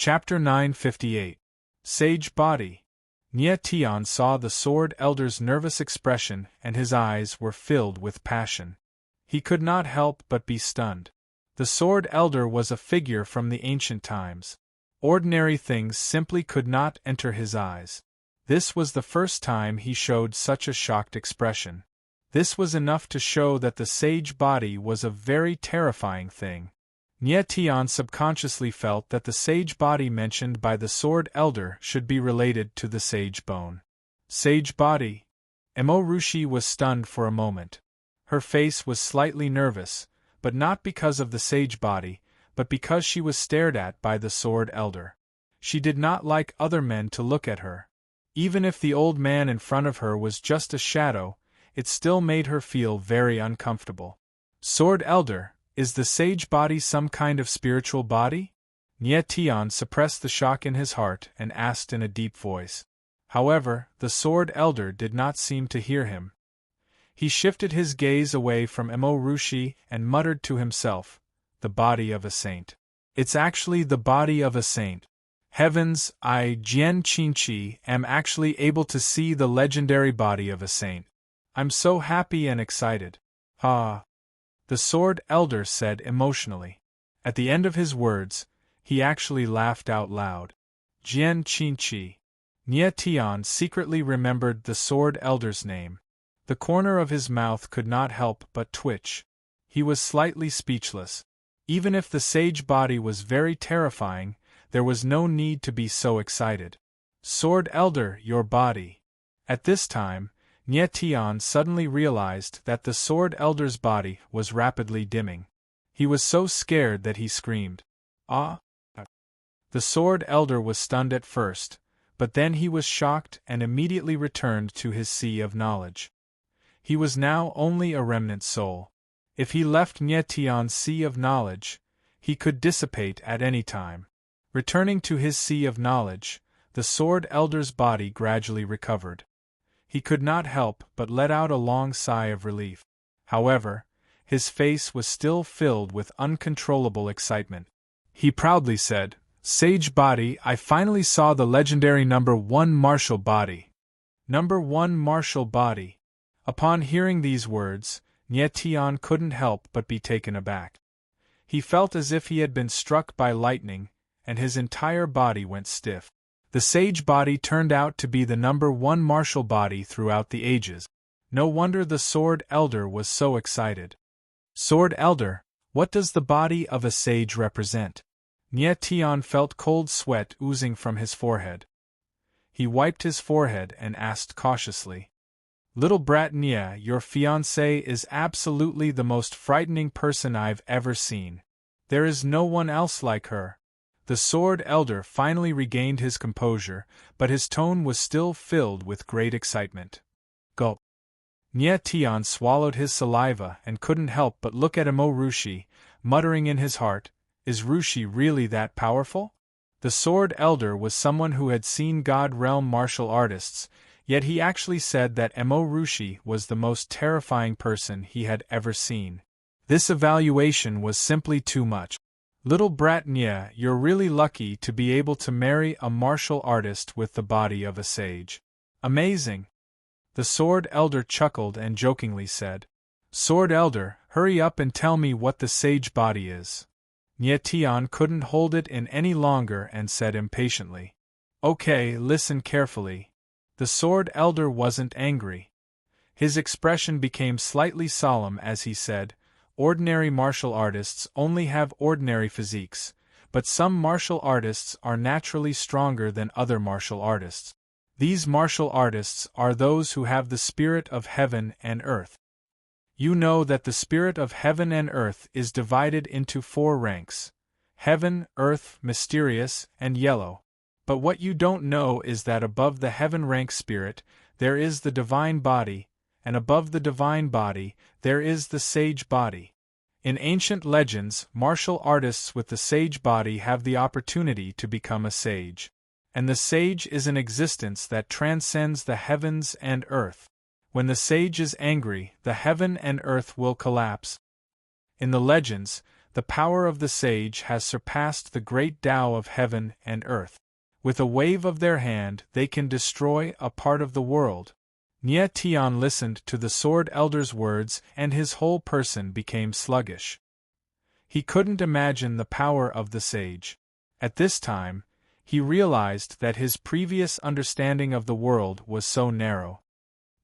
Chapter 958. Sage Body. Nye Tian saw the Sword Elder's nervous expression and his eyes were filled with passion. He could not help but be stunned. The Sword Elder was a figure from the ancient times. Ordinary things simply could not enter his eyes. This was the first time he showed such a shocked expression. This was enough to show that the sage body was a very terrifying thing. Nye Tian subconsciously felt that the sage body mentioned by the Sword Elder should be related to the sage bone. Sage body? Emo Rushi was stunned for a moment. Her face was slightly nervous, but not because of the sage body, but because she was stared at by the Sword Elder. She did not like other men to look at her. Even if the old man in front of her was just a shadow, it still made her feel very uncomfortable. Sword Elder, is the sage body some kind of spiritual body? Nye Tian suppressed the shock in his heart and asked in a deep voice. However, the Sword Elder did not seem to hear him. He shifted his gaze away from Emo Rushi and muttered to himself, "The body of a saint. It's actually the body of a saint. Heavens, I, Jian Qinqi, am actually able to see the legendary body of a saint. I'm so happy and excited. Ah!" The Sword Elder said emotionally. At the end of his words, he actually laughed out loud. Jian Qinqi. Nye Tian secretly remembered the Sword Elder's name. The corner of his mouth could not help but twitch. He was slightly speechless. Even if the sage body was very terrifying, there was no need to be so excited. Sword Elder, your body. At this time, Nye Tian suddenly realized that the Sword Elder's body was rapidly dimming. He was so scared that he screamed, "Ah!" The Sword Elder was stunned at first, but then he was shocked and immediately returned to his sea of knowledge. He was now only a remnant soul. If he left Nye Tian's sea of knowledge, he could dissipate at any time. Returning to his sea of knowledge, the Sword Elder's body gradually recovered. He could not help but let out a long sigh of relief. However, his face was still filled with uncontrollable excitement. He proudly said, "Sage body, I finally saw the legendary number 1 martial body." Number 1 martial body. Upon hearing these words, Nye Tian couldn't help but be taken aback. He felt as if he had been struck by lightning, and his entire body went stiff. The sage body turned out to be the number 1 martial body throughout the ages. No wonder the Sword Elder was so excited. Sword Elder, what does the body of a sage represent? Nye Tian felt cold sweat oozing from his forehead. He wiped his forehead and asked cautiously, "Little brat Nye, your fiancée is absolutely the most frightening person I've ever seen. There is no one else like her." The Sword Elder finally regained his composure, but his tone was still filled with great excitement. Gulp. Nye Tian swallowed his saliva and couldn't help but look at Emo Rushi, muttering in his heart, "Is Rushi really that powerful?" The Sword Elder was someone who had seen God Realm martial artists, yet he actually said that Emo Rushi was the most terrifying person he had ever seen. This evaluation was simply too much. "Little brat Nye, you're really lucky to be able to marry a martial artist with the body of a sage. Amazing!" The Sword Elder chuckled and jokingly said, "Sword Elder, hurry up and tell me what the sage body is." Nye Tian couldn't hold it in any longer and said impatiently, "Okay, listen carefully." The Sword Elder wasn't angry. His expression became slightly solemn as he said, "Ordinary martial artists only have ordinary physiques, but some martial artists are naturally stronger than other martial artists. These martial artists are those who have the spirit of heaven and earth. You know that the spirit of heaven and earth is divided into 4 ranks: heaven, earth, mysterious, and yellow. But what you don't know is that above the heaven rank spirit, there is the divine body, and above the divine body, there is the sage body. In ancient legends, martial artists with the sage body have the opportunity to become a sage. And the sage is an existence that transcends the heavens and earth. When the sage is angry, the heaven and earth will collapse. In the legends, The power of the sage has surpassed the great Tao of heaven and earth. With a wave of their hand they can destroy a part of the world. Nie Tian listened to the Sword Elder's words and his whole person became sluggish. He couldn't imagine the power of the sage. At this time, he realized that his previous understanding of the world was so narrow.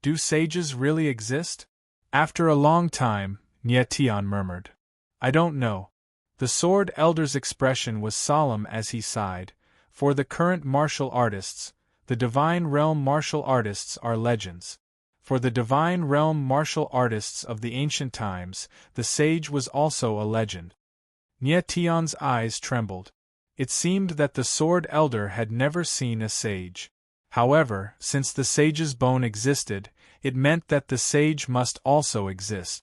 Do sages really exist? After a long time, Nie Tian murmured. I don't know. The Sword Elder's expression was solemn as he sighed. For the current martial artists, the Divine Realm martial artists are legends. For the Divine Realm martial artists of the ancient times, the sage was also a legend. Nie Tian's eyes trembled. It seemed that the Sword Elder had never seen a sage. However, since the sage's bone existed, it meant that the sage must also exist.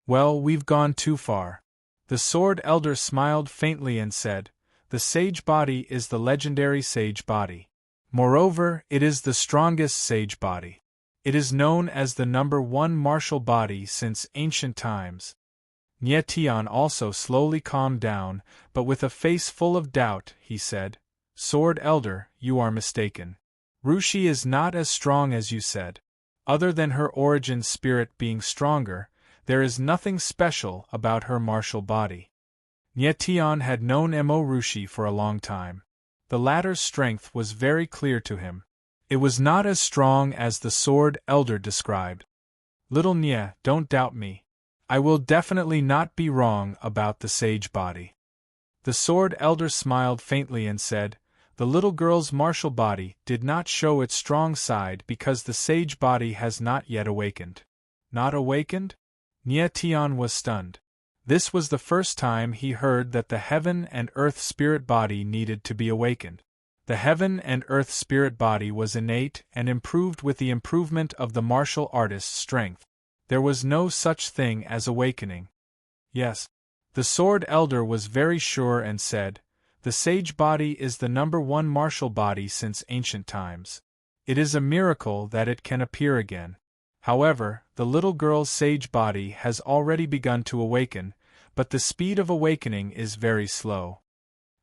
Well, we've gone too far. The Sword Elder smiled faintly and said, the sage body is the legendary sage body. Moreover, it is the strongest sage body. It is known as the #1 martial body since ancient times. Nie Tian also slowly calmed down, but with a face full of doubt, he said, Sword Elder, you are mistaken. Rushi is not as strong as you said. Other than her origin spirit being stronger, there is nothing special about her martial body. Nie Tian had known Mo Rushi for a long time. The latter's strength was very clear to him. It was not as strong as the Sword Elder described. Little Nie, don't doubt me. I will definitely not be wrong about the sage body. The Sword Elder smiled faintly and said, the little girl's martial body did not show its strong side because the sage body has not yet awakened. Not awakened? Nie Tian was stunned. This was the first time he heard that the heaven and earth spirit body needed to be awakened. The heaven and earth spirit body was innate and improved with the improvement of the martial artist's strength. There was no such thing as awakening. Yes. The Sword Elder was very sure and said, the sage body is the #1 martial body since ancient times. It is a miracle that it can appear again. However, the little girl's sage body has already begun to awaken, but the speed of awakening is very slow.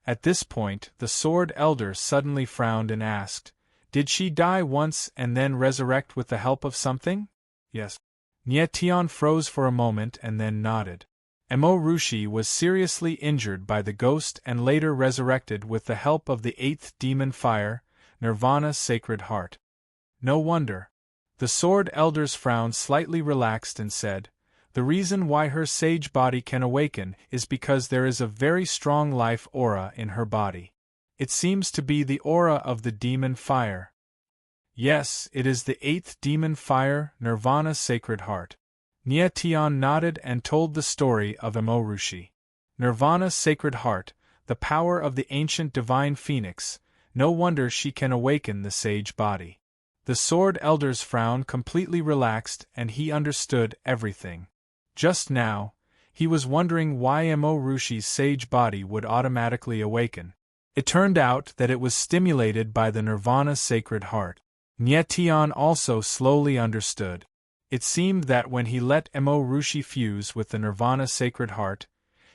At this point, the Sword Elder suddenly frowned and asked, did she die once and then resurrect with the help of something? Yes. Nie Tian froze for a moment and then nodded. Mo Rushi was seriously injured by the ghost and later resurrected with the help of the 8th demon fire, Nirvana's sacred heart. No wonder. The Sword Elder's frown slightly relaxed and said, the reason why her sage body can awaken is because there is a very strong life aura in her body. It seems to be the aura of the demon fire. Yes, it is the 8th demon fire, Nirvana's sacred heart. Nie Tian nodded and told the story of Mo Rushi. Nirvana's sacred heart, the power of the ancient divine phoenix, no wonder she can awaken the sage body. The Sword Elder's frown completely relaxed and he understood everything. Just now, he was wondering why Mo Rushi's sage body would automatically awaken. It turned out that it was stimulated by the Nirvana's sacred heart. Nie Tian also slowly understood. It seemed that when he let Mo Rushi fuse with the Nirvana's sacred heart,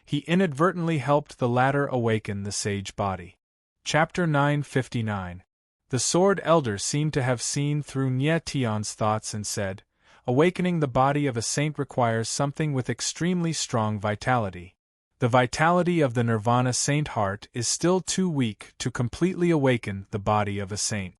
he inadvertently helped the latter awaken the sage body. Chapter 959. The Sword Elder seemed to have seen through Nie Tian's thoughts and said, awakening the body of a saint requires something with extremely strong vitality. The vitality of the Nirvana saint heart is still too weak to completely awaken the body of a saint.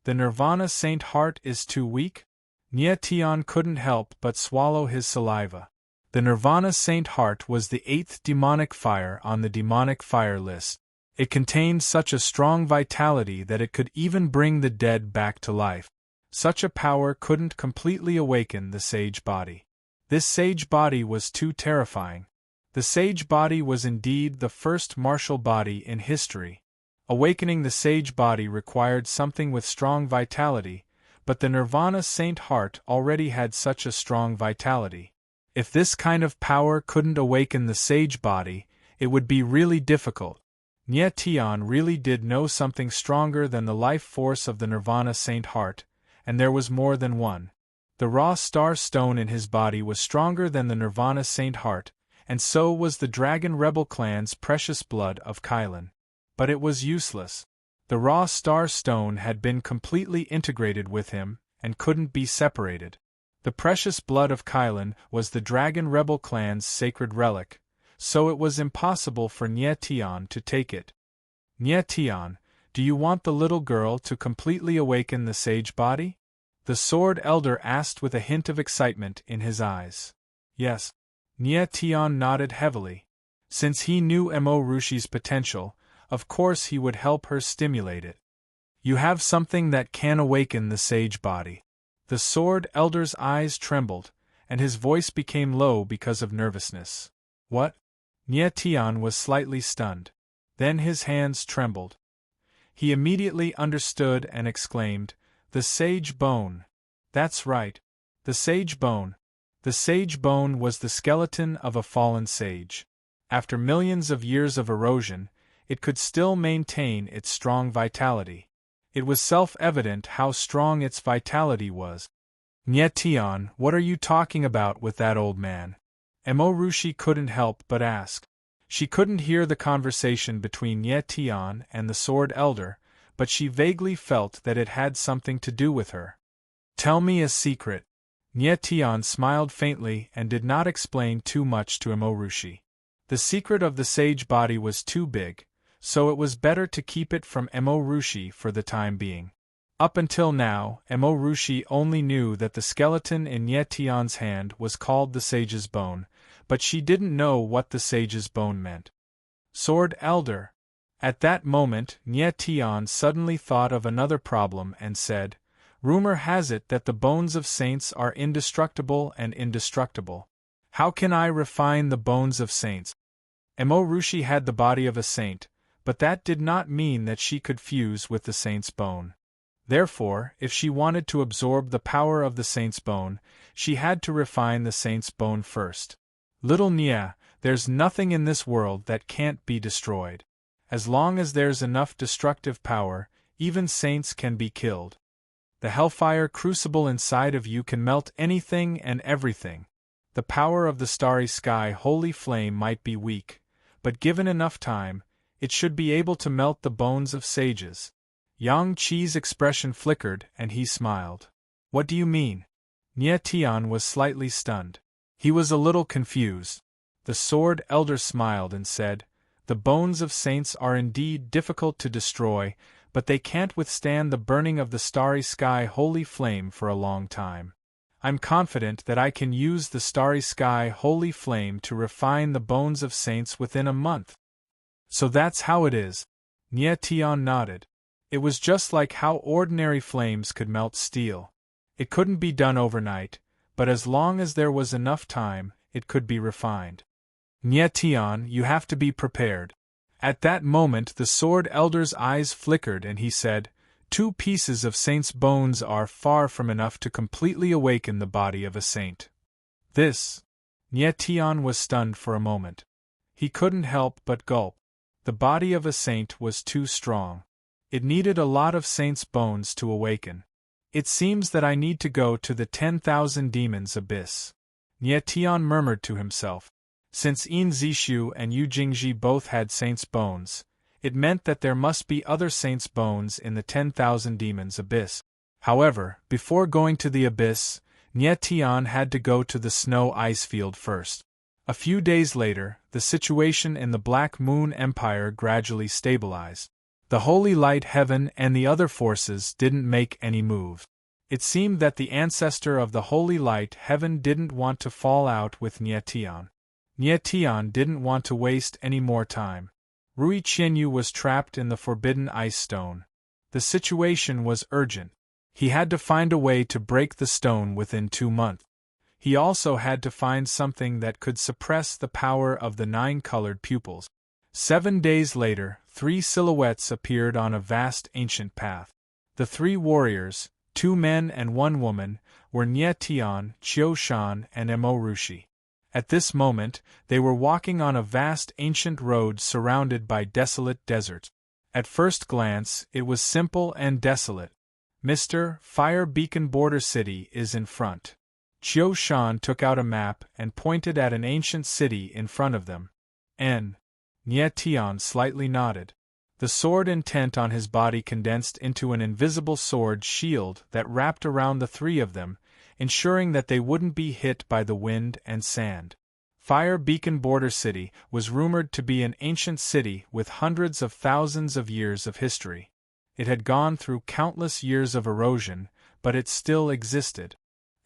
The Nirvana saint heart is too weak? Nie Tian couldn't help but swallow his saliva. The Nirvana saint heart was the 8th demonic fire on the demonic fire list. It contained such a strong vitality that it could even bring the dead back to life. Such a power couldn't completely awaken the sage body. This sage body was too terrifying. The sage body was indeed the first martial body in history. Awakening the sage body required something with strong vitality, but the Nirvana saint heart already had such a strong vitality. If this kind of power couldn't awaken the sage body, it would be really difficult. Nie Tian really did know something stronger than the life force of the Nirvana saint heart, and there was more than one. The raw star stone in his body was stronger than the Nirvana saint heart, and so was the Dragon Rebel clan's precious blood of Kylan. But it was useless. The raw star stone had been completely integrated with him, and couldn't be separated. The precious blood of Kylan was the Dragon Rebel clan's sacred relic, so it was impossible for Nye Tian to take it. Nye Tian, do you want the little girl to completely awaken the sage body? The Sword Elder asked with a hint of excitement in his eyes. Yes. Nye Tian nodded heavily. Since he knew Emo Rushi's potential, of course he would help her stimulate it. You have something that can awaken the sage body. The Sword Elder's eyes trembled, and his voice became low because of nervousness. What? Nye Tian was slightly stunned. Then his hands trembled. He immediately understood and exclaimed, "The sage bone! That's right, the sage bone!" The sage bone was the skeleton of a fallen sage. After millions of years of erosion, it could still maintain its strong vitality. It was self-evident how strong its vitality was. Nye Tian, what are you talking about with that old man? Emo Rushi couldn't help but ask. She couldn't hear the conversation between Nye Tian and the Sword Elder, but she vaguely felt that it had something to do with her. Tell me a secret. Nye Tian smiled faintly and did not explain too much to Emo Rushi. The secret of the sage body was too big, so it was better to keep it from Emo Rushi for the time being. Up until now, Emo Rushi only knew that the skeleton in Nye Tian's hand was called the sage's bone, but she didn't know what the sage's bone meant. Sword Elder. At that moment, Nye Tian suddenly thought of another problem and said, Rumor has it that the bones of saints are indestructible and indestructible. How can I refine the bones of saints? Emo Rushi had the body of a saint, but that did not mean that she could fuse with the saint's bone. Therefore, if she wanted to absorb the power of the saint's bone, she had to refine the saint's bone first. Little Nye, there's nothing in this world that can't be destroyed. As long as there's enough destructive power, even saints can be killed. The hellfire crucible inside of you can melt anything and everything. The power of the starry sky holy flame might be weak, but given enough time, it should be able to melt the bones of sages. Yang Qi's expression flickered and he smiled. What do you mean? Nye Tian was slightly stunned. He was a little confused. The Sword Elder smiled and said, The bones of saints are indeed difficult to destroy, but they can't withstand the burning of the starry sky holy flame for a long time. I'm confident that I can use the starry sky holy flame to refine the bones of saints within a month. So that's how it is. Nye Tian nodded. It was just like how ordinary flames could melt steel. It couldn't be done overnight, but as long as there was enough time, it could be refined. Nye Tian, you have to be prepared. At that moment the Sword Elder's eyes flickered and he said, 2 pieces of saint's bones are far from enough to completely awaken the body of a saint. This. Nye Tian was stunned for a moment. He couldn't help but gulp. The body of a saint was too strong. It needed a lot of saint's bones to awaken. It seems that I need to go to the 10,000 demons abyss. Nye Tian murmured to himself. Since Yin Zishu and Yu Jingji both had saints' bones, it meant that there must be other saints' bones in the 10,000 demons abyss. However, before going to the abyss, Nye Tian had to go to the snow ice field first. A few days later, the situation in the Black Moon Empire gradually stabilized. The Holy Light Heaven and the other forces didn't make any moves. It seemed that the ancestor of the Holy Light Heaven didn't want to fall out with Nye Tian. Nye Tian didn't want to waste any more time. Rui Qianyu was trapped in the Forbidden Ice Stone. The situation was urgent. He had to find a way to break the stone within 2 months. He also had to find something that could suppress the power of the 9 colored pupils. 7 days later, 3 silhouettes appeared on a vast ancient path. The 3 warriors, 2 men and 1 woman, were Nye Tian, Qiu Shan, and Emo Rushi. At this moment, they were walking on a vast ancient road surrounded by desolate deserts. At first glance, it was simple and desolate. Mr. Fire Beacon Border City is in front. Qiu Shan took out a map and pointed at an ancient city in front of them. Nie Tian slightly nodded. The sword intent on his body condensed into an invisible sword shield that wrapped around the three of them, ensuring that they wouldn't be hit by the wind and sand. Fire Beacon Border City was rumored to be an ancient city with hundreds of thousands of years of history. It had gone through countless years of erosion, but it still existed.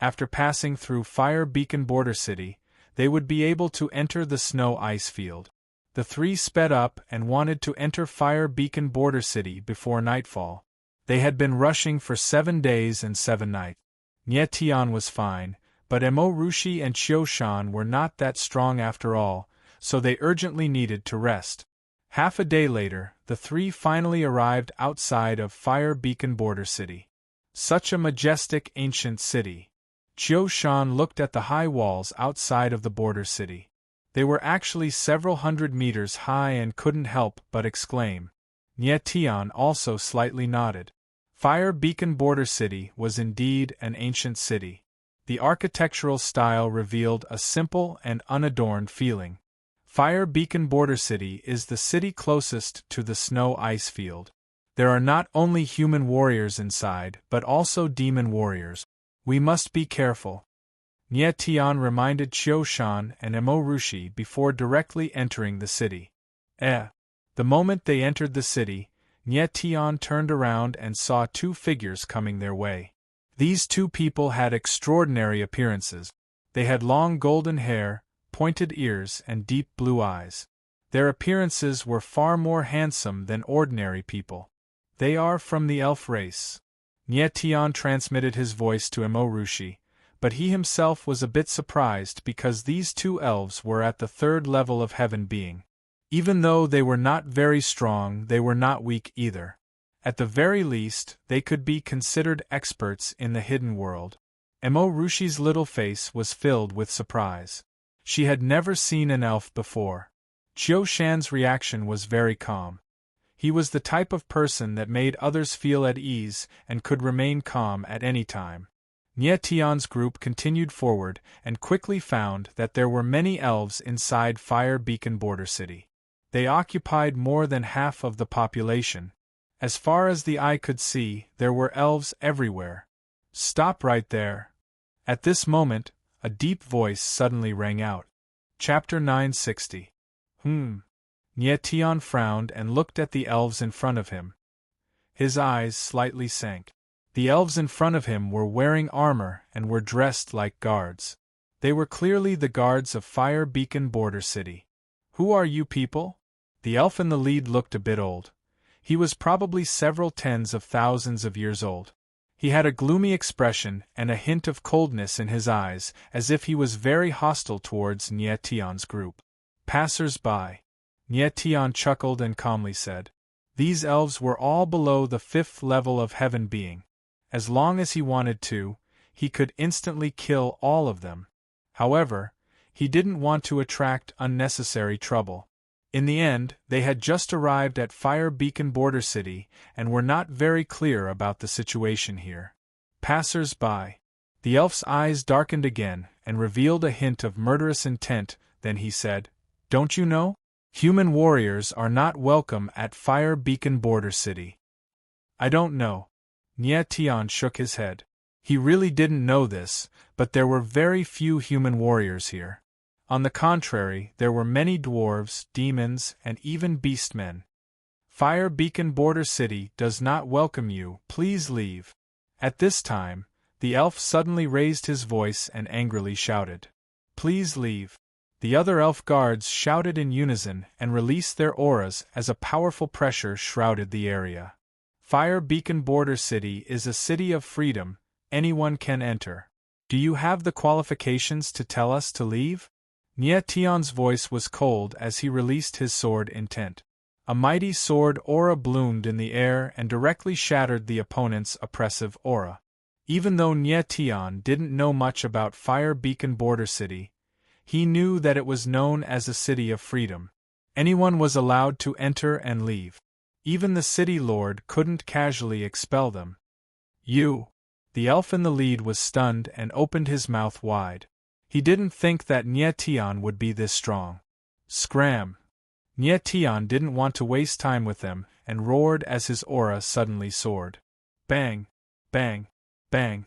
After passing through Fire Beacon Border City, they would be able to enter the snow ice field. The three sped up and wanted to enter Fire Beacon Border City before nightfall. They had been rushing for 7 days and 7 nights. Nie Tian was fine, but Emo Rushi and Qiu Shan were not that strong after all, so they urgently needed to rest. Half a day later, the three finally arrived outside of Fire Beacon Border City. Such a majestic ancient city. Qiu Shan looked at the high walls outside of the border city. They were actually several hundred meters high and couldn't help but exclaim. Nie Tian also slightly nodded. Fire Beacon Border City was indeed an ancient city. The architectural style revealed a simple and unadorned feeling. Fire Beacon Border City is the city closest to the snow ice field. There are not only human warriors inside, but also demon warriors. We must be careful. Nie Tian reminded Qiu Shan and Emo Rushi before directly entering the city. The moment they entered the city, Nie Tian turned around and saw 2 figures coming their way. These 2 people had extraordinary appearances. They had long golden hair, pointed ears, and deep blue eyes. Their appearances were far more handsome than ordinary people. They are from the elf race. Nie Tian transmitted his voice to Emo Rushi, but he himself was a bit surprised because these 2 elves were at the 3rd level of heaven being. Even though they were not very strong, they were not weak either. At the very least, they could be considered experts in the hidden world. Emo Rushi's little face was filled with surprise. She had never seen an elf before. Qiu Shan's reaction was very calm. He was the type of person that made others feel at ease and could remain calm at any time. Nie Tian's group continued forward and quickly found that there were many elves inside Fire Beacon Border City. They occupied more than half of the population. As far as the eye could see, there were elves everywhere. Stop right there. At this moment, a deep voice suddenly rang out. Chapter 960. Nie Tian frowned and looked at the elves in front of him. His eyes slightly sank. The elves in front of him were wearing armor and were dressed like guards. They were clearly the guards of Fire Beacon Border City. Who are you people? The elf in the lead looked a bit old. He was probably several tens of thousands of years old. He had a gloomy expression and a hint of coldness in his eyes, as if he was very hostile towards Nie Tian's group. Passers-by. Nie Tian chuckled and calmly said. These elves were all below the 5th level of heaven being. As long as he wanted to, he could instantly kill all of them. However, he didn't want to attract unnecessary trouble. In the end, they had just arrived at Fire Beacon Border City and were not very clear about the situation here. Passers-by. The elf's eyes darkened again and revealed a hint of murderous intent, then he said, Don't you know? Human warriors are not welcome at Fire Beacon Border City. I don't know. Nie Tian shook his head. He really didn't know this, but there were very few human warriors here. On the contrary, there were many dwarves, demons, and even beastmen. Fire Beacon Border City does not welcome you, please leave. At this time, the elf suddenly raised his voice and angrily shouted. Please leave. The other elf guards shouted in unison and released their auras as a powerful pressure shrouded the area. Fire Beacon Border City is a city of freedom, anyone can enter. Do you have the qualifications to tell us to leave? Nie Tian's voice was cold as he released his sword intent. A mighty sword aura bloomed in the air and directly shattered the opponent's oppressive aura. Even though Nie Tian didn't know much about Fire Beacon Border City, he knew that it was known as a city of freedom. Anyone was allowed to enter and leave. Even the city lord couldn't casually expel them. You! The elf in the lead was stunned and opened his mouth wide. He didn't think that Nye Tian would be this strong. Scram! Nye Tian didn't want to waste time with them, and roared as his aura suddenly soared. Bang! Bang! Bang!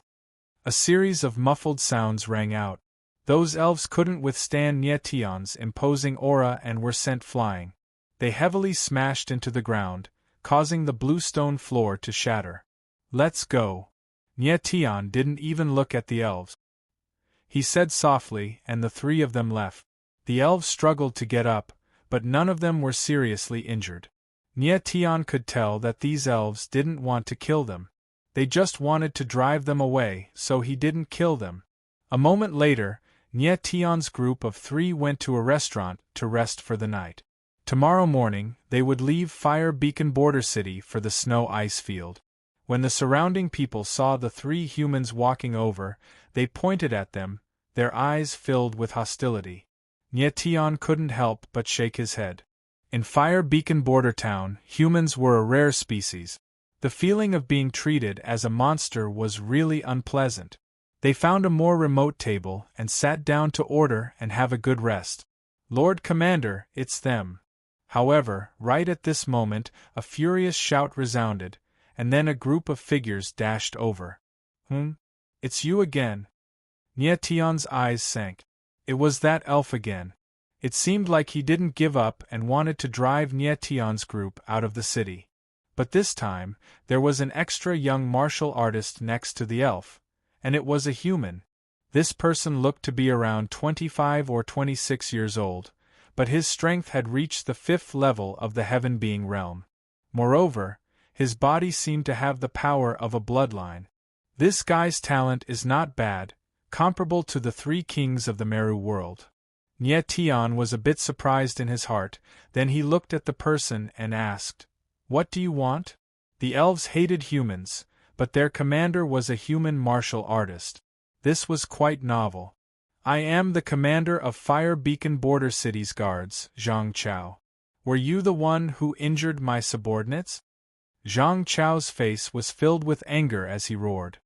A series of muffled sounds rang out. Those elves couldn't withstand Nye Tian's imposing aura and were sent flying. They heavily smashed into the ground, causing the blue stone floor to shatter. Let's go. Nye Tian didn't even look at the elves. He said softly, and the three of them left. The elves struggled to get up, but none of them were seriously injured. Nye Tian could tell that these elves didn't want to kill them. They just wanted to drive them away, so he didn't kill them. A moment later, Nye Tian's group of 3 went to a restaurant to rest for the night. Tomorrow morning, they would leave Fire Beacon Border City for the snow ice field. When the surrounding people saw the 3 humans walking over, they pointed at them, their eyes filled with hostility. Nye Tian couldn't help but shake his head. In Fire Beacon Border Town, humans were a rare species. The feeling of being treated as a monster was really unpleasant. They found a more remote table and sat down to order and have a good rest. Lord Commander, it's them. However, right at this moment, a furious shout resounded, and then a group of figures dashed over. It's you again. Nye Tian's eyes sank. It was that elf again. It seemed like he didn't give up and wanted to drive Nye Tian's group out of the city. But this time, there was an extra young martial artist next to the elf, and it was a human. This person looked to be around 25 or 26 years old, but his strength had reached the 5th level of the Heaven Being realm. Moreover, his body seemed to have the power of a bloodline. This guy's talent is not bad, comparable to the 3 kings of the Meru world. Nye Tian was a bit surprised in his heart, then he looked at the person and asked, "What do you want?" The elves hated humans, but their commander was a human martial artist. This was quite novel. "I am the commander of Fire Beacon Border City's guards, Zhang Chao. Were you the one who injured my subordinates?" Zhang Chao's face was filled with anger as he roared.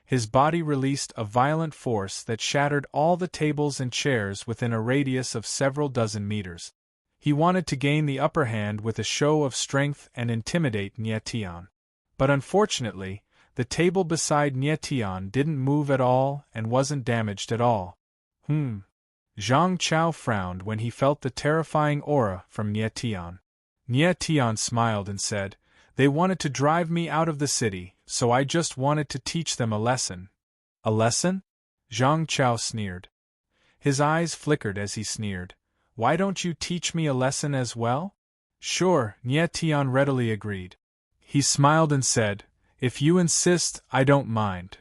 His body released a violent force that shattered all the tables and chairs within a radius of several dozen meters. He wanted to gain the upper hand with a show of strength and intimidate Nye Tian. But unfortunately, the table beside Nye Tian didn't move at all and wasn't damaged at all. Zhang Chao frowned when he felt the terrifying aura from Nye Tian. Nye Tian smiled and said, "They wanted to drive me out of the city, so I just wanted to teach them a lesson." "A lesson?" Zhang Chao sneered. His eyes flickered as he sneered. "Why don't you teach me a lesson as well?" "Sure," Nye Tian readily agreed. He smiled and said, "If you insist, I don't mind."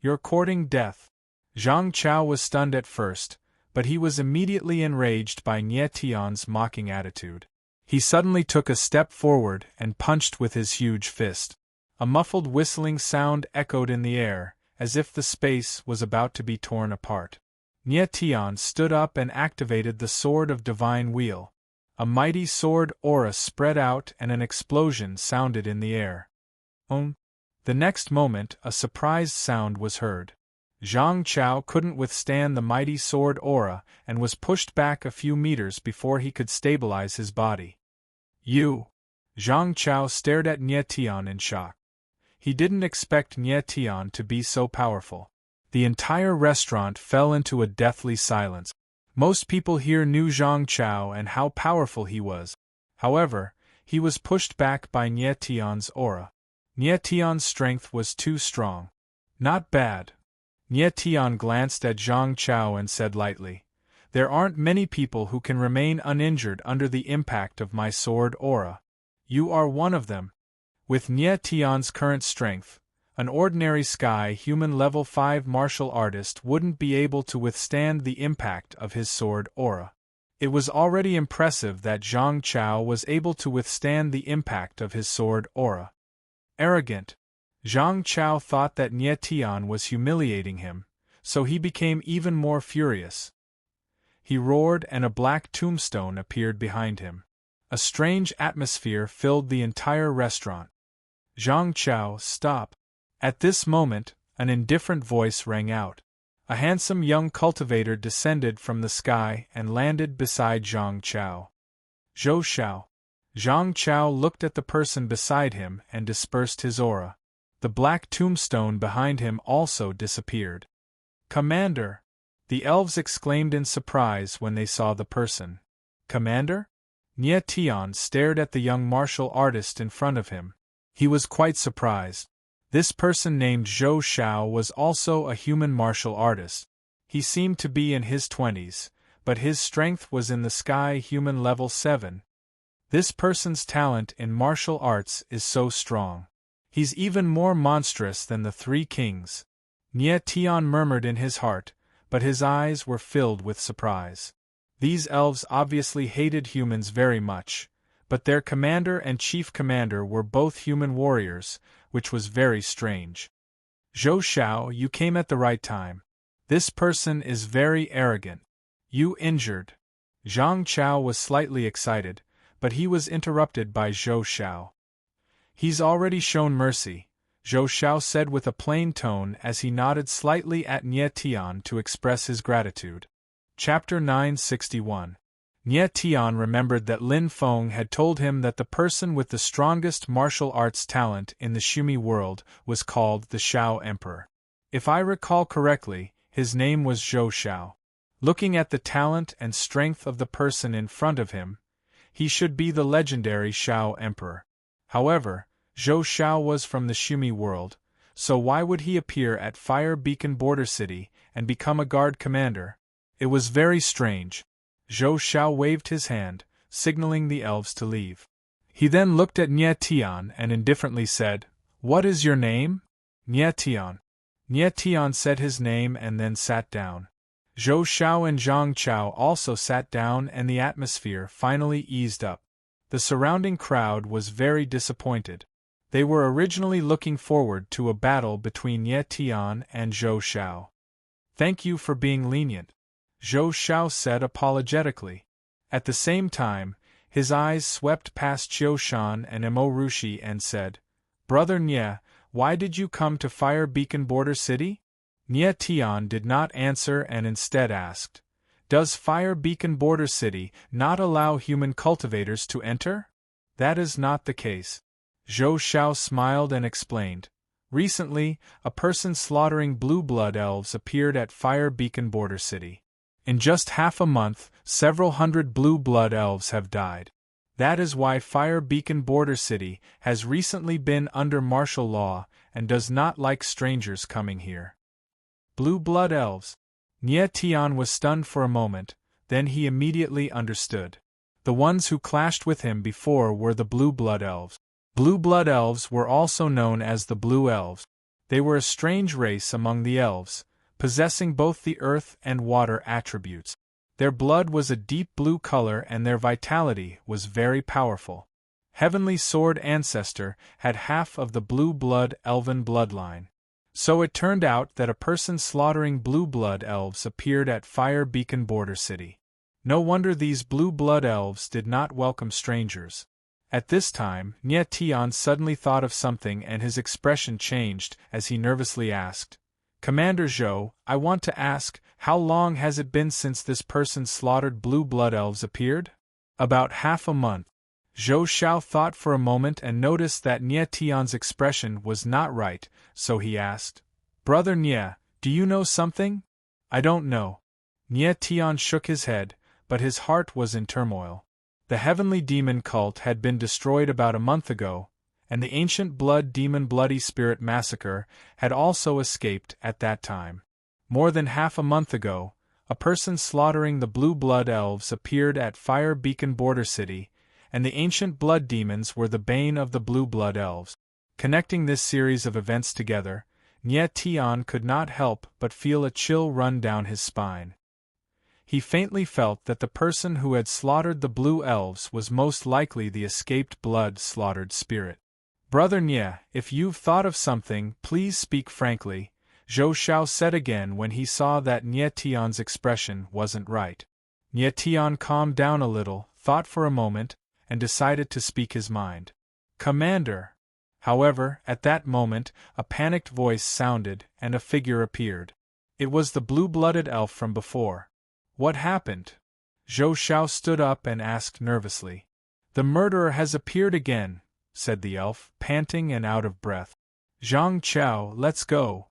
"You're courting death." Zhang Chao was stunned at first, but he was immediately enraged by Nye Tian's mocking attitude. He suddenly took a step forward and punched with his huge fist. A muffled whistling sound echoed in the air, as if the space was about to be torn apart. Nye Tian stood up and activated the Sword of Divine Wheel. A mighty sword aura spread out and an explosion sounded in the air. The next moment, a surprised sound was heard. Zhang Chao couldn't withstand the mighty sword aura and was pushed back a few meters before he could stabilize his body. "You!" Zhang Chao stared at Nye Tian in shock. He didn't expect Nye Tian to be so powerful. The entire restaurant fell into a deathly silence. Most people here knew Zhang Chao and how powerful he was. However, he was pushed back by Nye Tian's aura. Nye Tian's strength was too strong. "Not bad." Nye Tian glanced at Zhang Chao and said lightly, "There aren't many people who can remain uninjured under the impact of my sword aura. You are one of them." With Nye Tian's current strength, an ordinary sky human level 5 martial artist wouldn't be able to withstand the impact of his sword aura. It was already impressive that Zhang Chao was able to withstand the impact of his sword aura. Arrogant. Zhang Chao thought that Nye Tian was humiliating him, so he became even more furious. He roared and a black tombstone appeared behind him. A strange atmosphere filled the entire restaurant. "Zhang Chao, stop." At this moment, An indifferent voice rang out. A handsome young cultivator descended from the sky and landed beside Zhang Chao. Zhou Xiao. Zhang Chao looked at the person beside him and dispersed his aura. The black tombstone behind him also disappeared. Commander! The elves exclaimed in surprise when they saw the person. Commander? Nie Tian stared at the young martial artist in front of him. He was quite surprised. This person named Zhou Xiao was also a human martial artist. He seemed to be in his 20s, but his strength was in the sky human level 7. This person's talent in martial arts is so strong. He's even more monstrous than the three kings. Nie Tian murmured in his heart, but his eyes were filled with surprise. These elves obviously hated humans very much, but their commander and chief commander were both human warriors, which was very strange. Zhou Xiao, you came at the right time. This person is very arrogant. You injured. Zhang Chao was slightly excited, but he was interrupted by Zhou Xiao. He's already shown mercy, Zhou Xiao said with a plain tone as he nodded slightly at Nie Tian to express his gratitude. Chapter 961. Nie Tian remembered that Lin Feng had told him that the person with the strongest martial arts talent in the Shumi world was called the Xiao Emperor. If I recall correctly, his name was Zhou Xiao. Looking at the talent and strength of the person in front of him, he should be the legendary Xiao Emperor. However, Zhou Xiao was from the Shumi world, so why would he appear at Fire Beacon Border City and become a guard commander? It was very strange. Zhou Xiao waved his hand, signaling the elves to leave. He then looked at Nie Tian and indifferently said, "What is your name?" Nie Tian. Nie Tian said his name and then sat down. Zhou Xiao and Zhang Chao also sat down and the atmosphere finally eased up. The surrounding crowd was very disappointed. They were originally looking forward to a battle between Nie Tian and Zhou Xiao. "Thank you for being lenient," Zhou Xiao said apologetically. At the same time, his eyes swept past Qiu Shan and Mo Rushi and said, "Brother Nie, why did you come to Fire Beacon Border City?" Nie Tian did not answer and instead asked, "Does Fire Beacon Border City not allow human cultivators to enter?" "That is not the case." Zhou Xiao smiled and explained, "Recently, a person slaughtering blue blood elves appeared at Fire Beacon Border City. In just half a month, several hundred blue blood elves have died. That is why Fire Beacon Border City has recently been under martial law and does not like strangers coming here." Blue blood elves? Nie Tian was stunned for a moment, then he immediately understood. The ones who clashed with him before were the blue blood elves. Blue blood elves were also known as the Blue Elves. They were a strange race among the elves, possessing both the earth and water attributes. Their blood was a deep blue color and their vitality was very powerful. Heavenly Sword Ancestor had half of the blue blood elven bloodline. So it turned out that a person slaughtering blue blood elves appeared at Fire Beacon Border City. No wonder these blue blood elves did not welcome strangers. At this time, Nie Tian suddenly thought of something and his expression changed as he nervously asked, "Commander Zhou, I want to ask, how long has it been since this person slaughtered blue blood elves appeared?" "About half a month." Zhou Xiao thought for a moment and noticed that Nie Tian's expression was not right, so he asked, "Brother Nie, do you know something?" "I don't know." Nie Tian shook his head, but his heart was in turmoil. The heavenly demon cult had been destroyed about a month ago, and the ancient blood demon Bloody Spirit massacre had also escaped at that time. More than half a month ago, a person slaughtering the blue blood elves appeared at Fire Beacon Border City, and the ancient blood demons were the bane of the blue blood elves. Connecting this series of events together, Nie Tian could not help but feel a chill run down his spine. He faintly felt that the person who had slaughtered the blue elves was most likely the escaped blood-slaughtered spirit. "Brother Nie, if you've thought of something, please speak frankly," Zhou Xiao said again when he saw that Nie Tian's expression wasn't right. Nie Tian calmed down a little, thought for a moment, and decided to speak his mind. "Commander, However, at that moment, a panicked voice sounded, and a figure appeared. It was the blue-blooded elf from before. What happened? Zhou Xiao stood up and asked nervously. The murderer has appeared again, said the elf, panting and out of breath. Zhang Qiao, let's go.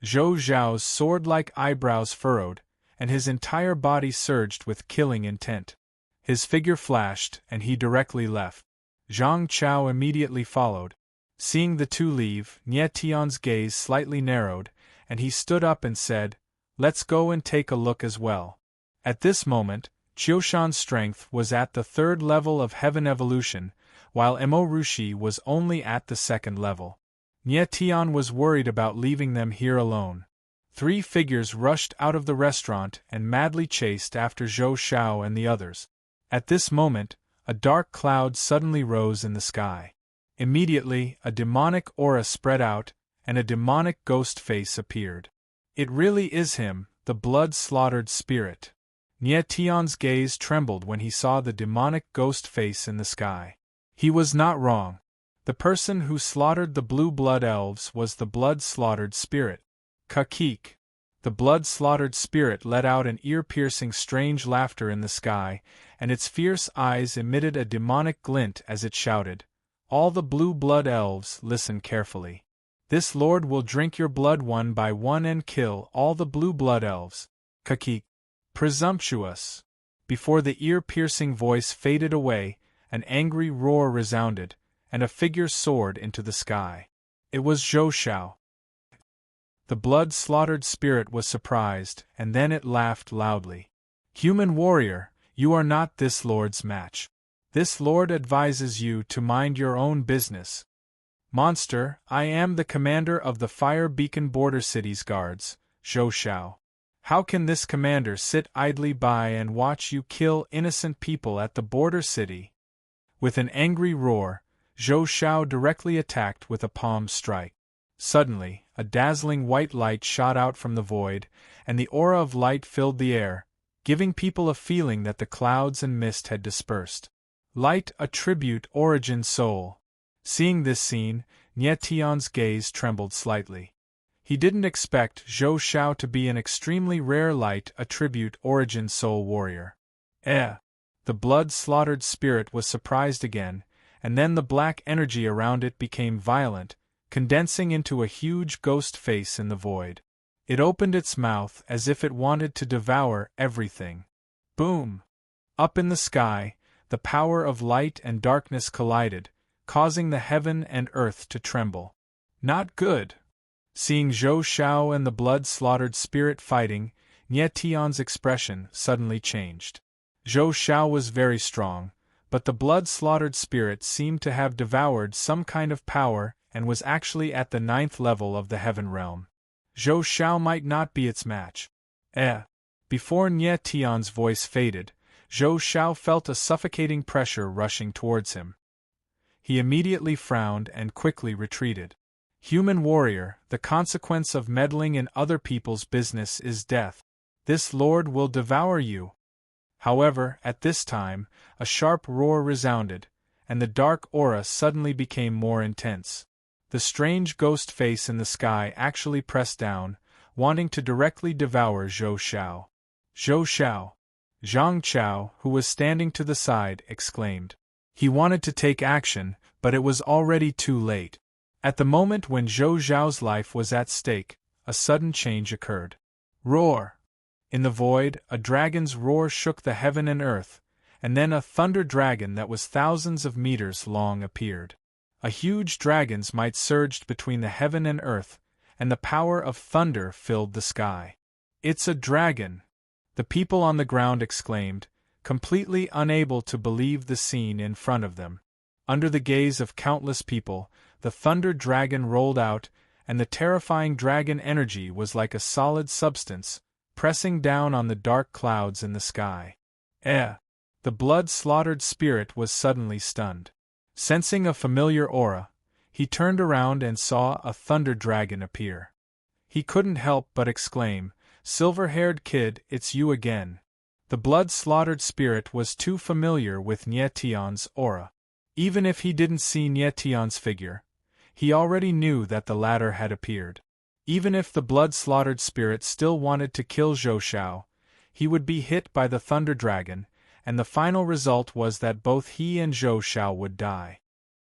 Zhou Xiao's sword-like eyebrows furrowed, and his entire body surged with killing intent. His figure flashed, and he directly left. Zhang Qiao immediately followed. Seeing the two leave, Nie Tian's gaze slightly narrowed, and he stood up and said, "Let's go and take a look as well." At this moment, Qiushan's strength was at the 3rd level of heaven evolution, while Mo Rushi was only at the 2nd level. Nie Tian was worried about leaving them here alone. 3 figures rushed out of the restaurant and madly chased after Zhou Xiao and the others. At this moment, a dark cloud suddenly rose in the sky. Immediately, a demonic aura spread out, and a demonic ghost face appeared. It really is him, the blood-slaughtered spirit. Nie Tian's gaze trembled when he saw the demonic ghost face in the sky. He was not wrong. The person who slaughtered the blue blood elves was the blood-slaughtered spirit. Kakik. The blood-slaughtered spirit let out an ear-piercing strange laughter in the sky, and its fierce eyes emitted a demonic glint as it shouted, "All the blue blood elves, listen carefully. This lord will drink your blood one by one and kill all the blue blood elves." Kakik. Presumptuous! Before the ear-piercing voice faded away, an angry roar resounded, and a figure soared into the sky. It was Zhou Xiao. The blood-slaughtered spirit was surprised, and then it laughed loudly. "Human warrior, you are not this lord's match. This lord advises you to mind your own business." "Monster, I am the commander of the Fire Beacon Border City's guards, Zhou Xiao. How can this commander sit idly by and watch you kill innocent people at the border city?" With an angry roar, Zhou Xiao directly attacked with a palm strike. Suddenly, a dazzling white light shot out from the void, and the aura of light filled the air, giving people a feeling that the clouds and mist had dispersed. Light attribute origin soul. Seeing this scene, Nie Tian's gaze trembled slightly. He didn't expect Zhou Xiao to be an extremely rare light attribute origin soul warrior. The blood-slaughtered spirit was surprised again, and then the black energy around it became violent, condensing into a huge ghost face in the void. It opened its mouth as if it wanted to devour everything. Boom! Up in the sky, the power of light and darkness collided, causing the heaven and earth to tremble. Not good! Seeing Zhou Xiao and the blood-slaughtered spirit fighting, Nie Tian's expression suddenly changed. Zhou Xiao was very strong, but the blood-slaughtered spirit seemed to have devoured some kind of power and was actually at the 9th level of the heaven realm. Zhou Xiao might not be its match. Before Nie Tian's voice faded, Zhou Xiao felt a suffocating pressure rushing towards him. He immediately frowned and quickly retreated. "Human warrior, the consequence of meddling in other people's business is death. This lord will devour you." However, at this time, a sharp roar resounded, and the dark aura suddenly became more intense. The strange ghost face in the sky actually pressed down, wanting to directly devour Zhou Xiao. "Zhou Xiao!" Zhang Qiao, who was standing to the side, exclaimed. He wanted to take action, but it was already too late. At the moment when Zhou Xiao's life was at stake, a sudden change occurred. Roar! In the void, a dragon's roar shook the heaven and earth, and then a thunder dragon that was thousands of meters long appeared. A huge dragon's might surged between the heaven and earth, and the power of thunder filled the sky. "It's a dragon!" The people on the ground exclaimed, completely unable to believe the scene in front of them. Under the gaze of countless people, the thunder dragon rolled out, and the terrifying dragon energy was like a solid substance, pressing down on the dark clouds in the sky. The blood-slaughtered spirit was suddenly stunned. Sensing a familiar aura, he turned around and saw a thunder dragon appear. He couldn't help but exclaim, "Silver-haired kid, it's you again." The blood-slaughtered spirit was too familiar with Nie Tian's aura. Even if he didn't see Nie Tian's figure, He already knew that the latter had appeared. Even if the blood-slaughtered spirit still wanted to kill Zhou Xiao, he would be hit by the Thunder Dragon, and the final result was that both he and Zhou Xiao would die.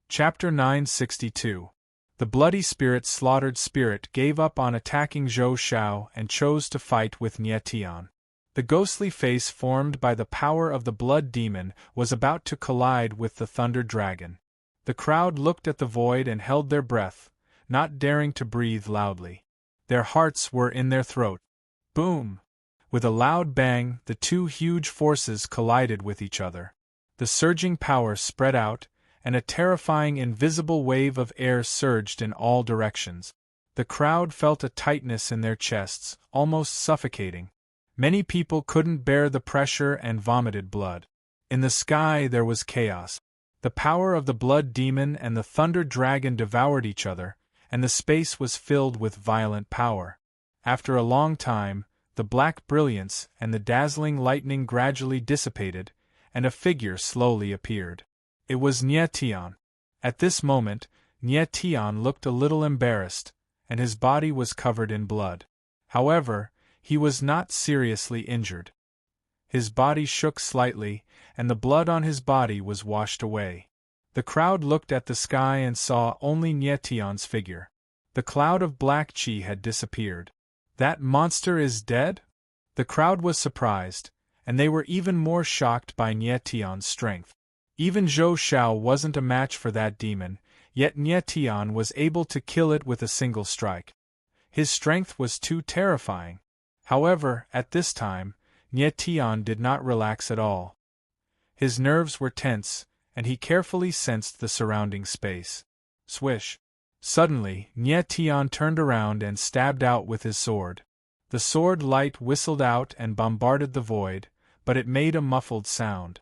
Chapter 962. The bloody slaughtered spirit gave up on attacking Zhou Xiao and chose to fight with Nie Tian. The ghostly face formed by the power of the blood demon was about to collide with the Thunder Dragon. The crowd looked at the void and held their breath, not daring to breathe loudly. Their hearts were in their throat. Boom! With a loud bang, the two huge forces collided with each other. The surging power spread out, and a terrifying invisible wave of air surged in all directions. The crowd felt a tightness in their chests, almost suffocating. Many people couldn't bear the pressure and vomited blood. In the sky there was chaos. The power of the blood demon and the thunder dragon devoured each other, and the space was filled with violent power. After a long time, the black brilliance and the dazzling lightning gradually dissipated, and a figure slowly appeared. It was Nie Tian. At this moment, Nie Tian looked a little embarrassed, and his body was covered in blood. However, he was not seriously injured. His body shook slightly, and the blood on his body was washed away. The crowd looked at the sky and saw only Nie Tian's figure. The cloud of black chi had disappeared. That monster is dead? The crowd was surprised, and they were even more shocked by Nie Tian's strength. Even Zhou Xiao wasn't a match for that demon, yet Nie Tian was able to kill it with a single strike. His strength was too terrifying. However, at this time, Nie Tian did not relax at all. His nerves were tense, and he carefully sensed the surrounding space. Swish! Suddenly, Nie Tian turned around and stabbed out with his sword. The sword light whistled out and bombarded the void, but it made a muffled sound.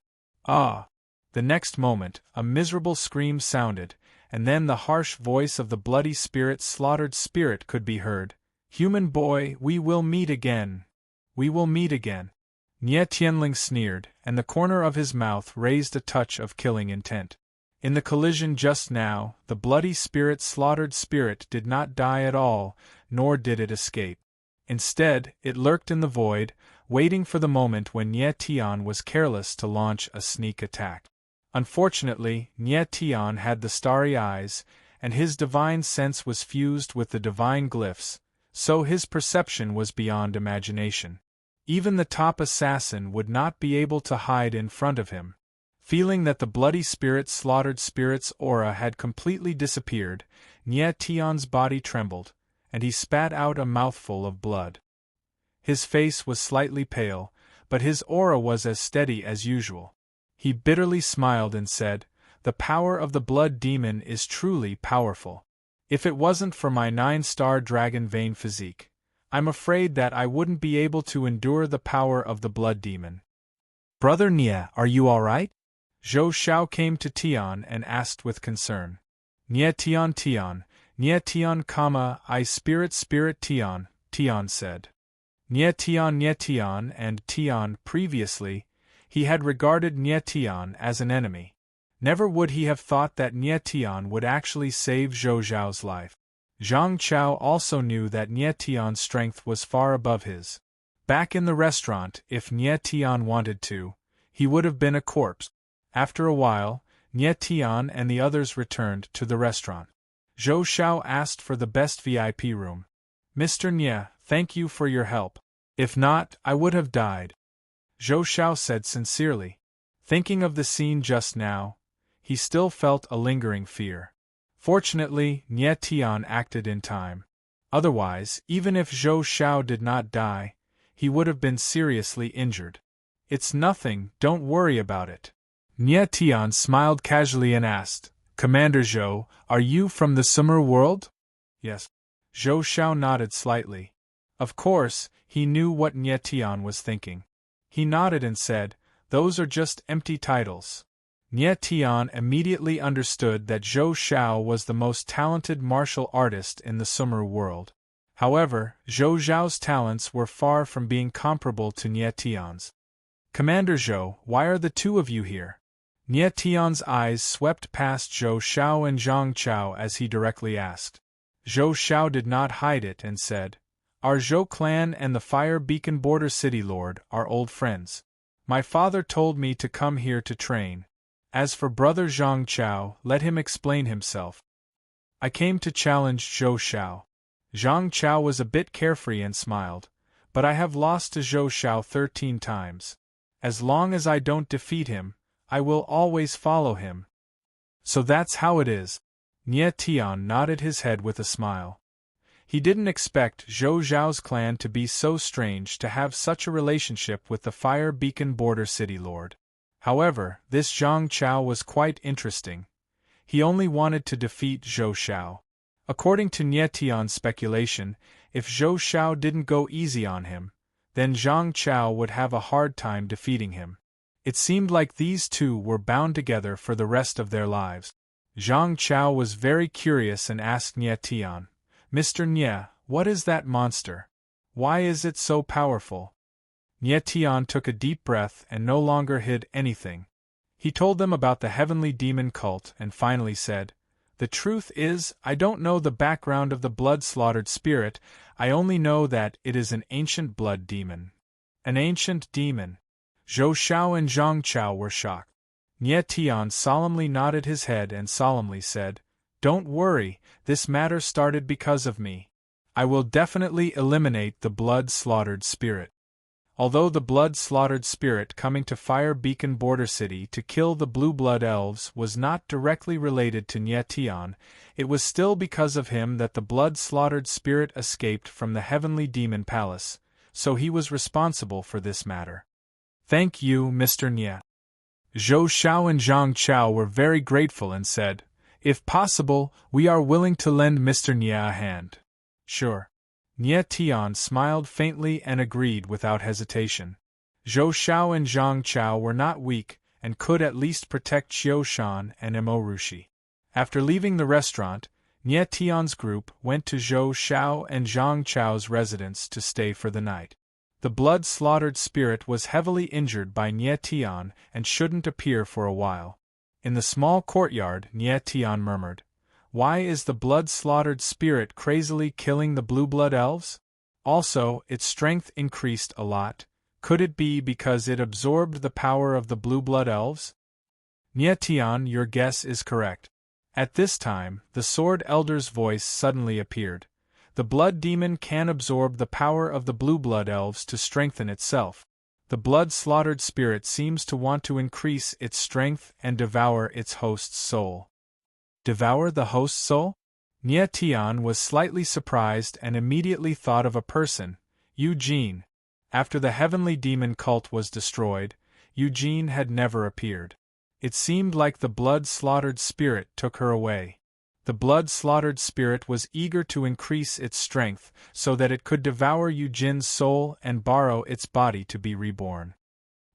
Ah! The next moment, a miserable scream sounded, and then the harsh voice of the bloody slaughtered spirit could be heard. "Human boy, we will meet again. We will meet again." Nie Tianling sneered, and the corner of his mouth raised a touch of killing intent. In the collision just now, the bloody slaughtered spirit did not die at all, nor did it escape. Instead, it lurked in the void, waiting for the moment when Nie Tian was careless to launch a sneak attack. Unfortunately, Nie Tian had the starry eyes, and his divine sense was fused with the divine glyphs, so his perception was beyond imagination. Even the top assassin would not be able to hide in front of him. Feeling that the bloody slaughtered spirit's aura had completely disappeared, Nie Tian's body trembled, and he spat out a mouthful of blood. His face was slightly pale, but his aura was as steady as usual. He bitterly smiled and said, "The power of the blood demon is truly powerful. If it wasn't for my 9-star dragon vein physique, I'm afraid that I wouldn't be able to endure the power of the blood demon." "Brother Nie, are you all right?" Zhou Xiao came to Tian and asked with concern. Nie Tian, I spirit Tian, Tian said. Nie Tian and Tian previously, he had regarded Nie Tian as an enemy. Never would he have thought that Nie Tian would actually save Zhou Xiao's life. Zhang Chao also knew that Nie Tian's strength was far above his. Back in the restaurant, if Nie Tian wanted to, he would have been a corpse. After a while, Nie Tian and the others returned to the restaurant. Zhou Xiao asked for the best VIP room. "Mr. Nie, thank you for your help. If not, I would have died," Zhou Xiao said sincerely. Thinking of the scene just now, he still felt a lingering fear. Fortunately, Nie Tian acted in time. Otherwise, even if Zhou Xiao did not die, he would have been seriously injured. "It's nothing, don't worry about it." Nie Tian smiled casually and asked, "Commander Zhou, are you from the summer world?" "Yes." Zhou Xiao nodded slightly. Of course, he knew what Nie Tian was thinking. He nodded and said, "Those are just empty titles." Nie Tian immediately understood that Zhou Xiao was the most talented martial artist in the summer world. However, Zhou Xiao's talents were far from being comparable to Nie Tian's. "Commander Zhou, why are the two of you here?" Nie Tian's eyes swept past Zhou Xiao and Zhang Chao as he directly asked. Zhou Xiao did not hide it and said, "Our Zhou clan and the Fire Beacon Border City Lord are old friends. My father told me to come here to train. As for brother Zhang Chao, let him explain himself." "I came to challenge Zhou Xiao." Zhang Chao was a bit carefree and smiled, "But I have lost to Zhou Xiao 13 times. As long as I don't defeat him, I will always follow him." "So that's how it is." Nie Tian nodded his head with a smile. He didn't expect Zhou Zhao's clan to be so strange to have such a relationship with the Fire Beacon Border City Lord. However, this Zhang Chao was quite interesting. He only wanted to defeat Zhou Xiao. According to Nie Tian's speculation, if Zhou Xiao didn't go easy on him, then Zhang Chao would have a hard time defeating him. It seemed like these two were bound together for the rest of their lives. Zhang Chao was very curious and asked Nie Tian, "Mr. Nie, what is that monster? Why is it so powerful?" Nie Tian took a deep breath and no longer hid anything. He told them about the heavenly demon cult and finally said, "The truth is, I don't know the background of the blood-slaughtered spirit, I only know that it is an ancient blood demon." An ancient demon. Zhou Xiao and Zhang Chao were shocked. Nie Tian solemnly nodded his head and solemnly said, "Don't worry, this matter started because of me. I will definitely eliminate the blood-slaughtered spirit." Although the blood-slaughtered spirit coming to Fire Beacon Border City to kill the Blue Blood Elves was not directly related to Nie Tian, it was still because of him that the blood-slaughtered spirit escaped from the Heavenly Demon Palace, so he was responsible for this matter. "Thank you, Mr. Nie." Zhou Xiao and Zhang Chao were very grateful and said, "If possible, we are willing to lend Mr. Nie a hand." "Sure." Nie Tian smiled faintly and agreed without hesitation. Zhou Xiao and Zhang Chao were not weak and could at least protect Qiu Shan and Mo Rushi. After leaving the restaurant, Nie Tian's group went to Zhou Xiao and Zhang Chao's residence to stay for the night. The blood-slaughtered spirit was heavily injured by Nie Tian and shouldn't appear for a while. In the small courtyard, Nie Tian murmured, "Why is the blood-slaughtered spirit crazily killing the Blue Blood Elves? Also, its strength increased a lot. Could it be because it absorbed the power of the Blue Blood Elves?" "Nie Tian, your guess is correct." At this time, the Sword Elder's voice suddenly appeared. "The blood demon can absorb the power of the Blue Blood Elves to strengthen itself. The blood-slaughtered spirit seems to want to increase its strength and devour its host's soul." "Devour the host's soul?" Nie Tian was slightly surprised and immediately thought of a person, Eugene. After the heavenly demon cult was destroyed, Eugene had never appeared. It seemed like the blood-slaughtered spirit took her away. The blood-slaughtered spirit was eager to increase its strength so that it could devour Eugene's soul and borrow its body to be reborn.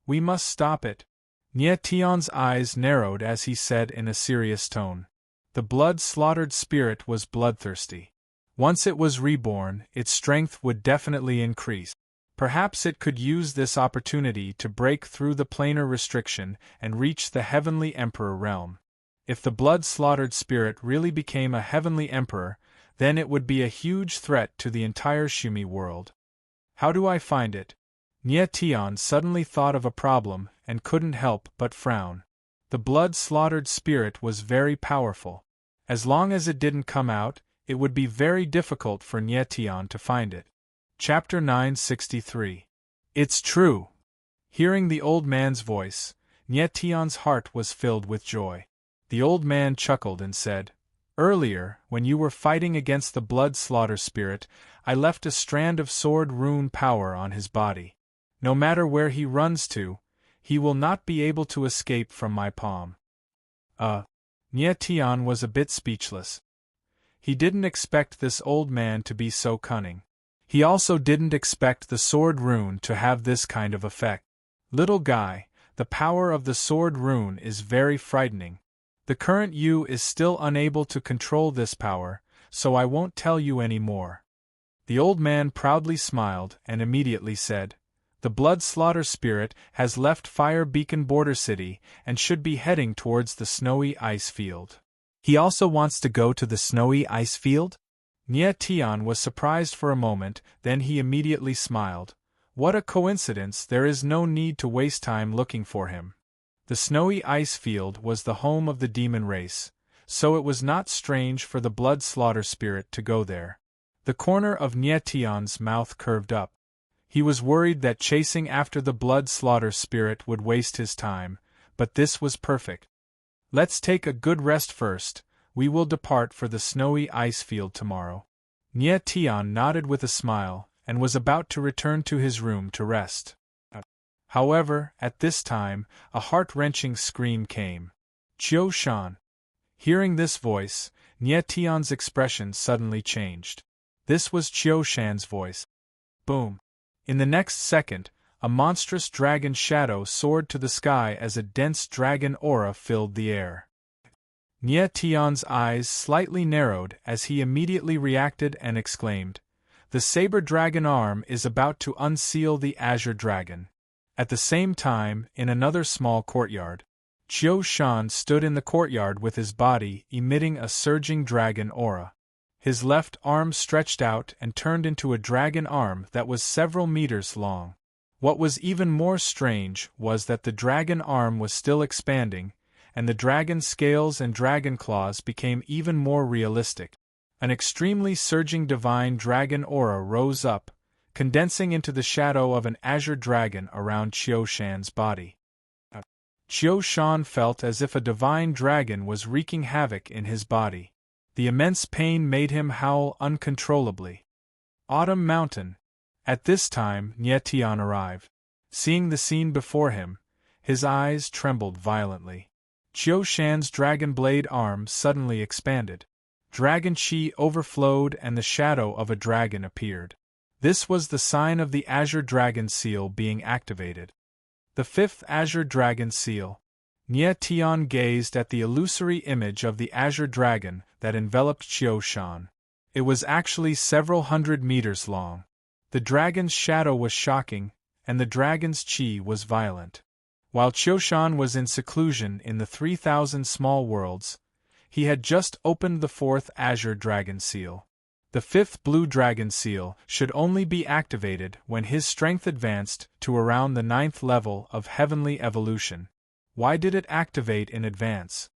"We must stop it." Nie Tian's eyes narrowed as he said in a serious tone. The blood-slaughtered spirit was bloodthirsty. Once it was reborn, its strength would definitely increase. Perhaps it could use this opportunity to break through the planar restriction and reach the Heavenly Emperor realm. If the blood-slaughtered spirit really became a Heavenly Emperor, then it would be a huge threat to the entire Shumi world. How do I find it? Nie Tian suddenly thought of a problem and couldn't help but frown. The blood-slaughtered spirit was very powerful. As long as it didn't come out, it would be very difficult for Nie Tian to find it. Chapter 963. It's true. Hearing the old man's voice, Nie Tian's heart was filled with joy. The old man chuckled and said, "Earlier, when you were fighting against the blood-slaughter spirit, I left a strand of sword rune power on his body. No matter where he runs to, he will not be able to escape from my palm." Nie Tian was a bit speechless. He didn't expect this old man to be so cunning. He also didn't expect the sword rune to have this kind of effect. "Little guy, the power of the sword rune is very frightening. The current you is still unable to control this power, so I won't tell you any more." The old man proudly smiled and immediately said, The blood slaughter spirit has left Fire Beacon Border City and should be heading towards the snowy ice field. He also wants to go to the snowy ice field? Nie Tian was surprised for a moment, then he immediately smiled. What a coincidence, there is no need to waste time looking for him. The snowy ice field was the home of the demon race, so it was not strange for the blood slaughter spirit to go there. The corner of Nie Tian's mouth curved up. He was worried that chasing after the blood slaughter spirit would waste his time, but this was perfect. Let's take a good rest first. We will depart for the snowy ice field tomorrow. Nie Tian nodded with a smile, and was about to return to his room to rest. However, at this time, a heart-wrenching scream came. Qiu Shan. Hearing this voice, Nie Tian's expression suddenly changed. This was Qiu Shan's voice. Boom! In the next second, a monstrous dragon shadow soared to the sky as a dense dragon aura filled the air. Nie Tian's eyes slightly narrowed as he immediately reacted and exclaimed, "The saber dragon arm is about to unseal the azure dragon." At the same time, in another small courtyard, Qiu Shan stood in the courtyard with his body emitting a surging dragon aura. His left arm stretched out and turned into a dragon arm that was several meters long. What was even more strange was that the dragon arm was still expanding, and the dragon scales and dragon claws became even more realistic. An extremely surging divine dragon aura rose up, condensing into the shadow of an azure dragon around Qiu Shan's body. Qiu Shan felt as if a divine dragon was wreaking havoc in his body. The immense pain made him howl uncontrollably. Autumn Mountain. At this time, Nie Tian arrived. Seeing the scene before him, his eyes trembled violently. Qiu Shan's dragon blade arm suddenly expanded. Dragon chi overflowed and the shadow of a dragon appeared. This was the sign of the Azure Dragon Seal being activated. The fifth Azure Dragon Seal. Nie Tian gazed at the illusory image of the Azure Dragon that enveloped Qiu Shan. It was actually several hundred meters long. The dragon's shadow was shocking, and the dragon's chi was violent. While Qiu Shan was in seclusion in the 3,000 small worlds, he had just opened the fourth Azure Dragon Seal. The fifth Blue Dragon Seal should only be activated when his strength advanced to around the 9th level of Heavenly Evolution. Why did it activate in advance?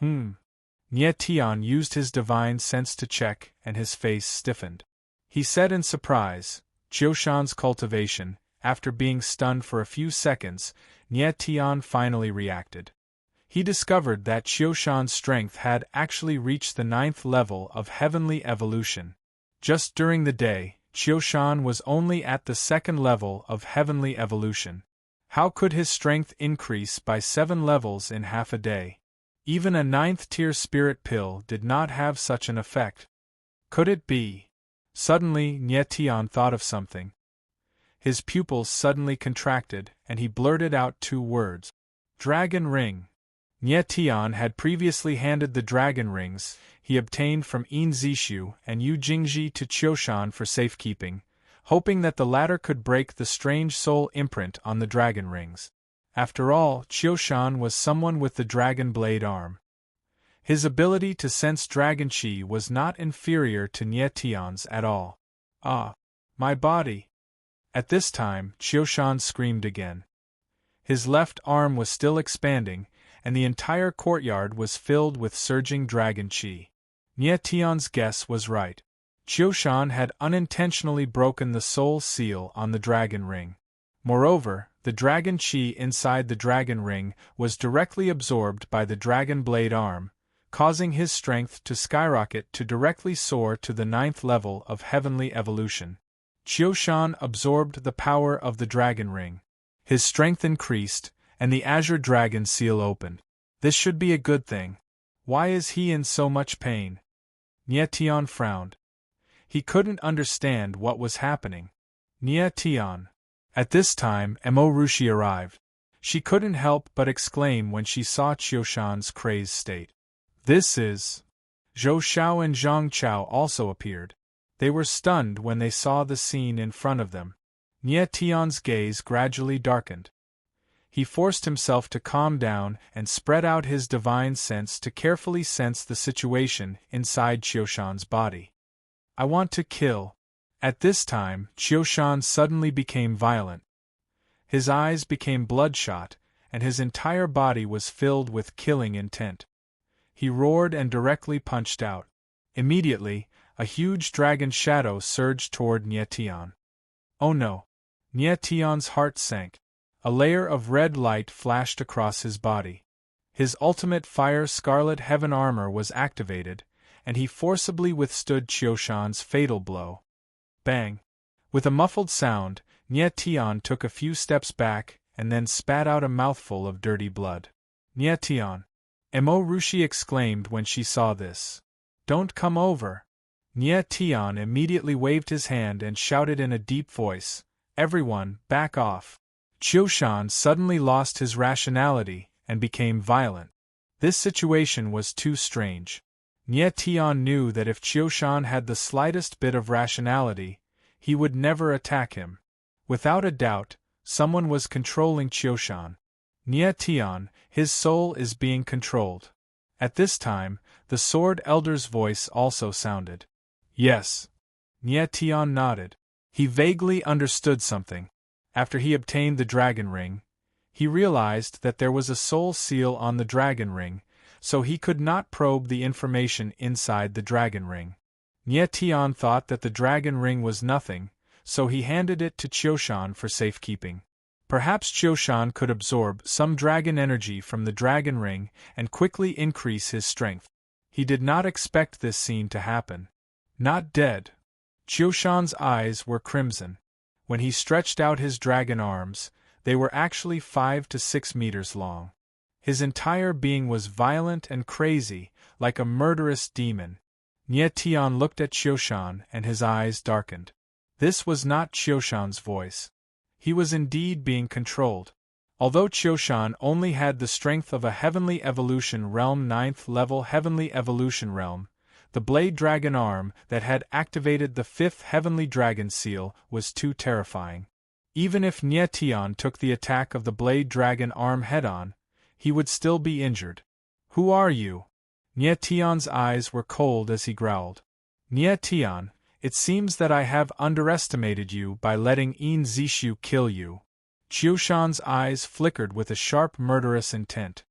Nie Tian used his divine sense to check, and his face stiffened. He said in surprise, "Qiu Shan's cultivation." After being stunned for a few seconds, Nie Tian finally reacted. He discovered that Qiu Shan's strength had actually reached the 9th level of Heavenly Evolution. Just during the day, Qiu Shan was only at the 2nd level of Heavenly Evolution. How could his strength increase by 7 levels in half a day? Even a 9th-tier spirit pill did not have such an effect. Could it be? Suddenly, Nie Tian thought of something. His pupils suddenly contracted, and he blurted out 2 words. Dragon Ring. Nie Tian had previously handed the dragon rings he obtained from Yin Zishu and Yu Jingji to Qiu Shan for safekeeping, hoping that the latter could break the strange soul imprint on the dragon rings. After all, Qiu Shan was someone with the dragon blade arm. His ability to sense dragon chi was not inferior to Nie Tian's at all. Ah! My body! At this time, Qiu Shan screamed again. His left arm was still expanding, and the entire courtyard was filled with surging dragon chi. Nie Tian's guess was right. Qiu Shan had unintentionally broken the soul seal on the dragon ring. Moreover, the dragon chi inside the dragon ring was directly absorbed by the dragon blade arm, causing his strength to skyrocket to directly soar to the 9th level of Heavenly Evolution. Qiu Shan absorbed the power of the dragon ring. His strength increased, and the Azure Dragon Seal opened. This should be a good thing. Why is he in so much pain? Nie Tian frowned. He couldn't understand what was happening. Nie Tian. At this time, Mo Rushi arrived. She couldn't help but exclaim when she saw Qiu Shan's crazed state. This is... Zhou Xiao and Zhang Chao also appeared. They were stunned when they saw the scene in front of them. Nie Tian's gaze gradually darkened. He forced himself to calm down and spread out his divine sense to carefully sense the situation inside Qiushan's body. I want to kill. At this time, Qiushan suddenly became violent. His eyes became bloodshot, and his entire body was filled with killing intent. He roared and directly punched out. Immediately, a huge dragon shadow surged toward Nie Tian. Oh no! Nie Tian's heart sank. A layer of red light flashed across his body. His ultimate fire scarlet heaven armor was activated, and he forcibly withstood Qiushan's fatal blow. Bang! With a muffled sound, Nie Tian took a few steps back and then spat out a mouthful of dirty blood. Nie Tian! Mo Rushi exclaimed when she saw this. Don't come over! Nie Tian immediately waved his hand and shouted in a deep voice, Everyone, back off! Qiushan suddenly lost his rationality and became violent. This situation was too strange. Nie Tian knew that if Qiushan had the slightest bit of rationality, he would never attack him. Without a doubt, someone was controlling Qiushan. Nie Tian, his soul is being controlled. At this time, the Sword Elder's voice also sounded. Yes. Nie Tian nodded. He vaguely understood something. After he obtained the dragon ring, he realized that there was a soul seal on the dragon ring, so he could not probe the information inside the dragon ring. Nie Tian thought that the dragon ring was nothing, so he handed it to Qiushan for safekeeping. Perhaps Qiushan could absorb some dragon energy from the dragon ring and quickly increase his strength. He did not expect this scene to happen. Not dead. Qiushan's eyes were crimson. When he stretched out his dragon arms, they were actually 5 to 6 meters long. His entire being was violent and crazy, like a murderous demon. Nie Tian looked at Qiushan and his eyes darkened. This was not Qiushan's voice. He was indeed being controlled. Although Qiushan only had the strength of a Heavenly Evolution Realm 9th level Heavenly Evolution Realm, the Blade Dragon arm that had activated the 5th Heavenly Dragon Seal was too terrifying. Even if Nie Tian took the attack of the Blade Dragon arm head-on, he would still be injured. Who are you? Nie Tian's eyes were cold as he growled. Nie Tian, it seems that I have underestimated you by letting Yin Zishu kill you. Qiushan's eyes flickered with a sharp murderous intent.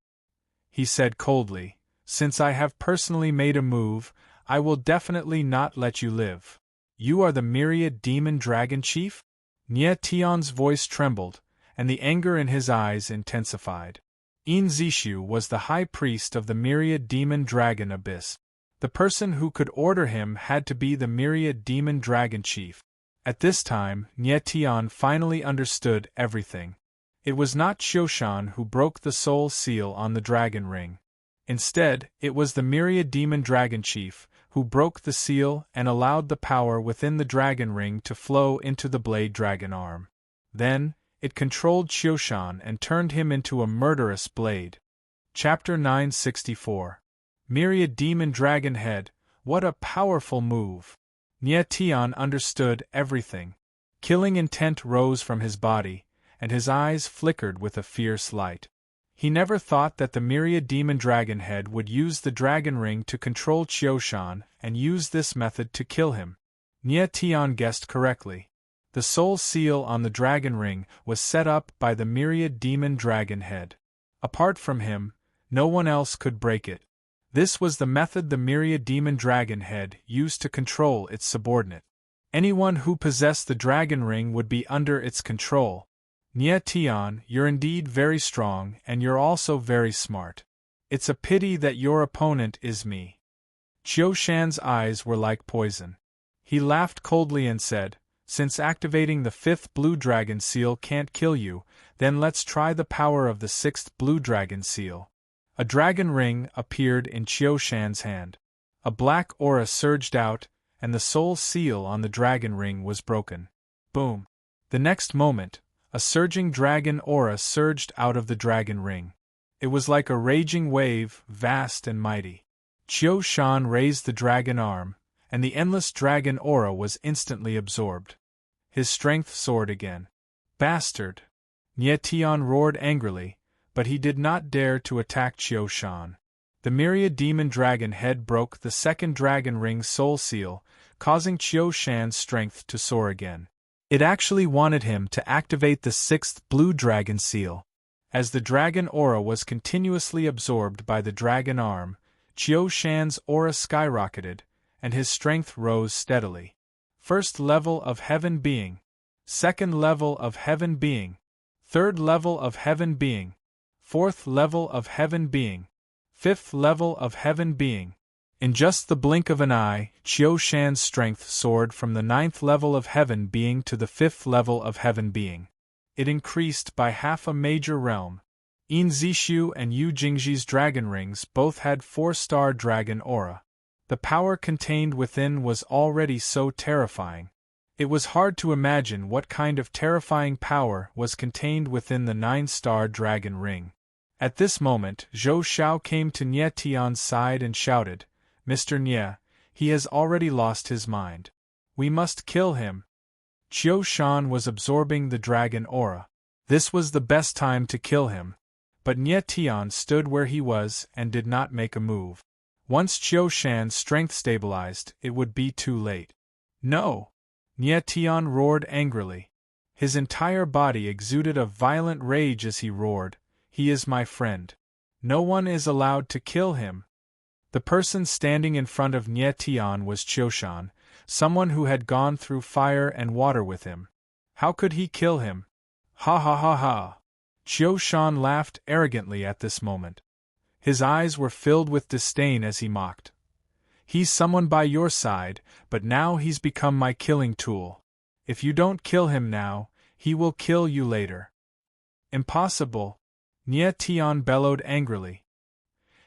He said coldly, Since I have personally made a move, I will definitely not let you live. You are the Myriad Demon Dragon Chief? Nie Tian's voice trembled, and the anger in his eyes intensified. Yin Zishu was the high priest of the Myriad Demon Dragon Abyss. The person who could order him had to be the Myriad Demon Dragon Chief. At this time, Nie Tian finally understood everything. It was not Qiushan who broke the soul seal on the dragon ring. Instead, it was the Myriad Demon Dragon Chief who broke the seal and allowed the power within the dragon ring to flow into the Blade Dragon arm. Then, it controlled Qiushan and turned him into a murderous blade. Chapter 964. Myriad Demon Dragon Head, what a powerful move! Nie Tian understood everything. Killing intent rose from his body, and his eyes flickered with a fierce light. He never thought that the Myriad Demon Dragon Head would use the dragon ring to control Qiushan and use this method to kill him. Nie Tian guessed correctly. The soul seal on the dragon ring was set up by the Myriad Demon Dragon Head. Apart from him, no one else could break it. This was the method the Myriad Demon Dragon Head used to control its subordinate. Anyone who possessed the dragon ring would be under its control. Nie Tian, you're indeed very strong and you're also very smart. It's a pity that your opponent is me. Qiushan's eyes were like poison. He laughed coldly and said, Since activating the 5th Blue Dragon Seal can't kill you, then let's try the power of the 6th Blue Dragon Seal. A dragon ring appeared in Qiushan's hand. A black aura surged out, and the soul seal on the dragon ring was broken. Boom! The next moment, a surging dragon aura surged out of the dragon ring. It was like a raging wave, vast and mighty. Qiushan raised the dragon arm, and the endless dragon aura was instantly absorbed. His strength soared again. Bastard! Nie Tian roared angrily, but he did not dare to attack Qiu Shan. The myriad demon dragon head broke the second dragon ring's soul seal, causing Qiu Shan's strength to soar again. It actually wanted him to activate the sixth blue dragon seal. As the dragon aura was continuously absorbed by the dragon arm, Qiu Shan's aura skyrocketed, and his strength rose steadily. First level of heaven being. Second level of heaven being. Third level of heaven being. Fourth level of heaven being. Fifth level of heaven being. In just the blink of an eye, Qiu Shan's strength soared from the ninth level of heaven being to the fifth level of heaven being. It increased by half a major realm. Yin Zishu and Yu Jingji's dragon rings both had 4-star dragon aura. The power contained within was already so terrifying. It was hard to imagine what kind of terrifying power was contained within the 9-star dragon ring. At this moment, Zhou Xiao came to Nie Tian's side and shouted, "Mr. Nie, he has already lost his mind. We must kill him." Qiu Shan was absorbing the dragon aura. This was the best time to kill him. But Nie Tian stood where he was and did not make a move. Once Qiu Shan's strength stabilized, it would be too late. "No!" Nie Tian roared angrily. His entire body exuded a violent rage as he roared, "He is my friend. No one is allowed to kill him." The person standing in front of Nie Tian was Qiu Shan, someone who had gone through fire and water with him. How could he kill him? Ha ha ha ha! Qiu Shan laughed arrogantly at this moment. His eyes were filled with disdain as he mocked. "He's someone by your side, but now he's become my killing tool. If you don't kill him now, he will kill you later." "Impossible!" Nie Tian bellowed angrily.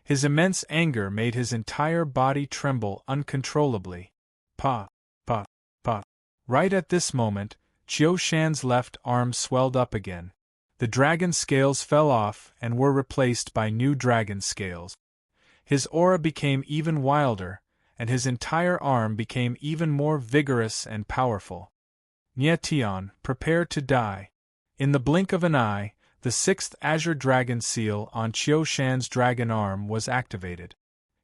His immense anger made his entire body tremble uncontrollably. Pa, pa, pa. Right at this moment, Qiu Shan's left arm swelled up again. The dragon scales fell off and were replaced by new dragon scales. His aura became even wilder, and his entire arm became even more vigorous and powerful. Nie Tian, prepare to die. In the blink of an eye, the sixth azure dragon seal on Qiu Shan's dragon arm was activated.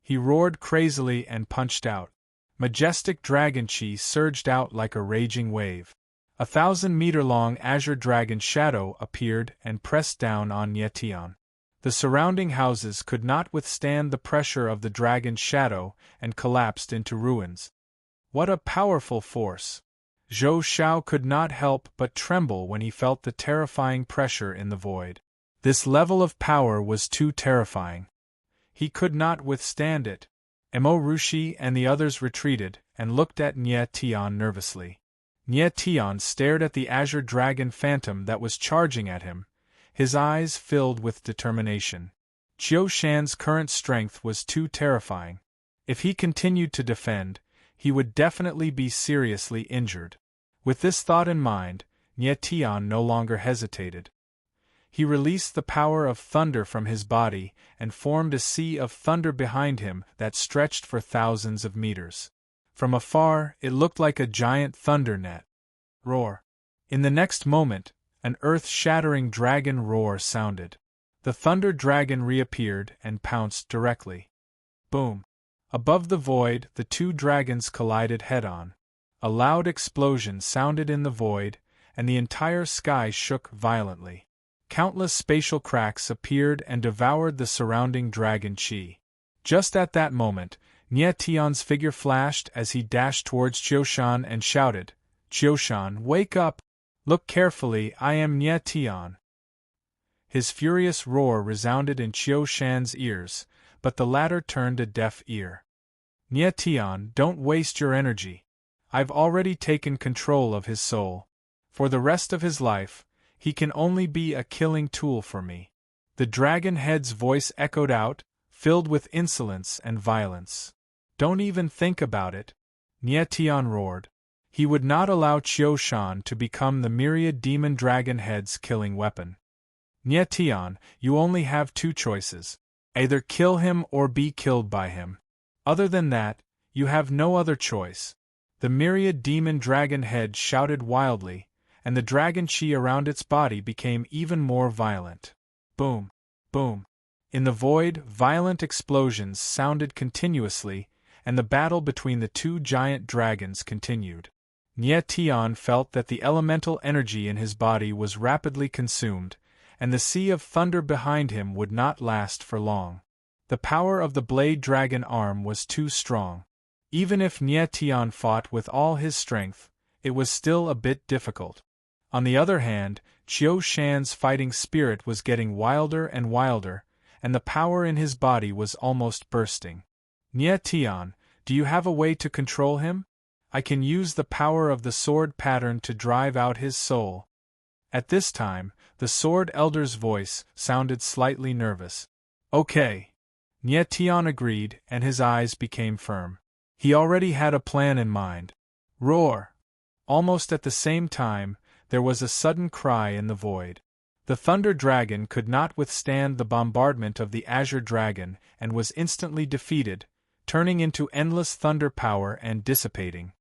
He roared crazily and punched out. Majestic dragon chi surged out like a raging wave. 1,000-meter-long azure dragon shadow appeared and pressed down on Nie Tian. The surrounding houses could not withstand the pressure of the dragon's shadow and collapsed into ruins. What a powerful force! Zhou Xiao could not help but tremble when he felt the terrifying pressure in the void. This level of power was too terrifying. He could not withstand it. Mo Rushi and the others retreated and looked at Nie Tian nervously. Nie Tian stared at the azure dragon phantom that was charging at him, his eyes filled with determination. Qiu Shan's current strength was too terrifying. If he continued to defend, he would definitely be seriously injured. With this thought in mind, Nie Tian no longer hesitated. He released the power of thunder from his body and formed a sea of thunder behind him that stretched for thousands of meters. From afar, it looked like a giant thunder net. Roar! In the next moment, an earth-shattering dragon roar sounded. The thunder dragon reappeared and pounced directly. Boom! Above the void, the two dragons collided head-on. A loud explosion sounded in the void, and the entire sky shook violently. Countless spatial cracks appeared and devoured the surrounding dragon chi. Just at that moment, Nie Tian's figure flashed as he dashed towards Qiu Shan and shouted, "Qiu Shan, wake up! Look carefully, I am Nie Tian." His furious roar resounded in Qiu Shan's ears, but the latter turned a deaf ear. "Nie Tian, don't waste your energy. I've already taken control of his soul. For the rest of his life, he can only be a killing tool for me." The dragon head's voice echoed out, filled with insolence and violence. "Don't even think about it," Nie Tian roared. He would not allow Qiu Shan to become the myriad demon dragon head's killing weapon. "Nie Tian, you only have two choices. Either kill him or be killed by him. Other than that, you have no other choice. The myriad demon dragon head shouted wildly, and the dragon chi around its body became even more violent. Boom! Boom! In the void, violent explosions sounded continuously, and the battle between the two giant dragons continued. Nye Tian felt that the elemental energy in his body was rapidly consumed, and the sea of thunder behind him would not last for long. The power of the blade dragon arm was too strong. Even if Nye Tian fought with all his strength, it was still a bit difficult. On the other hand, Qiu Shan's fighting spirit was getting wilder and wilder, and the power in his body was almost bursting. Nye Tian, do you have a way to control him? I can use the power of the sword pattern to drive out his soul. At this time, the sword elder's voice sounded slightly nervous. Okay. Nye Tian agreed, and his eyes became firm. He already had a plan in mind. Roar! Almost at the same time, there was a sudden cry in the void. The Thunder Dragon could not withstand the bombardment of the Azure Dragon and was instantly defeated, turning into endless thunder power and dissipating.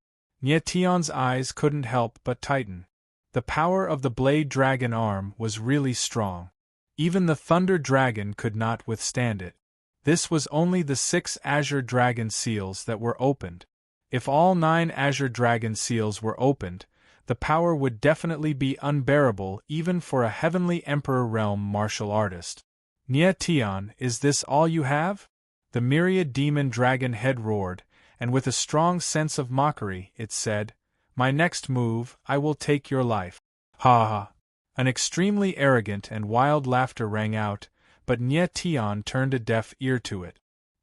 Nye Tian's eyes couldn't help but tighten. The power of the Blade Dragon arm was really strong. Even the Thunder Dragon could not withstand it. This was only the 6 Azure Dragon seals that were opened. If all 9 Azure Dragon seals were opened, the power would definitely be unbearable even for a Heavenly Emperor realm martial artist. Nye Tian, is this all you have? The myriad demon dragon head roared, and with a strong sense of mockery, it said, My next move, I will take your life. Ha ha! An extremely arrogant and wild laughter rang out, but Nye Tian turned a deaf ear to it.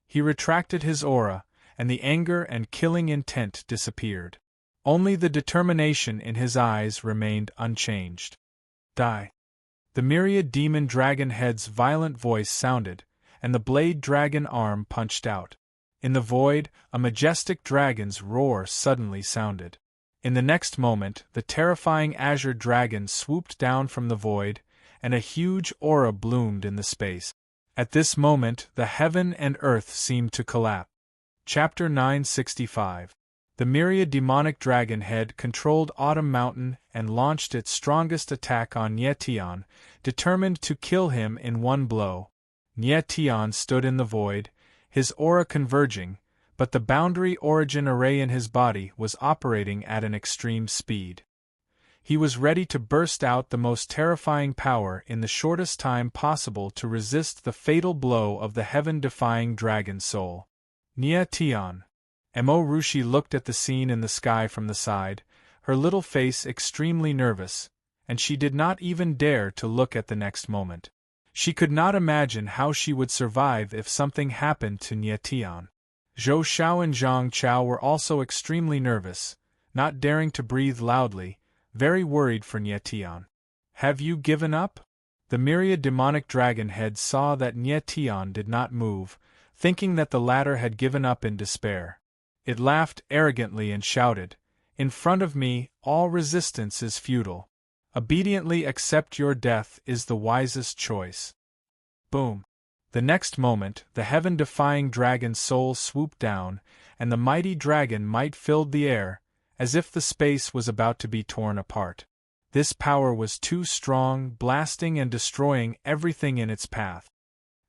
He retracted his aura, and the anger and killing intent disappeared. Only the determination in his eyes remained unchanged. Die! The myriad demon dragon head's violent voice sounded, and the blade dragon arm punched out. In the void, a majestic dragon's roar suddenly sounded. In the next moment, the terrifying Azure Dragon swooped down from the void, and a huge aura bloomed in the space. At this moment, the heaven and earth seemed to collapse. Chapter 965. The myriad demonic dragon head controlled Autumn Mountain and launched its strongest attack on Nye Tian, determined to kill him in one blow. Nye Tian stood in the void, his aura converging, but the boundary origin array in his body was operating at an extreme speed. He was ready to burst out the most terrifying power in the shortest time possible to resist the fatal blow of the heaven-defying dragon soul. Nye Tian. Mo Rushi looked at the scene in the sky from the side, her little face extremely nervous, and she did not even dare to look at the next moment. She could not imagine how she would survive if something happened to Nye Tian. Zhou Xiao and Zhang Chao were also extremely nervous, not daring to breathe loudly, very worried for Nye Tian. Have you given up? The myriad demonic dragon head saw that Nye Tian did not move, thinking that the latter had given up in despair. It laughed arrogantly and shouted, In front of me, all resistance is futile. Obediently accept your death is the wisest choice. Boom! The next moment, the heaven-defying dragon's soul swooped down, and the mighty dragon might filled the air, as if the space was about to be torn apart. This power was too strong, blasting and destroying everything in its path.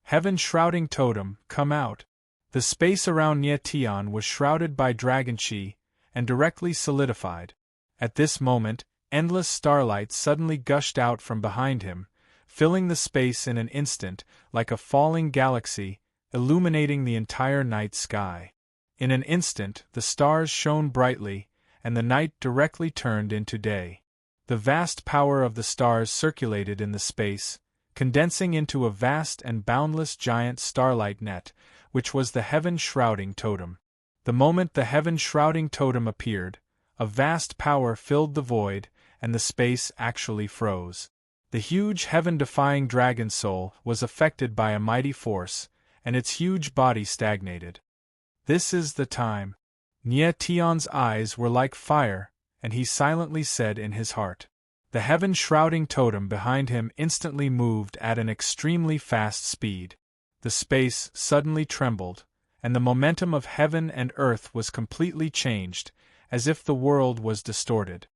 Heaven-shrouding totem, come out! The space around Nye Tian was shrouded by dragon chi, and directly solidified. At this moment, endless starlight suddenly gushed out from behind him, filling the space in an instant, like a falling galaxy, illuminating the entire night sky. In an instant, the stars shone brightly, and the night directly turned into day. The vast power of the stars circulated in the space, condensing into a vast and boundless giant starlight net, which was the heaven-shrouding totem. The moment the heaven-shrouding totem appeared, a vast power filled the void, and the space actually froze. The huge heaven-defying dragon soul was affected by a mighty force, and its huge body stagnated. This is the time. Nye Tian's eyes were like fire, and he silently said in his heart. The heaven-shrouding totem behind him instantly moved at an extremely fast speed. The space suddenly trembled, and the momentum of heaven and earth was completely changed, as if the world was distorted.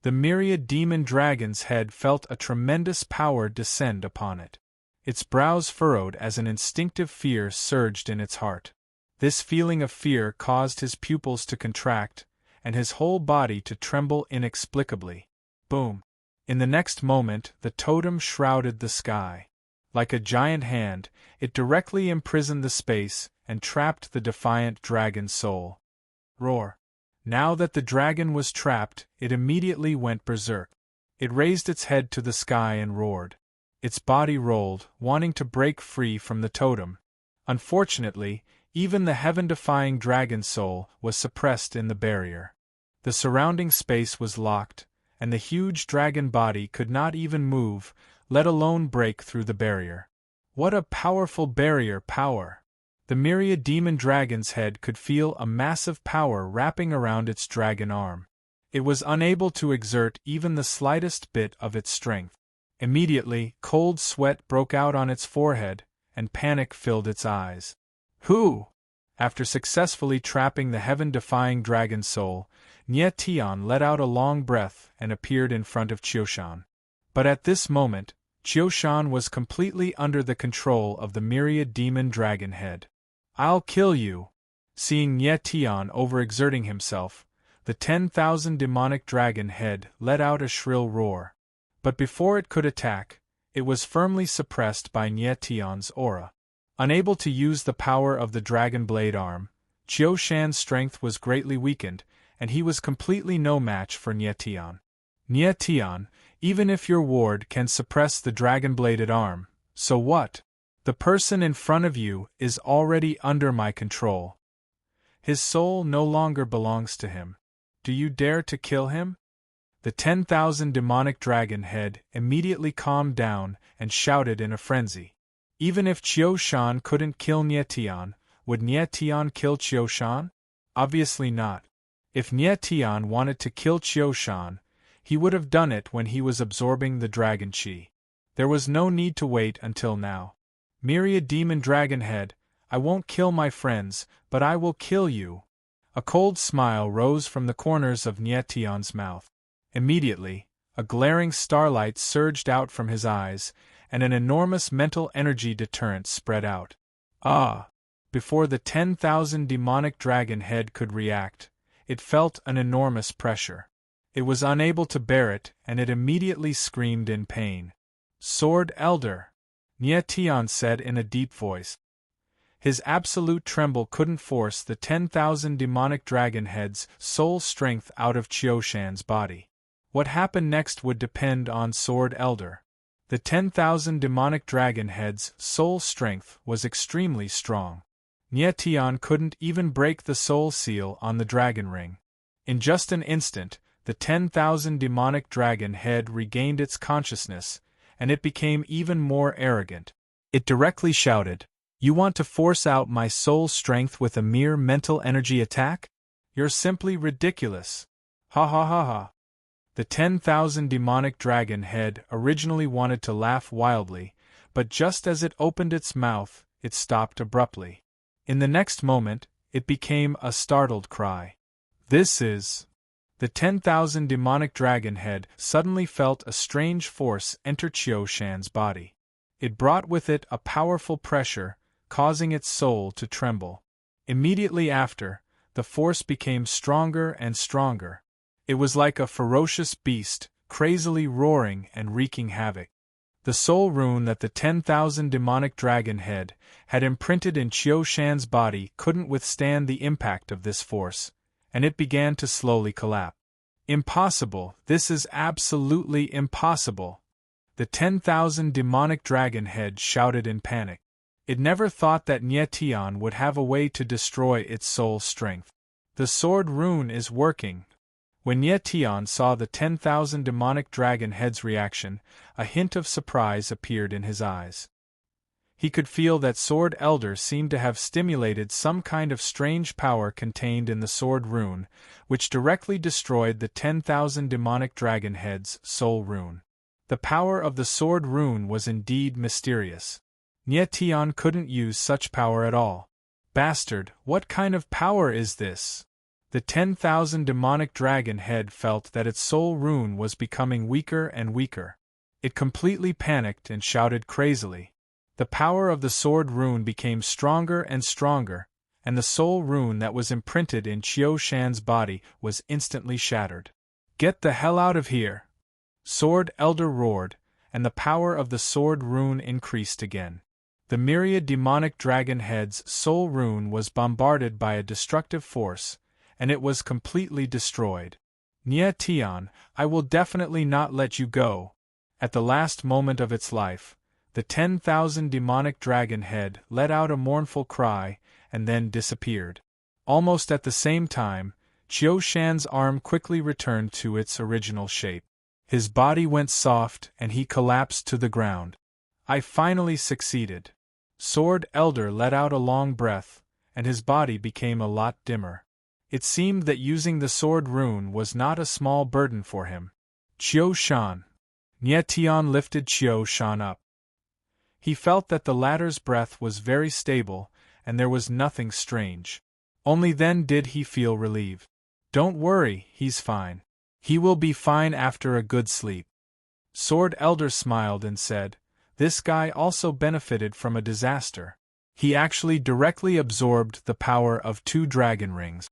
The myriad demon dragon's head felt a tremendous power descend upon it. Its brows furrowed as an instinctive fear surged in its heart. This feeling of fear caused his pupils to contract, and his whole body to tremble inexplicably. Boom! In the next moment, the totem shrouded the sky. Like a giant hand, it directly imprisoned the space and trapped the defiant dragon's soul. Roar! Now that the dragon was trapped, it immediately went berserk. It raised its head to the sky and roared. Its body rolled, wanting to break free from the totem. Unfortunately, even the heaven-defying dragon soul was suppressed in the barrier. The surrounding space was locked, and the huge dragon body could not even move, let alone break through the barrier. What a powerful barrier power! The myriad demon dragon's head could feel a massive power wrapping around its dragon arm. It was unable to exert even the slightest bit of its strength. Immediately, cold sweat broke out on its forehead, and panic filled its eyes. Who? After successfully trapping the heaven-defying dragon soul, Nye Tian let out a long breath and appeared in front of Qiushan. But at this moment, Qiushan was completely under the control of the myriad demon dragon head. I'll kill you! Seeing Nye Tian overexerting himself, the 10,000 demonic dragon head let out a shrill roar. But before it could attack, it was firmly suppressed by Nye Tian's aura. Unable to use the power of the dragon blade arm, Qiushan's strength was greatly weakened, and he was completely no match for Nye Tian. Nye Tian, even if your ward can suppress the dragon-bladed arm, so what? The person in front of you is already under my control. His soul no longer belongs to him. Do you dare to kill him? The 10,000 demonic dragon head immediately calmed down and shouted in a frenzy. Even if Qiushan couldn't kill Nye Tian, would Nye Tian kill Qiushan? Obviously not. If Nye Tian wanted to kill Qiushan, he would have done it when he was absorbing the dragon chi. There was no need to wait until now. Myriad demon dragon head, I won't kill my friends, but I will kill you. A cold smile rose from the corners of Nye Tian's mouth. Immediately, a glaring starlight surged out from his eyes, and an enormous mental energy deterrent spread out. Ah! Before the 10,000 demonic dragon head could react, it felt an enormous pressure. It was unable to bear it, and it immediately screamed in pain. Sword Elder! Nye Tian said in a deep voice. His absolute tremble couldn't force the 10,000 demonic dragon head's soul strength out of Qiushan's body. What happened next would depend on Sword Elder. The 10,000 demonic dragon head's soul strength was extremely strong. Nye Tian couldn't even break the soul seal on the dragon ring. In just an instant, the 10,000 demonic dragon head regained its consciousness, and it became even more arrogant. It directly shouted, "You want to force out my soul strength with a mere mental energy attack? You're simply ridiculous. Ha ha ha ha." The 10,000 demonic dragon head originally wanted to laugh wildly, but just as it opened its mouth, it stopped abruptly. In the next moment, it became a startled cry. This is... The 10,000 demonic dragon head suddenly felt a strange force enter Qiushan's body. It brought with it a powerful pressure, causing its soul to tremble. Immediately after, the force became stronger and stronger. It was like a ferocious beast, crazily roaring and wreaking havoc. The soul rune that the 10,000 demonic dragon head had imprinted in Qiushan's body couldn't withstand the impact of this force, and it began to slowly collapse. Impossible, this is absolutely impossible. The 10,000 demonic dragon head shouted in panic. It never thought that Nye Tian would have a way to destroy its soul strength. The sword rune is working. When Nye Tian saw the 10,000 demonic dragon head's reaction, a hint of surprise appeared in his eyes. He could feel that Sword Elder seemed to have stimulated some kind of strange power contained in the sword rune, which directly destroyed the 10,000 demonic dragon head's soul rune. The power of the sword rune was indeed mysterious. Nye Tian couldn't use such power at all. Bastard, what kind of power is this? The 10,000 demonic dragon head felt that its soul rune was becoming weaker and weaker. It completely panicked and shouted crazily. The power of the sword rune became stronger and stronger, and the soul rune that was imprinted in Qiu Shan's body was instantly shattered. "Get the hell out of here!" Sword Elder roared, and the power of the sword rune increased again. The myriad demonic dragon head's soul rune was bombarded by a destructive force, and it was completely destroyed. "Nye Tian, I will definitely not let you go." At the last moment of its life, the 10,000 demonic dragon head let out a mournful cry, and then disappeared. Almost at the same time, Qiu Shan's arm quickly returned to its original shape. His body went soft and he collapsed to the ground. "I finally succeeded." Sword Elder let out a long breath, and his body became a lot dimmer. It seemed that using the sword rune was not a small burden for him. "Qiu Shan." Nye Tian lifted Qiu Shan up. He felt that the latter's breath was very stable, and there was nothing strange. Only then did he feel relieved. "Don't worry, he's fine. He will be fine after a good sleep." Sword Elder smiled and said, "This guy also benefited from a disaster. He actually directly absorbed the power of 2 dragon rings."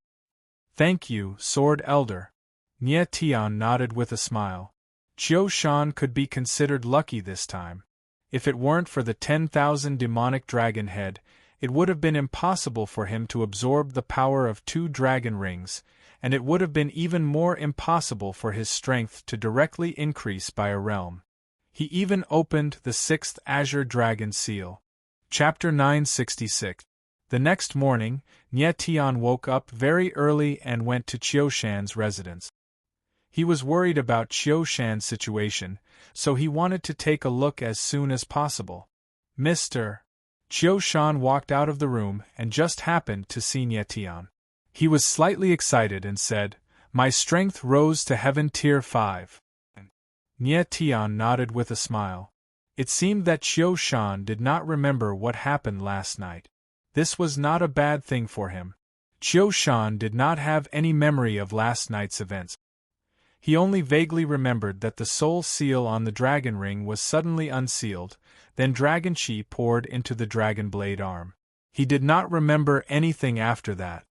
"Thank you, Sword Elder." Nye Tian nodded with a smile. Qiu Shan could be considered lucky this time. If it weren't for the 10,000 demonic dragon head, it would have been impossible for him to absorb the power of 2 dragon rings, and it would have been even more impossible for his strength to directly increase by a realm. He even opened the 6th Azure Dragon Seal. Chapter 966. The next morning, Nye Tian woke up very early and went to Qiu Shan's residence. He was worried about Qiu Shan's situation, so he wanted to take a look as soon as possible. "Mr." Qiu Shan walked out of the room and just happened to see Nye Tian. He was slightly excited and said, "My strength rose to heaven tier 5. Nye Tian nodded with a smile. It seemed that Qiu Shan did not remember what happened last night. This was not a bad thing for him. Qiu Shan did not have any memory of last night's events. He only vaguely remembered that the soul seal on the dragon ring was suddenly unsealed, then dragon chi poured into the dragon blade arm. He did not remember anything after that.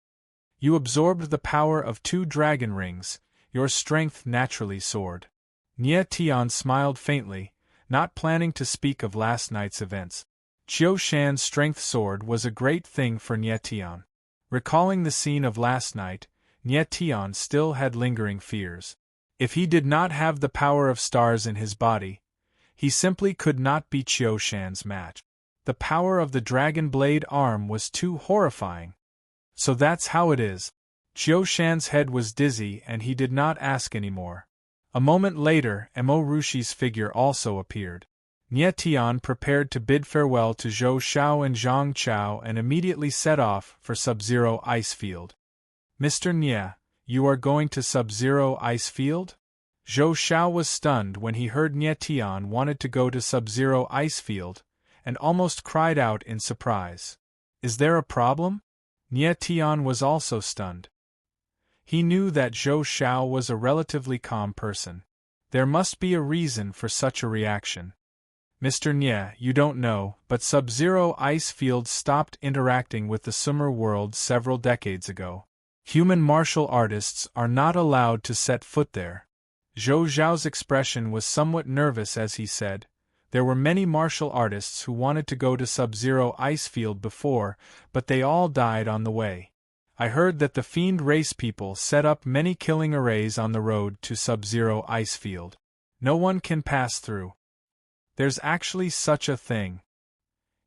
"You absorbed the power of 2 dragon rings, your strength naturally soared." Nye Tian smiled faintly, not planning to speak of last night's events. Qiu Shan's strength soared was a great thing for Nye Tian. Recalling the scene of last night, Nye Tian still had lingering fears. If he did not have the power of stars in his body, he simply could not be Qiu Shan's match. The power of the dragon blade arm was too horrifying. "So that's how it is." Qiu Shan's head was dizzy and he did not ask any more. A moment later, Mo Rushi's figure also appeared. Nye Tian prepared to bid farewell to Zhou Xiao and Zhang Chao and immediately set off for Sub-Zero Ice Field. "Mr. Nye, you are going to Sub-Zero Ice Field?" Zhou Xiao was stunned when he heard Nye Tian wanted to go to Sub-Zero Ice Field, and almost cried out in surprise. "Is there a problem?" Nye Tian was also stunned. He knew that Zhou Xiao was a relatively calm person. There must be a reason for such a reaction. "Mr. Nye, you don't know, but Sub-Zero Ice Field stopped interacting with the Sumer world several decades ago. Human martial artists are not allowed to set foot there." Zhou Xiao's expression was somewhat nervous as he said, "There were many martial artists who wanted to go to Sub-Zero Ice Field before, but they all died on the way. I heard that the Fiend race people set up many killing arrays on the road to Sub-Zero Ice Field. No one can pass through. There's actually such a thing."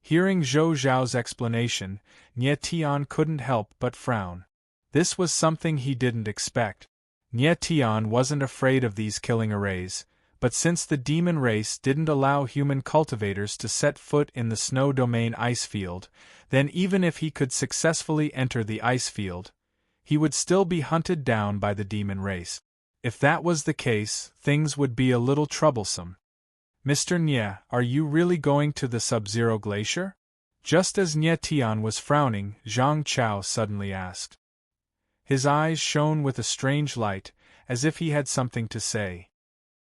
Hearing Zhou Xiao's explanation, Nye Tian couldn't help but frown. This was something he didn't expect. Nye Tian wasn't afraid of these killing arrays, but since the demon race didn't allow human cultivators to set foot in the snow domain ice field, then even if he could successfully enter the ice field, he would still be hunted down by the demon race. If that was the case, things would be a little troublesome. "Mr. Nye, are you really going to the Sub-Zero Glacier?" Just as Nye Tian was frowning, Zhang Chao suddenly asked. His eyes shone with a strange light, as if he had something to say.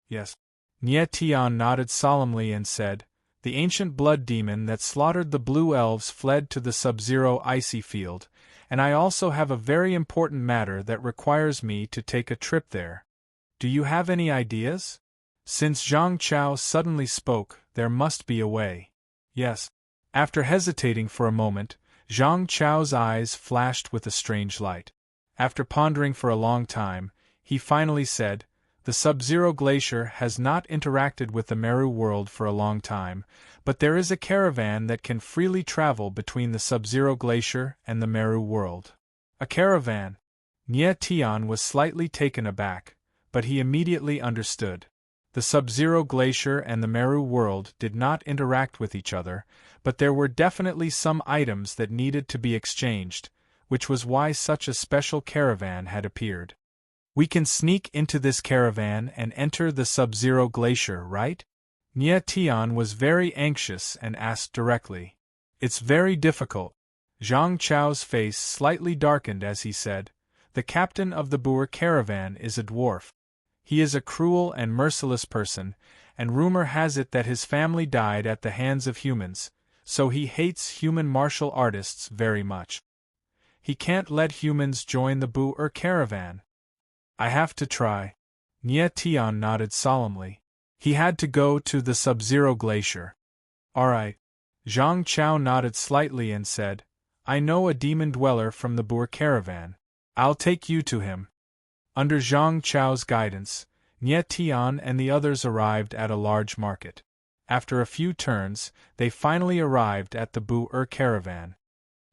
Yes. Nie Tian nodded solemnly and said, "The ancient blood demon that slaughtered the blue elves fled to the sub-zero icy field, and I also have a very important matter that requires me to take a trip there. Do you have any ideas?" Since Zhang Chao suddenly spoke, there must be a way. Yes. After hesitating for a moment, Zhang Chao's eyes flashed with a strange light. After pondering for a long time, he finally said, "The Sub-Zero Glacier has not interacted with the Meru world for a long time, but there is a caravan that can freely travel between the Sub-Zero Glacier and the Meru world." A caravan? Nie Tian was slightly taken aback, but he immediately understood. The Sub-Zero Glacier and the Meru world did not interact with each other, but there were definitely some items that needed to be exchanged, which was why such a special caravan had appeared. "We can sneak into this caravan and enter the Sub-Zero Glacier, right?" Nie Tian was very anxious and asked directly. "It's very difficult." Zhang Chao's face slightly darkened as he said, "The captain of the Boer caravan is a dwarf. He is a cruel and merciless person, and rumor has it that his family died at the hands of humans, so he hates human martial artists very much. He can't let humans join the Boer caravan." "I have to try." Nie Tian nodded solemnly. He had to go to the Sub-Zero Glacier. "Alright." Zhang Chao nodded slightly and said, "I know a demon dweller from the Boer caravan. I'll take you to him." Under Zhang Chao's guidance, Nie Tian and the others arrived at a large market. After a few turns, they finally arrived at the Boer caravan.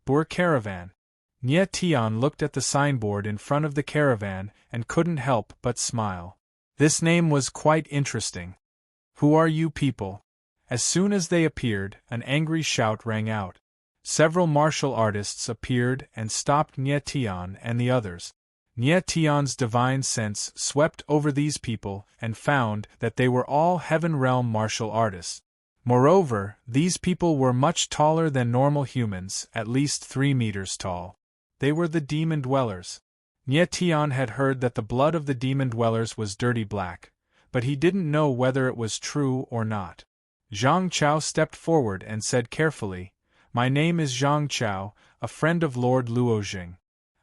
Boer caravan. Nie Tian looked at the signboard in front of the caravan and couldn't help but smile. This name was quite interesting. "Who are you people?" As soon as they appeared, an angry shout rang out. Several martial artists appeared and stopped Nie Tian and the others. Nie Tian's divine sense swept over these people and found that they were all Heaven Realm martial artists. Moreover, these people were much taller than normal humans, at least 3 meters tall. They were the demon dwellers. Nie Tian had heard that the blood of the demon dwellers was dirty black, but he didn't know whether it was true or not. Zhang Chao stepped forward and said carefully, "My name is Zhang Chao, a friend of Lord Luozheng.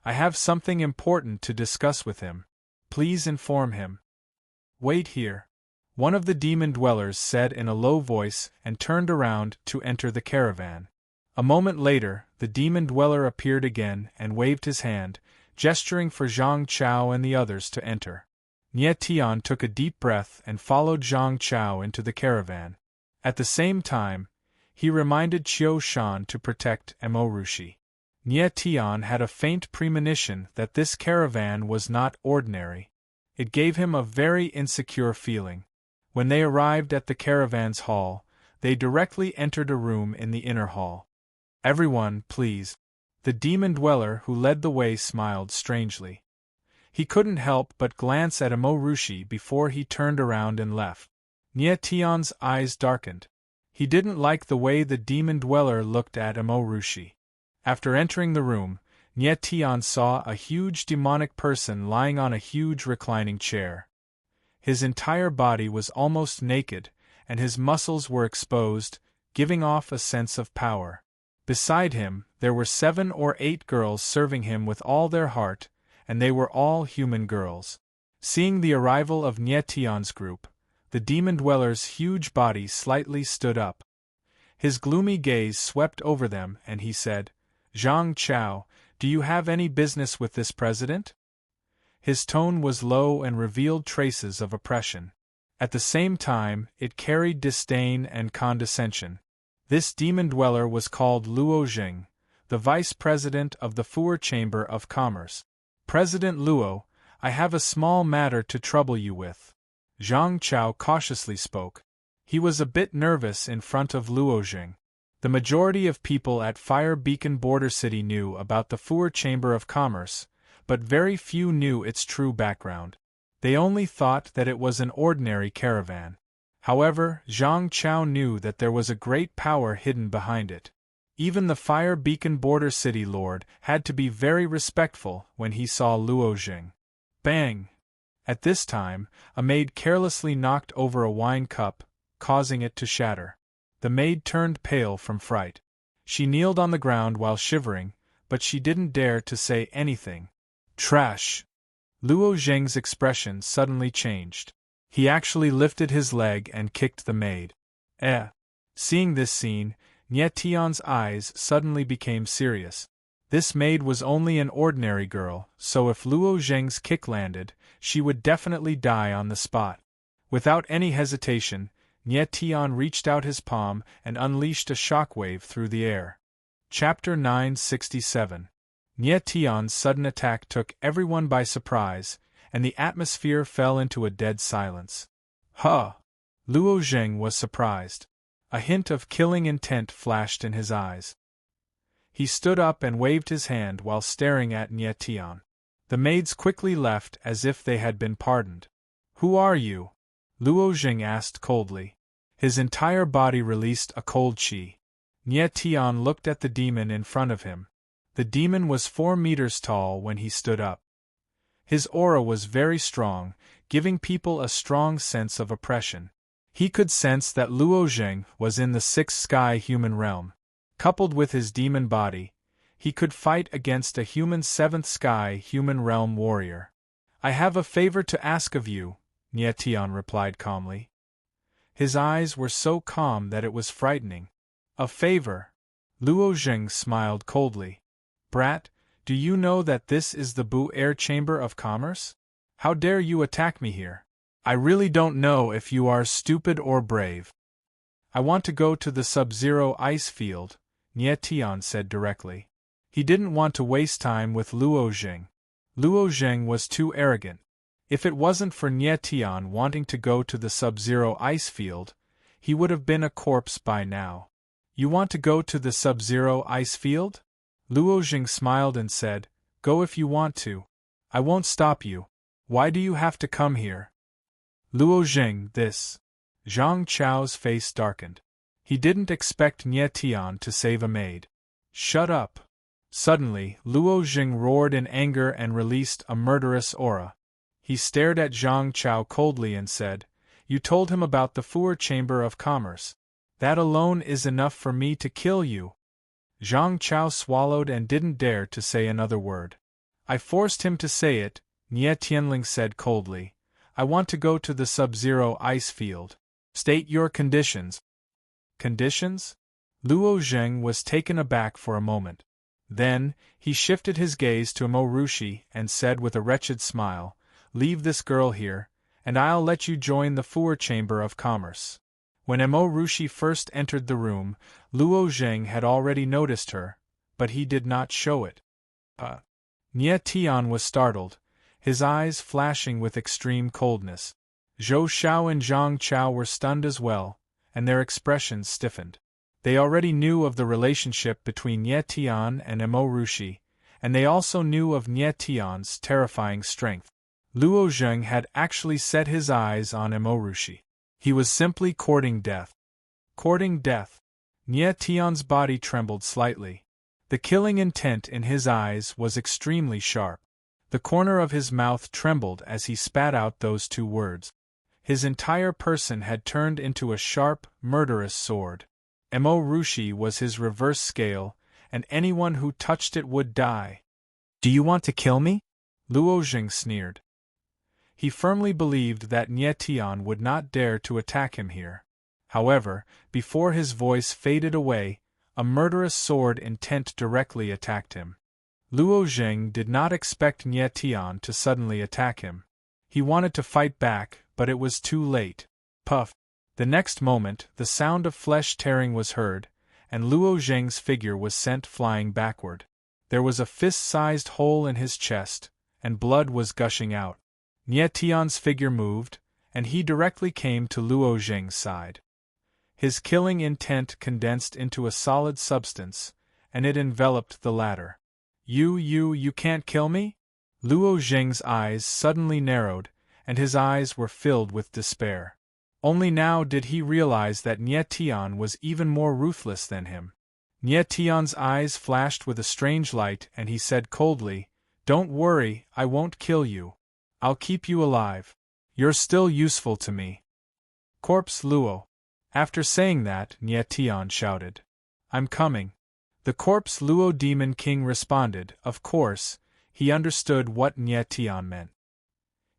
I have something important to discuss with him. Please inform him." "Wait here," one of the demon dwellers said in a low voice and turned around to enter the caravan. A moment later, the demon dweller appeared again and waved his hand, gesturing for Zhang Chao and the others to enter. Nie Tian took a deep breath and followed Zhang Chao into the caravan. At the same time, he reminded Qiu Shan to protect Emorushi. Nie Tian had a faint premonition that this caravan was not ordinary. It gave him a very insecure feeling. When they arrived at the caravan's hall, they directly entered a room in the inner hall. "Everyone, please." The demon dweller who led the way smiled strangely. He couldn't help but glance at Emorushi before he turned around and left. Nie Tian's eyes darkened. He didn't like the way the demon dweller looked at Emorushi. After entering the room, Nie Tian saw a huge demonic person lying on a huge reclining chair. His entire body was almost naked, and his muscles were exposed, giving off a sense of power. Beside him, there were 7 or 8 girls serving him with all their heart, and they were all human girls. Seeing the arrival of Nie Tian's group, the demon dweller's huge body slightly stood up. His gloomy gaze swept over them and he said, "Zhang Chao, do you have any business with this president?" His tone was low and revealed traces of oppression. At the same time, it carried disdain and condescension. This demon dweller was called Luo Jing, the vice president of the Fuer Chamber of Commerce. "President Luo, I have a small matter to trouble you with." Zhang Chao cautiously spoke. He was a bit nervous in front of Luo Jing. The majority of people at Fire Beacon Border City knew about the Fuer Chamber of Commerce, but very few knew its true background. They only thought that it was an ordinary caravan. However, Zhang Chao knew that there was a great power hidden behind it. Even the fire beacon border city lord had to be very respectful when he saw Luo Jing. Bang! At this time, a maid carelessly knocked over a wine cup, causing it to shatter. The maid turned pale from fright. She kneeled on the ground while shivering, but she didn't dare to say anything. Trash! Luo Jing's expression suddenly changed. He actually lifted his leg and kicked the maid. Seeing this scene, Nie Tian's eyes suddenly became serious. This maid was only an ordinary girl, so if Luo Jing's kick landed, she would definitely die on the spot. Without any hesitation, Nie Tian reached out his palm and unleashed a shockwave through the air. Chapter 967. Nie Tian's sudden attack took everyone by surprise, and the atmosphere fell into a dead silence. Huh! Luo Jing was surprised. A hint of killing intent flashed in his eyes. He stood up and waved his hand while staring at Nie Tian. The maids quickly left as if they had been pardoned. Who are you? Luo Jing asked coldly. His entire body released a cold chi. Nie Tian looked at the demon in front of him. The demon was 4 meters tall when he stood up. His aura was very strong, giving people a strong sense of oppression. He could sense that Luo Jing was in the 6th sky human realm. Coupled with his demon body, he could fight against a human 7th sky human realm warrior. I have a favor to ask of you, Nie Tian replied calmly. His eyes were so calm that it was frightening. A favor? Luo Jing smiled coldly. Brat, do you know that this is the Bu Air Chamber of Commerce? How dare you attack me here? I really don't know if you are stupid or brave. I want to go to the Sub-Zero ice field, Nie Tian said directly. He didn't want to waste time with Luo Jing. Luo Jing was too arrogant. If it wasn't for Nie Tian wanting to go to the Sub-Zero ice field, he would have been a corpse by now. You want to go to the Sub-Zero ice field? Luo Jing smiled and said, Go if you want to. I won't stop you. Why do you have to come here? Luo Jing, this. Zhang Chao's face darkened. He didn't expect Nie Tian to save a maid. Shut up. Suddenly, Luo Jing roared in anger and released a murderous aura. He stared at Zhang Chao coldly and said, You told him about the Fuer Chamber of Commerce. That alone is enough for me to kill you. Zhang Chao swallowed and didn't dare to say another word. I forced him to say it, Nie Tianling said coldly. I want to go to the Sub-Zero ice field. State your conditions. Conditions? Luo Jing was taken aback for a moment. Then, he shifted his gaze to Mo Rushi and said with a wretched smile, Leave this girl here, and I'll let you join the Fuer Chamber of Commerce. When Mo Rushi first entered the room, Luo Jing had already noticed her, but he did not show it. Nie Tian was startled, his eyes flashing with extreme coldness. Zhou Xiao and Zhang Chao were stunned as well, and their expressions stiffened. They already knew of the relationship between Nie Tian and Mo Rushi, and they also knew of Nie Tian's terrifying strength. Luo Jing had actually set his eyes on Mo Rushi. He was simply courting death. Courting death. Nie Tian's body trembled slightly. The killing intent in his eyes was extremely sharp. The corner of his mouth trembled as he spat out those 2 words. His entire person had turned into a sharp, murderous sword. Mo Rushi was his reverse scale, and anyone who touched it would die. Do you want to kill me? Luo Jing sneered. He firmly believed that Nie Tian would not dare to attack him here. However, before his voice faded away, a murderous sword intent directly attacked him. Luo Jing did not expect Nie Tian to suddenly attack him. He wanted to fight back, but it was too late. Puff! The next moment, the sound of flesh tearing was heard, and Luo Jing's figure was sent flying backward. There was a fist-sized hole in his chest, and blood was gushing out. Nie Tian's figure moved, and he directly came to Luo Jing's side. His killing intent condensed into a solid substance, and it enveloped the latter. You can't kill me? Luo Jing's eyes suddenly narrowed, and his eyes were filled with despair. Only now did he realize that Nie Tian was even more ruthless than him. Nie Tian's eyes flashed with a strange light and he said coldly, "Don't worry, I won't kill you. I'll keep you alive. You're still useful to me." Corpse Luo. After saying that, Nie Tian shouted, "I'm coming." The Corpse Luo Demon King responded, of course, he understood what Nie Tian meant.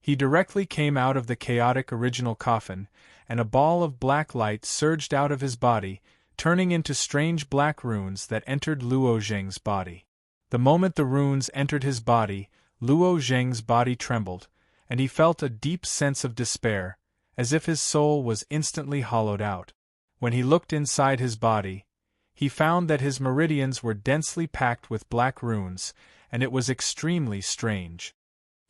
He directly came out of the chaotic original coffin, and a ball of black light surged out of his body, turning into strange black runes that entered Luo Zheng's body. The moment the runes entered his body, Luo Zheng's body trembled, and he felt a deep sense of despair, as if his soul was instantly hollowed out. When he looked inside his body, he found that his meridians were densely packed with black runes, and it was extremely strange.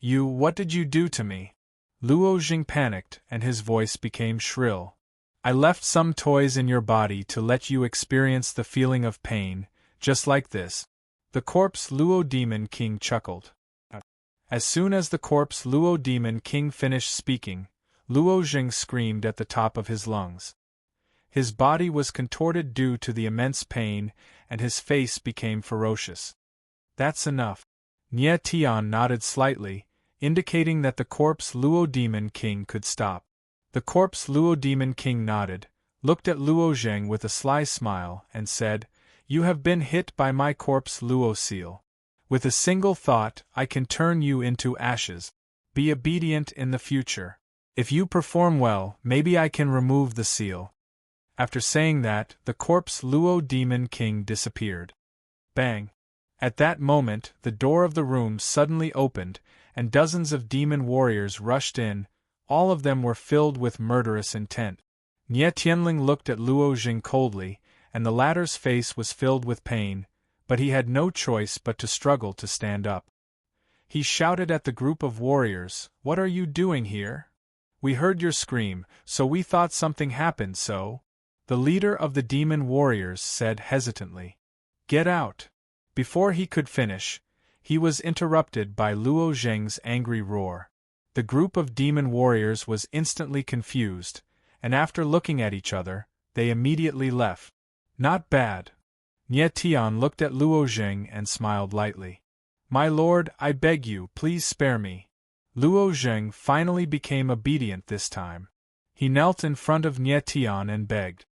What did you do to me?" Luo Zheng panicked, and his voice became shrill. "I left some toys in your body to let you experience the feeling of pain, just like this." The Corpse Luo Demon King chuckled. As soon as the Corpse Luo Demon King finished speaking, Luo Zheng screamed at the top of his lungs. His body was contorted due to the immense pain, and his face became ferocious. "That's enough." Nie Tian nodded slightly, indicating that the Corpse Luo Demon King could stop. The Corpse Luo Demon King nodded, looked at Luo Zheng with a sly smile, and said, "You have been hit by my Corpse Luo seal. With a single thought, I can turn you into ashes. Be obedient in the future. If you perform well, maybe I can remove the seal." After saying that, the Corpse Luo Demon King disappeared. Bang! At that moment, the door of the room suddenly opened, and dozens of demon warriors rushed in. All of them were filled with murderous intent. Nie Tianling looked at Luo Zheng coldly, and the latter's face was filled with pain, but he had no choice but to struggle to stand up. He shouted at the group of warriors, "What are you doing here? We heard your scream, so we thought something happened, so?" The leader of the demon warriors said hesitantly, "Get out." Before he could finish, he was interrupted by Luo Zheng's angry roar. The group of demon warriors was instantly confused, and after looking at each other, they immediately left. "Not bad." Nie Tian looked at Luo Zheng and smiled lightly. "My lord, I beg you, please spare me." Luo Zheng finally became obedient this time. He knelt in front of Nie Tian and begged.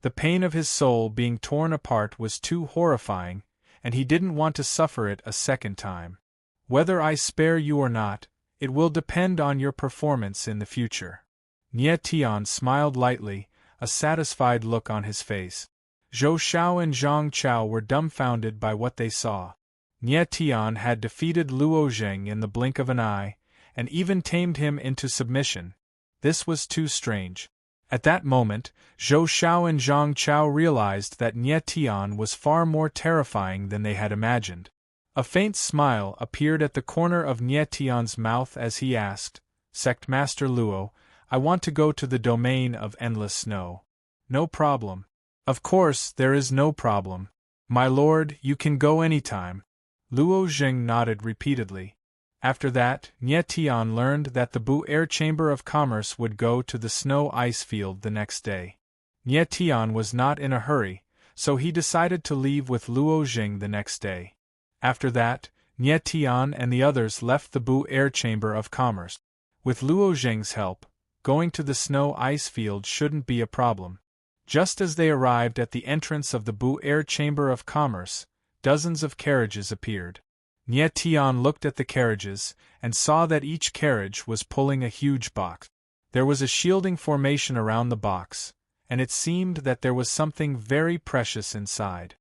The pain of his soul being torn apart was too horrifying, and he didn't want to suffer it a second time. "Whether I spare you or not, it will depend on your performance in the future." Nie Tian smiled lightly, a satisfied look on his face. Zhou Xiao and Zhang Chao were dumbfounded by what they saw. Nie Tian had defeated Luo Zheng in the blink of an eye, and even tamed him into submission. This was too strange. At that moment, Zhou Xiao and Zhang Chao realized that Nie Tian was far more terrifying than they had imagined. A faint smile appeared at the corner of Nie Tian's mouth as he asked, "Sect Master Luo, I want to go to the domain of endless snow." "No problem." "Of course, there is no problem. My lord, you can go anytime." Luo Zheng nodded repeatedly. After that, Nie Tian learned that the Bu Air Chamber of Commerce would go to the snow ice field the next day. Nie Tian was not in a hurry, so he decided to leave with Luo Zheng the next day. After that, Nie Tian and the others left the Bu Air Chamber of Commerce. With Luo Zheng's help, going to the snow ice field shouldn't be a problem. Just as they arrived at the entrance of the Bu Air Chamber of Commerce, dozens of carriages appeared. Nie Tian looked at the carriages, and saw that each carriage was pulling a huge box. There was a shielding formation around the box, and it seemed that there was something very precious inside.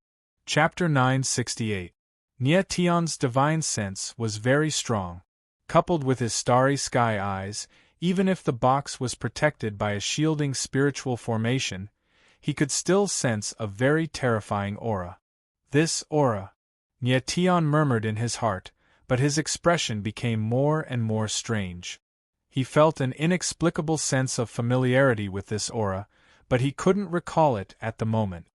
Chapter 968. Nie Tian's divine sense was very strong. Coupled with his starry sky eyes, even if the box was protected by a shielding spiritual formation, he could still sense a very terrifying aura. This aura. Nie Tian murmured in his heart, but his expression became more and more strange. He felt an inexplicable sense of familiarity with this aura, but he couldn't recall it at the moment.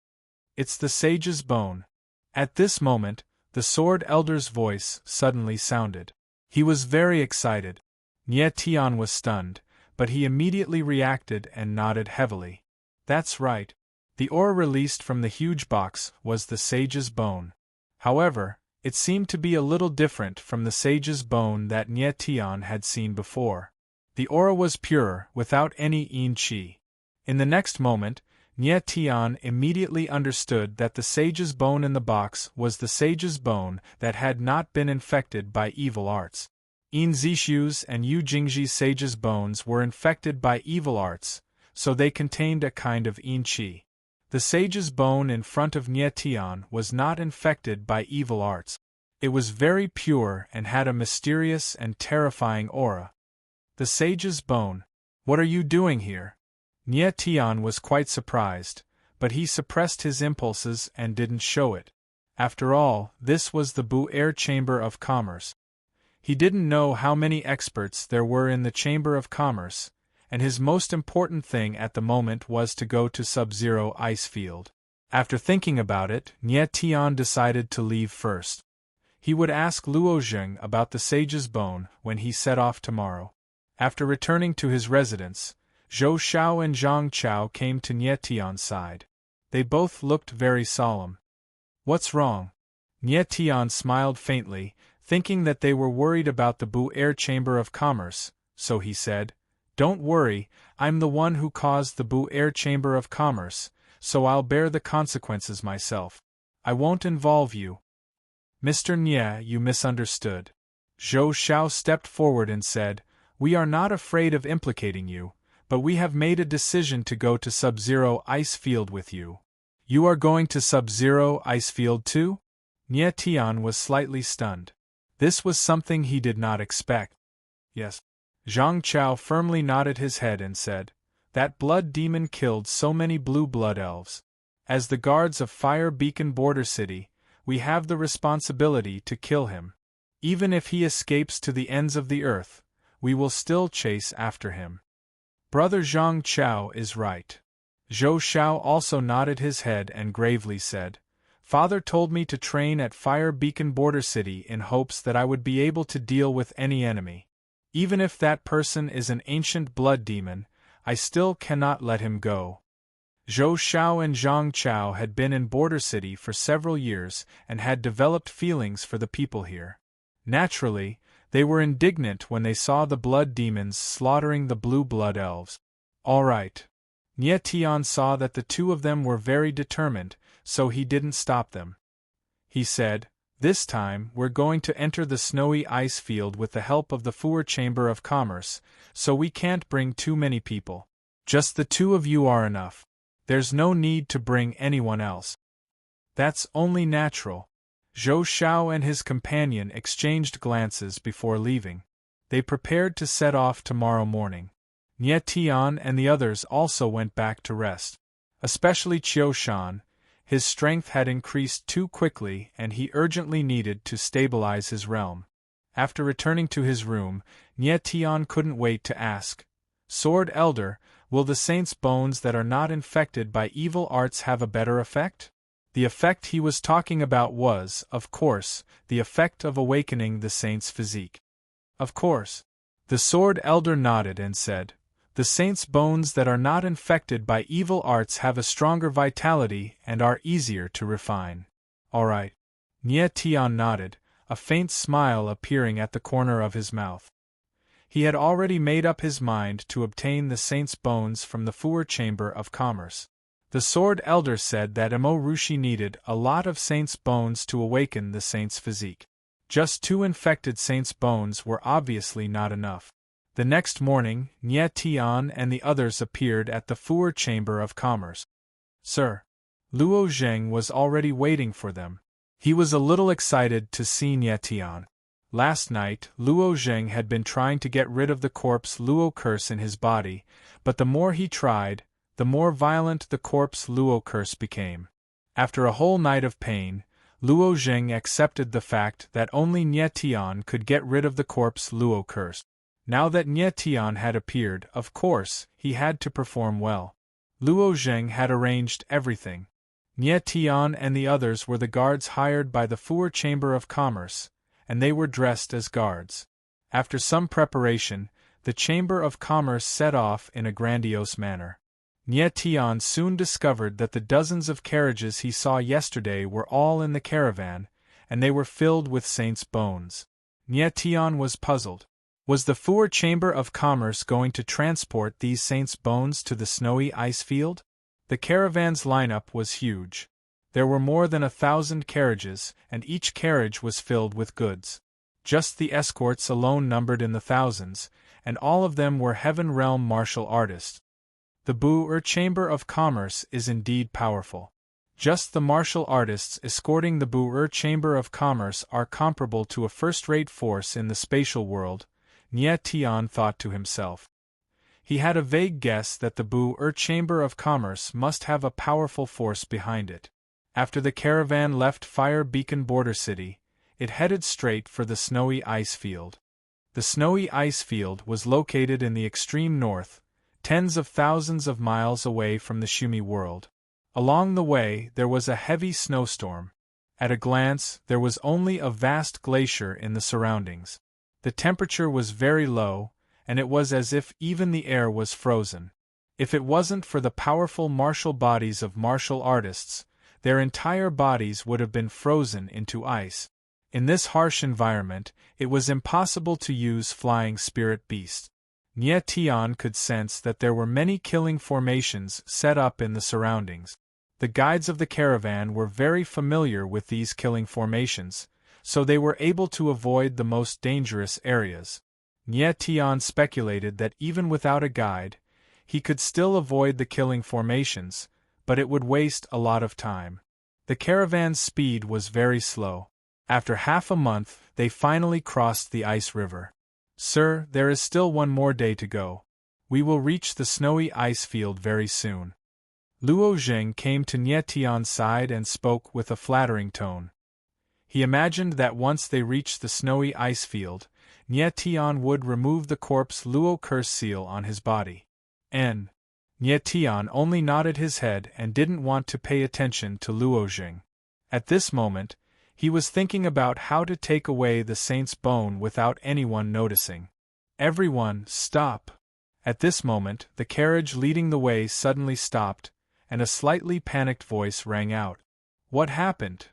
"It's the sage's bone." At this moment, the Sword Elder's voice suddenly sounded. He was very excited. Nie Tian was stunned, but he immediately reacted and nodded heavily. "That's right. The ore released from the huge box was the sage's bone. However, it seemed to be a little different from the sage's bone that Nye Tian had seen before. The ore was pure, without any yin qi. In the next moment, Nye Tian immediately understood that the sage's bone in the box was the sage's bone that had not been infected by evil arts. Yin Zishu's and Yu Jingji's sage's bones were infected by evil arts, so they contained a kind of yin qi. The sage's bone in front of Nye Tian was not infected by evil arts. It was very pure and had a mysterious and terrifying aura. The sage's bone. What are you doing here? Nye Tian was quite surprised, but he suppressed his impulses and didn't show it. After all, this was the Bu-Air Chamber of Commerce. He didn't know how many experts there were in the Chamber of Commerce, and his most important thing at the moment was to go to Sub-Zero Ice Field. After thinking about it, Nye Tian decided to leave first. He would ask Luo Zheng about the sage's bone when he set off tomorrow. After returning to his residence, Zhou Xiao and Zhang Chao came to Nye Tian's side. They both looked very solemn. What's wrong? Nye Tian smiled faintly, thinking that they were worried about the Bu-Air Chamber of Commerce, so he said, Don't worry, I'm the one who caused the Bu-Air Chamber of Commerce, so I'll bear the consequences myself. I won't involve you. Mr. Nye, you misunderstood. Zhou Xiao stepped forward and said, We are not afraid of implicating you, but we have made a decision to go to Sub-Zero Ice Field with you. You are going to Sub-Zero Ice Field too? Nye Tian was slightly stunned. This was something he did not expect. Yes. Zhang Chao firmly nodded his head and said, That blood demon killed so many blue blood elves. As the guards of Fire Beacon Border City, we have the responsibility to kill him. Even if he escapes to the ends of the earth, we will still chase after him. Brother Zhang Chao is right. Zhou Xiao also nodded his head and gravely said, Father told me to train at Fire Beacon Border City in hopes that I would be able to deal with any enemy. Even if that person is an ancient blood demon, I still cannot let him go. Zhou Xiao and Zhang Chao had been in Border City for several years and had developed feelings for the people here. Naturally, they were indignant when they saw the blood demons slaughtering the blue blood elves. All right. Nye Tian saw that the two of them were very determined, so he didn't stop them. He said, This time we're going to enter the snowy ice field with the help of the Fuer Chamber of Commerce, so we can't bring too many people. Just the two of you are enough. There's no need to bring anyone else. That's only natural. Zhou Xiao and his companion exchanged glances before leaving. They prepared to set off tomorrow morning. Nye Tian and the others also went back to rest. Especially Qiu Shan. His strength had increased too quickly and he urgently needed to stabilize his realm. After returning to his room, Nye Tian couldn't wait to ask, Sword Elder, will the saint's bones that are not infected by evil arts have a better effect? The effect he was talking about was, of course, the effect of awakening the saint's physique. Of course. The Sword Elder nodded and said, The saint's bones that are not infected by evil arts have a stronger vitality and are easier to refine. All right. Nye Tian nodded, a faint smile appearing at the corner of his mouth. He had already made up his mind to obtain the saint's bones from the Fuer Chamber of Commerce. The Sword Elder said that Emo Rushi needed a lot of saint's bones to awaken the saint's physique. Just 2 infected saint's bones were obviously not enough. The next morning, Nye Tian and the others appeared at the Fuer Chamber of Commerce. Sir. Luo Zheng was already waiting for them. He was a little excited to see Nye Tian. Last night, Luo Zheng had been trying to get rid of the corpse Luo curse in his body, but the more he tried, the more violent the corpse Luo curse became. After a whole night of pain, Luo Zheng accepted the fact that only Nye Tian could get rid of the corpse Luo curse. Now that Nye Tian had appeared, of course, he had to perform well. Luo Zheng had arranged everything. Nye Tian and the others were the guards hired by the Fuer Chamber of Commerce, and they were dressed as guards. After some preparation, the Chamber of Commerce set off in a grandiose manner. Nie Tian soon discovered that the dozens of carriages he saw yesterday were all in the caravan, and they were filled with saints' bones. Nie Tian was puzzled. Was the Four Chamber of Commerce going to transport these saints' bones to the snowy ice field? The caravan's lineup was huge. There were more than 1,000 carriages, and each carriage was filled with goods. Just the escorts alone numbered in the thousands, and all of them were Heaven Realm martial artists. The Four Chamber of Commerce is indeed powerful. Just the martial artists escorting the Four Chamber of Commerce are comparable to a first-rate force in the spatial world, Nie Tian thought to himself. He had a vague guess that the Four Chamber of Commerce must have a powerful force behind it. After the caravan left Fire Beacon Border City, it headed straight for the snowy ice field. The snowy ice field was located in the extreme north, tens of thousands of miles away from the Shumi world. Along the way there was a heavy snowstorm. At a glance there was only a vast glacier in the surroundings. The temperature was very low, and it was as if even the air was frozen. If it wasn't for the powerful martial bodies of martial artists, their entire bodies would have been frozen into ice. In this harsh environment, it was impossible to use flying spirit beasts. Nie Tian could sense that there were many killing formations set up in the surroundings. The guides of the caravan were very familiar with these killing formations, so they were able to avoid the most dangerous areas. Nie Tian speculated that even without a guide, he could still avoid the killing formations, but it would waste a lot of time. The caravan's speed was very slow. After half a month, they finally crossed the ice river. "Sir, there is still one more day to go. We will reach the snowy ice field very soon." Luo Zheng came to Nie Tian's side and spoke with a flattering tone. He imagined that once they reached the snowy ice field, Nie Tian would remove the corpse Luo curse seal on his body. Nie Tian only nodded his head and didn't want to pay attention to Luo Zheng. At this moment, he was thinking about how to take away the saint's bone without anyone noticing. "Everyone, stop!" At this moment, the carriage leading the way suddenly stopped, and a slightly panicked voice rang out. "What happened?"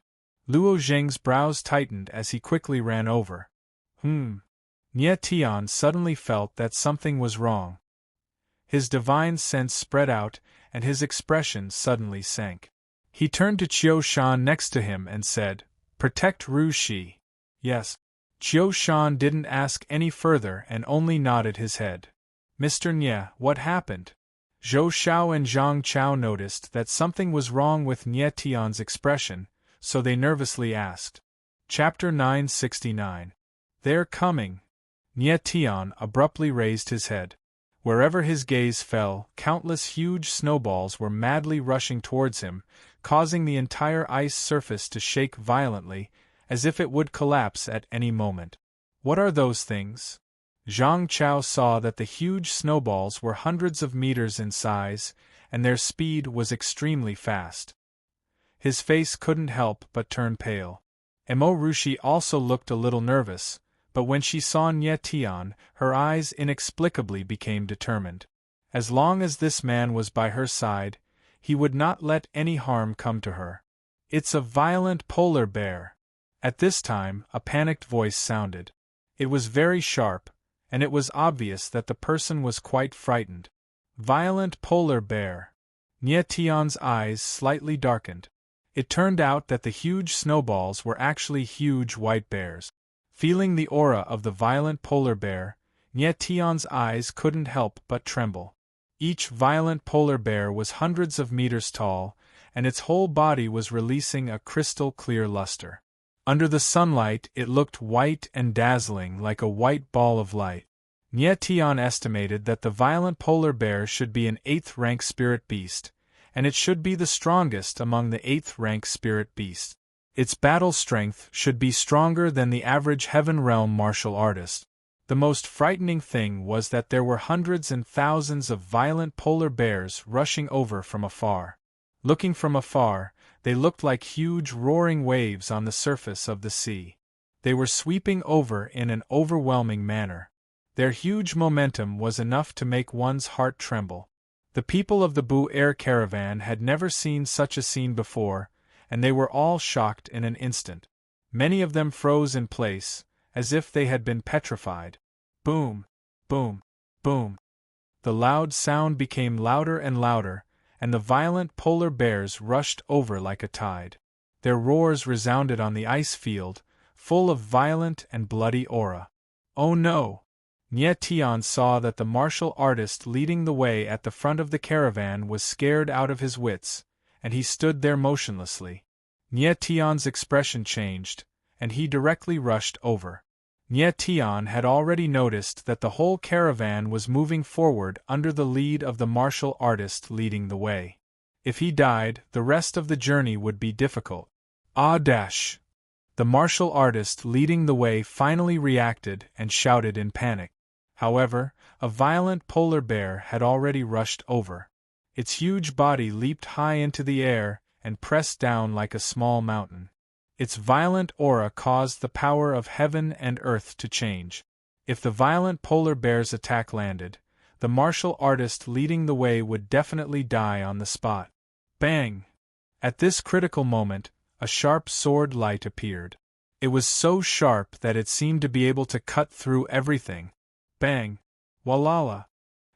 Luo Zheng's brows tightened as he quickly ran over. Nie Tian suddenly felt that something was wrong. His divine sense spread out, and his expression suddenly sank. He turned to Qiu Shan next to him and said, "Protect Ru Shi." "Yes." Qiu Shan didn't ask any further and only nodded his head. "Mr. Nie, what happened?" Zhou Xiao and Zhang Chao noticed that something was wrong with Nie Tian's expression, so they nervously asked. Chapter 969. "They're coming." Nie Tian abruptly raised his head. Wherever his gaze fell, countless huge snowballs were madly rushing towards him, causing the entire ice surface to shake violently, as if it would collapse at any moment. "What are those things?" Zhang Chao saw that the huge snowballs were hundreds of meters in size, and their speed was extremely fast. His face couldn't help but turn pale. Emo Rushi also looked a little nervous, but when she saw Nie Tian, her eyes inexplicably became determined. As long as this man was by her side, he would not let any harm come to her. "It's a violent polar bear." At this time, a panicked voice sounded. It was very sharp, and it was obvious that the person was quite frightened. Violent polar bear. Nie Tian's eyes slightly darkened. It turned out that the huge snowballs were actually huge white bears. Feeling the aura of the violent polar bear, Nie Tian's eyes couldn't help but tremble. Each violent polar bear was hundreds of meters tall, and its whole body was releasing a crystal-clear luster. Under the sunlight it looked white and dazzling like a white ball of light. Nie Tian estimated that the violent polar bear should be an 8th-rank spirit beast, and it should be the strongest among the 8th-rank spirit beasts. Its battle strength should be stronger than the average Heaven Realm martial artist. The most frightening thing was that there were hundreds and thousands of violent polar bears rushing over from afar. Looking from afar, they looked like huge roaring waves on the surface of the sea. They were sweeping over in an overwhelming manner. Their huge momentum was enough to make one's heart tremble. The people of the Bu Air caravan had never seen such a scene before, and they were all shocked in an instant. Many of them froze in place, as if they had been petrified. Boom! Boom! Boom! The loud sound became louder and louder, and the violent polar bears rushed over like a tide. Their roars resounded on the ice field, full of violent and bloody aura. Oh no! Nie Tian saw that the martial artist leading the way at the front of the caravan was scared out of his wits, and he stood there motionlessly. Nie Tian's expression changed, and he directly rushed over. Nie Tian had already noticed that the whole caravan was moving forward under the lead of the martial artist leading the way. If he died, the rest of the journey would be difficult. Dash! The martial artist leading the way finally reacted and shouted in panic. However, a violent polar bear had already rushed over. Its huge body leaped high into the air and pressed down like a small mountain. Its violent aura caused the power of heaven and earth to change. If the violent polar bear's attack landed, the martial artist leading the way would definitely die on the spot. Bang! At this critical moment, a sharp sword light appeared. It was so sharp that it seemed to be able to cut through everything. Bang! Walala!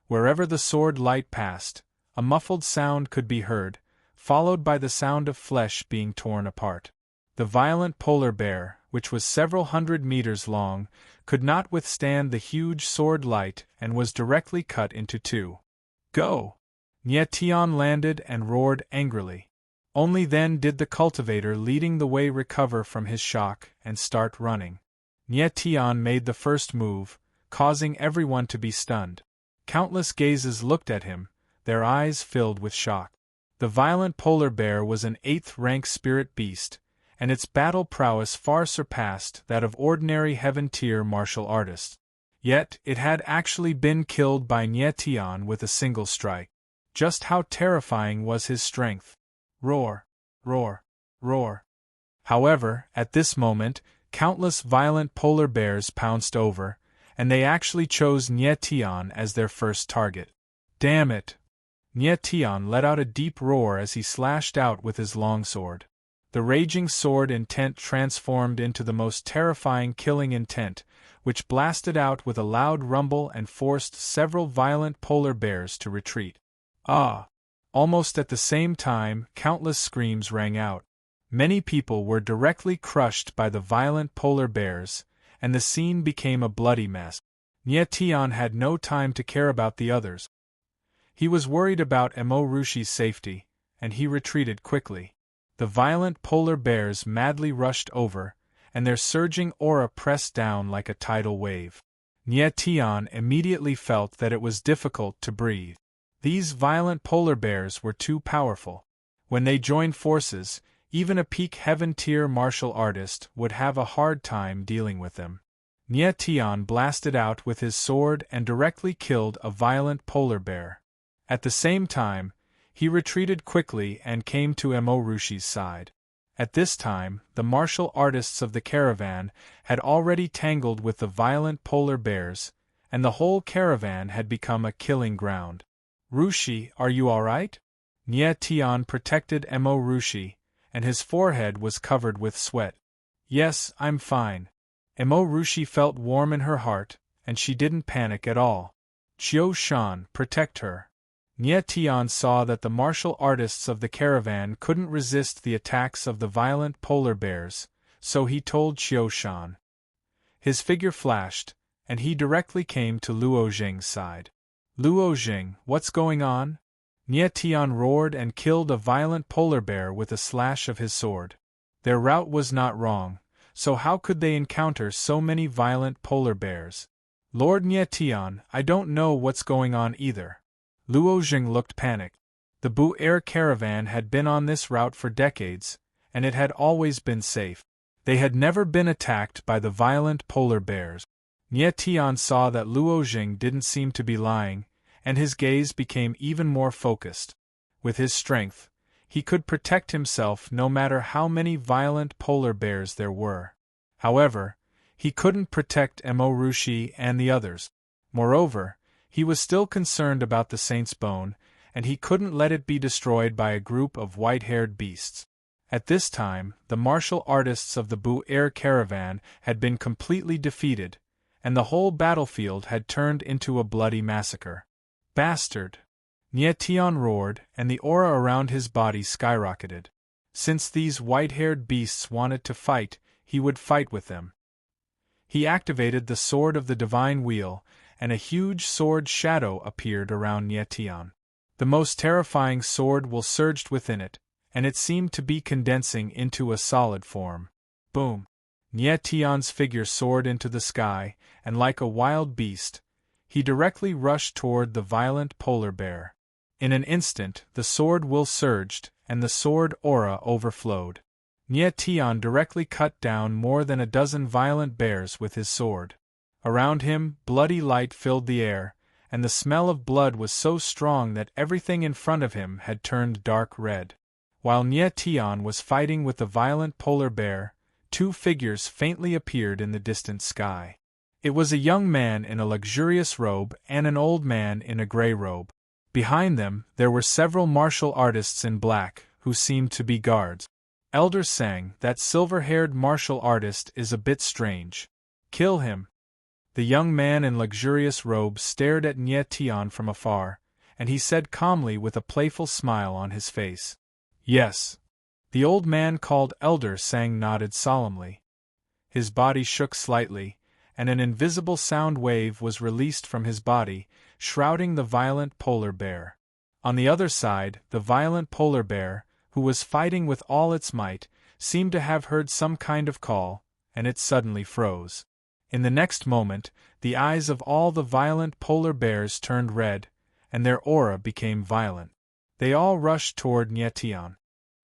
Wherever the sword light passed, a muffled sound could be heard, followed by the sound of flesh being torn apart. The violent polar bear, which was several hundred meters long, could not withstand the huge sword light and was directly cut into two. Go! Nie Tian landed and roared angrily. Only then did the cultivator leading the way recover from his shock and start running. Nie Tian made the first move, causing everyone to be stunned. Countless gazes looked at him, their eyes filled with shock. The violent polar bear was an 8th-rank spirit beast, and its battle prowess far surpassed that of ordinary heaven-tier martial artists. Yet it had actually been killed by Nie Tian with a single strike. Just how terrifying was his strength! Roar! Roar! Roar! However, at this moment, countless violent polar bears pounced over, and they actually chose Nie Tian as their first target. Damn it! Nie Tian let out a deep roar as he slashed out with his longsword. The raging sword intent transformed into the most terrifying killing intent, which blasted out with a loud rumble and forced several violent polar bears to retreat. Ah! Almost at the same time, countless screams rang out. Many people were directly crushed by the violent polar bears, and the scene became a bloody mess. Nie Tian had no time to care about the others. He was worried about Mo Rushi's safety, and he retreated quickly. The violent polar bears madly rushed over, and their surging aura pressed down like a tidal wave. Nie Tian immediately felt that it was difficult to breathe. These violent polar bears were too powerful. When they joined forces, even a peak heaven-tier martial artist would have a hard time dealing with them. Nie Tian blasted out with his sword and directly killed a violent polar bear. At the same time, he retreated quickly and came to Mo Rushi's side. At this time, the martial artists of the caravan had already tangled with the violent polar bears, and the whole caravan had become a killing ground. Rushi, are you all right? Nie Tian protected Mo Rushi, and his forehead was covered with sweat. Yes, I'm fine. Mo Rushi felt warm in her heart, and she didn't panic at all. Qiu Shan, protect her. Nie Tian saw that the martial artists of the caravan couldn't resist the attacks of the violent polar bears, so he told Qiu Shan. His figure flashed, and he directly came to Luo Jing's side. Luo Jing, what's going on? Nie Tian roared and killed a violent polar bear with a slash of his sword. Their route was not wrong, so how could they encounter so many violent polar bears? Lord Nie Tian, I don't know what's going on either. Luo Jing looked panicked. The Bu Air caravan had been on this route for decades, and it had always been safe. They had never been attacked by the violent polar bears. Nie Tian saw that Luo Jing didn't seem to be lying, and his gaze became even more focused. With his strength, he could protect himself no matter how many violent polar bears there were. However, he couldn't protect Mo Rushi and the others. Moreover, he was still concerned about the Saint's bone, and he couldn't let it be destroyed by a group of white-haired beasts. At this time, the martial artists of the Bu-Air caravan had been completely defeated, and the whole battlefield had turned into a bloody massacre. Bastard! Nye Tian roared, and the aura around his body skyrocketed. Since these white-haired beasts wanted to fight, he would fight with them. He activated the Sword of the Divine Wheel, and a huge sword shadow appeared around Nye Tian. The most terrifying sword will surged within it, and it seemed to be condensing into a solid form. Boom! Nye Tian's figure soared into the sky, and like a wild beast, he directly rushed toward the violent polar bear. In an instant, the sword will surged, and the sword aura overflowed. Nye Tian directly cut down more than a dozen violent bears with his sword. Around him, bloody light filled the air, and the smell of blood was so strong that everything in front of him had turned dark red. While Nye Tian was fighting with the violent polar bear, two figures faintly appeared in the distant sky. It was a young man in a luxurious robe and an old man in a gray robe. Behind them, there were several martial artists in black, who seemed to be guards. Elders sang, "That silver-haired martial artist is a bit strange. Kill him." The young man in luxurious robes stared at Nye Tian from afar, and he said calmly with a playful smile on his face, "Yes." The old man called Elder Sang nodded solemnly. His body shook slightly, and an invisible sound wave was released from his body, shrouding the violent polar bear. On the other side, the violent polar bear, who was fighting with all its might, seemed to have heard some kind of call, and it suddenly froze. In the next moment, the eyes of all the violent polar bears turned red, and their aura became violent. They all rushed toward Nye Tian.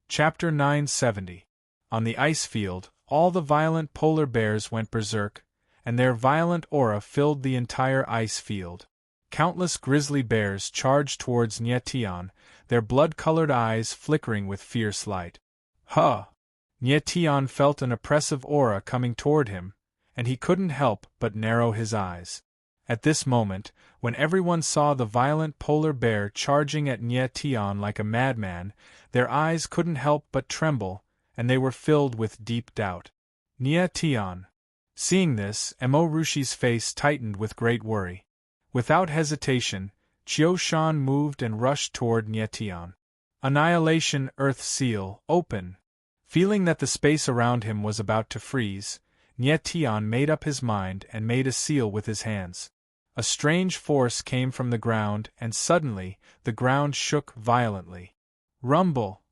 Chapter 970. On the ice field, all the violent polar bears went berserk, and their violent aura filled the entire ice field. Countless grizzly bears charged towards Nye Tian, their blood-colored eyes flickering with fierce light. Huh! Nye Tian felt an oppressive aura coming toward him, and he couldn't help but narrow his eyes. At this moment, when everyone saw the violent polar bear charging at Nye Tian like a madman, their eyes couldn't help but tremble, and they were filled with deep doubt. Nye Tian. Seeing this, Mo Rushi's face tightened with great worry. Without hesitation, Qiu Shan moved and rushed toward Nye Tian. Annihilation Earth Seal, open! Feeling that the space around him was about to freeze, Nye Tian made up his mind and made a seal with his hands. A strange force came from the ground, and suddenly, the ground shook violently. Rumble!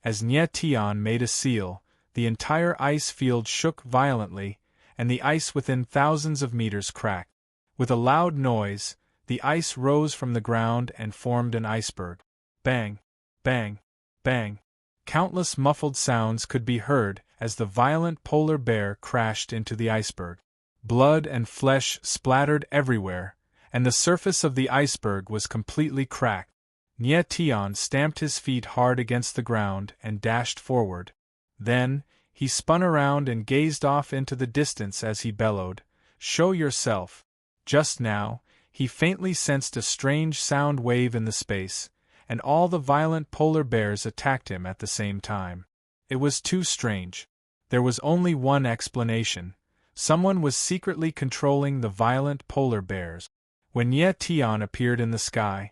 As Nye Tian made a seal, the entire ice field shook violently, and the ice within thousands of meters cracked. With a loud noise, the ice rose from the ground and formed an iceberg. Bang! Bang! Bang! Countless muffled sounds could be heard as the violent polar bear crashed into the iceberg. Blood and flesh splattered everywhere, and the surface of the iceberg was completely cracked. Nye Tian stamped his feet hard against the ground and dashed forward. Then, he spun around and gazed off into the distance as he bellowed, "Show yourself!" Just now, he faintly sensed a strange sound wave in the space, and all the violent polar bears attacked him at the same time. It was too strange. There was only one explanation. Someone was secretly controlling the violent polar bears. When Nye Tian appeared in the sky,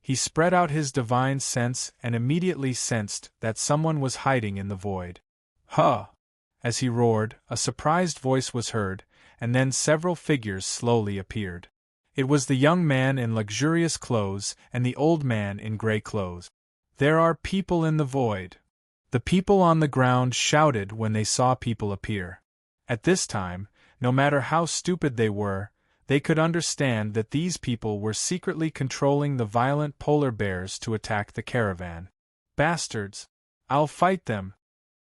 he spread out his divine sense and immediately sensed that someone was hiding in the void. Huh! As he roared, a surprised voice was heard, and then several figures slowly appeared. It was the young man in luxurious clothes and the old man in gray clothes. There are people in the void. The people on the ground shouted when they saw people appear. At this time, no matter how stupid they were, they could understand that these people were secretly controlling the violent polar bears to attack the caravan. Bastards! I'll fight them!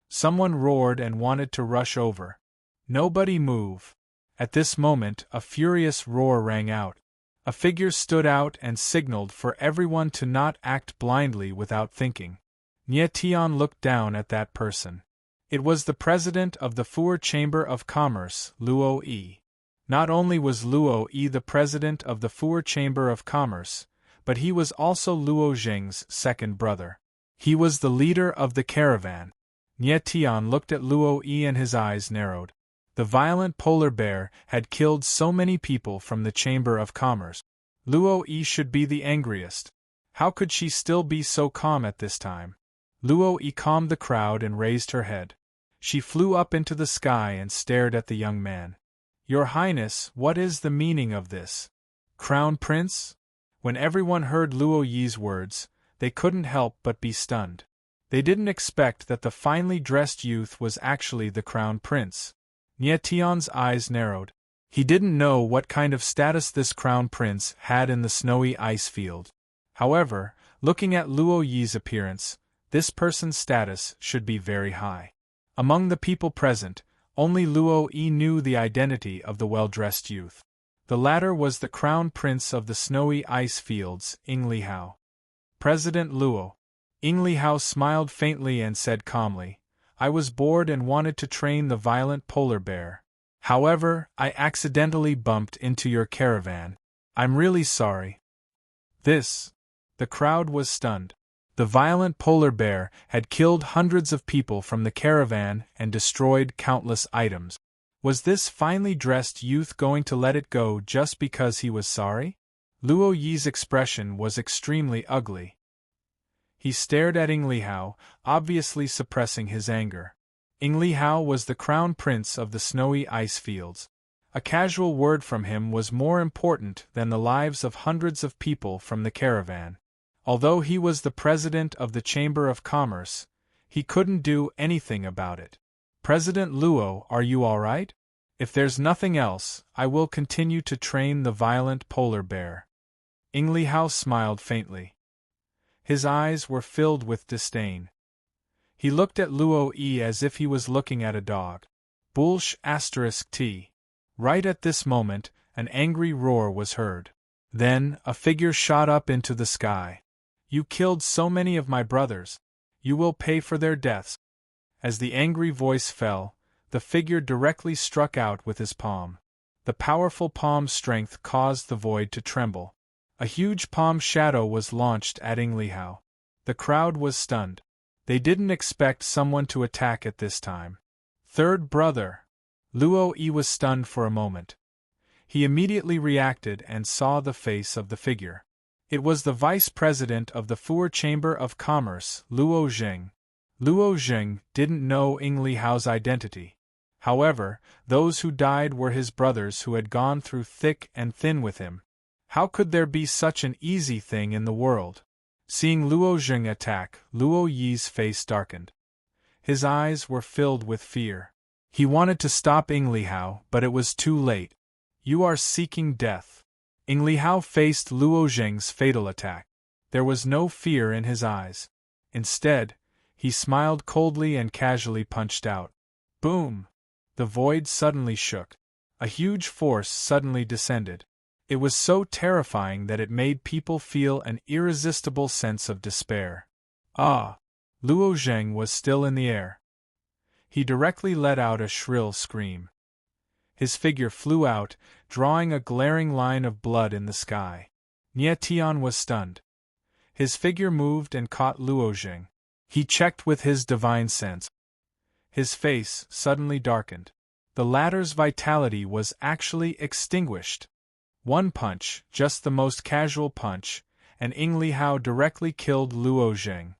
Someone roared and wanted to rush over. Nobody move! At this moment, a furious roar rang out. A figure stood out and signaled for everyone to not act blindly without thinking. Nye Tian looked down at that person. It was the president of the Fuer Chamber of Commerce, Luo Yi. Not only was Luo Yi the president of the Fuer Chamber of Commerce, but he was also Luo Jing's second brother. He was the leader of the caravan. Nie Tian looked at Luo Yi and his eyes narrowed. The violent polar bear had killed so many people from the Chamber of Commerce. Luo Yi should be the angriest. How could she still be so calm at this time? Luo Yi calmed the crowd and raised her head. She flew up into the sky and stared at the young man. Your Highness, what is the meaning of this? Crown Prince? When everyone heard Luo Yi's words, they couldn't help but be stunned. They didn't expect that the finely dressed youth was actually the Crown Prince. Nie Tian's eyes narrowed. He didn't know what kind of status this Crown Prince had in the snowy ice field. However, looking at Luo Yi's appearance, this person's status should be very high. Among the people present, only Luo Yi knew the identity of the well-dressed youth. The latter was the Crown Prince of the snowy ice fields, Ying Li Hao. President Luo. Ying Li Hao smiled faintly and said calmly, I was bored and wanted to train the violent polar bear. However, I accidentally bumped into your caravan. I'm really sorry. The crowd was stunned. The violent polar bear had killed hundreds of people from the caravan and destroyed countless items. Was this finely dressed youth going to let it go just because he was sorry? Luo Yi's expression was extremely ugly. He stared at Ying Li Hao, obviously suppressing his anger. Ying Li Hao was the crown prince of the snowy ice fields. A casual word from him was more important than the lives of hundreds of people from the caravan. Although he was the president of the Chamber of Commerce, he couldn't do anything about it. President Luo, are you all right? If there's nothing else, I will continue to train the violent polar bear. Ying Li Hao smiled faintly. His eyes were filled with disdain. He looked at Luo Yi as if he was looking at a dog. *T. Right at this moment, an angry roar was heard. Then, a figure shot up into the sky. You killed so many of my brothers. You will pay for their deaths. As the angry voice fell, the figure directly struck out with his palm. The powerful palm strength caused the void to tremble. A huge palm shadow was launched at Ying Li Hao. The crowd was stunned. They didn't expect someone to attack at this time. Third brother. Luo Yi was stunned for a moment. He immediately reacted and saw the face of the figure. It was the vice president of the Fuer Chamber of Commerce, Luo Jing. Luo Jing didn't know Ying Li Hao's identity. However, those who died were his brothers who had gone through thick and thin with him. How could there be such an easy thing in the world? Seeing Luo Jing attack, Luo Yi's face darkened. His eyes were filled with fear. He wanted to stop Ying Li Hao, but it was too late. You are seeking death. Ying Li Hao faced Luo Jing's fatal attack. There was no fear in his eyes. Instead, he smiled coldly and casually punched out. Boom! The void suddenly shook. A huge force suddenly descended. It was so terrifying that it made people feel an irresistible sense of despair. Ah! Luo Jing was still in the air. He directly let out a shrill scream. His figure flew out, drawing a glaring line of blood in the sky. Nie Tian was stunned. His figure moved and caught Luo Jing. He checked with his divine sense. His face suddenly darkened. The latter's vitality was actually extinguished. One punch, just the most casual punch, and Ying Li Hao directly killed Luo Jing.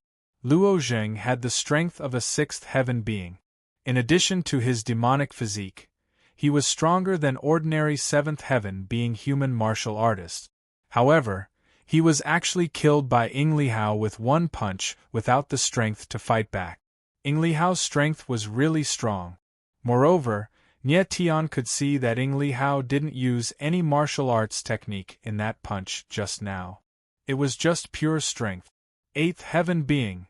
Luo Jing had the strength of a sixth heaven being. In addition to his demonic physique, he was stronger than ordinary seventh heaven being human martial artists. However, he was actually killed by Ying Li Hao with one punch without the strength to fight back. Ying Li Hao's strength was really strong. Moreover, Nie Tian could see that Ying Li Hao didn't use any martial arts technique in that punch just now. It was just pure strength. Eighth heaven being.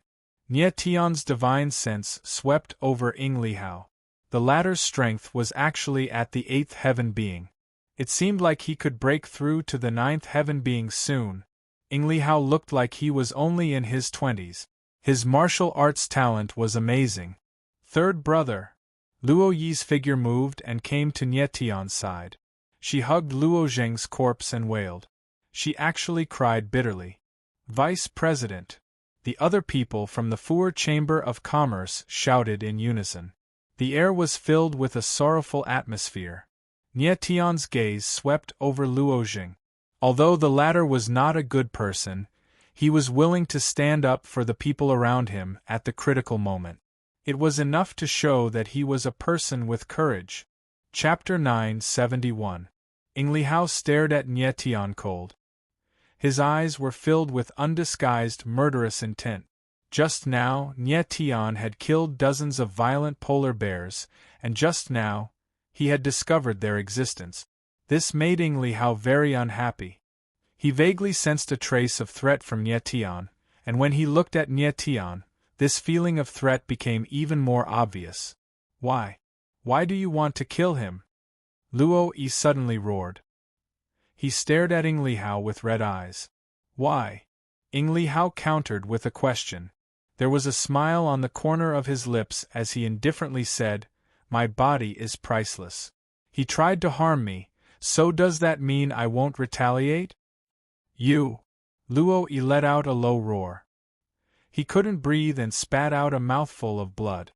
Nie Tian's divine sense swept over Ying Li Hao. The latter's strength was actually at the eighth heaven being. It seemed like he could break through to the ninth heaven being soon. Ying Li Hao looked like he was only in his 20s. His martial arts talent was amazing. Third brother. Luo Yi's figure moved and came to Nie Tian's side. She hugged Luo Jing's corpse and wailed. She actually cried bitterly. Vice President. The other people from the Four Chamber of Commerce shouted in unison. The air was filled with a sorrowful atmosphere. Nie Tian's gaze swept over Luo Jing. Although the latter was not a good person, he was willing to stand up for the people around him at the critical moment. It was enough to show that he was a person with courage. Chapter 971. Ing Li Hao stared at Nie Tian cold. His eyes were filled with undisguised murderous intent. Just now, Nie Tian had killed dozens of violent polar bears, and just now, he had discovered their existence. This made Ing Li Hao very unhappy. He vaguely sensed a trace of threat from Nie Tian, and when he looked at Nie Tian, this feeling of threat became even more obvious. Why? Why do you want to kill him? Luo Yi suddenly roared. He stared at Ing Li Hao with red eyes. Why? Ing Li Hao countered with a question. There was a smile on the corner of his lips as he indifferently said, "My body is priceless. He tried to harm me, so does that mean I won't retaliate?" You! Luo Yi let out a low roar. He couldn't breathe and spat out a mouthful of blood.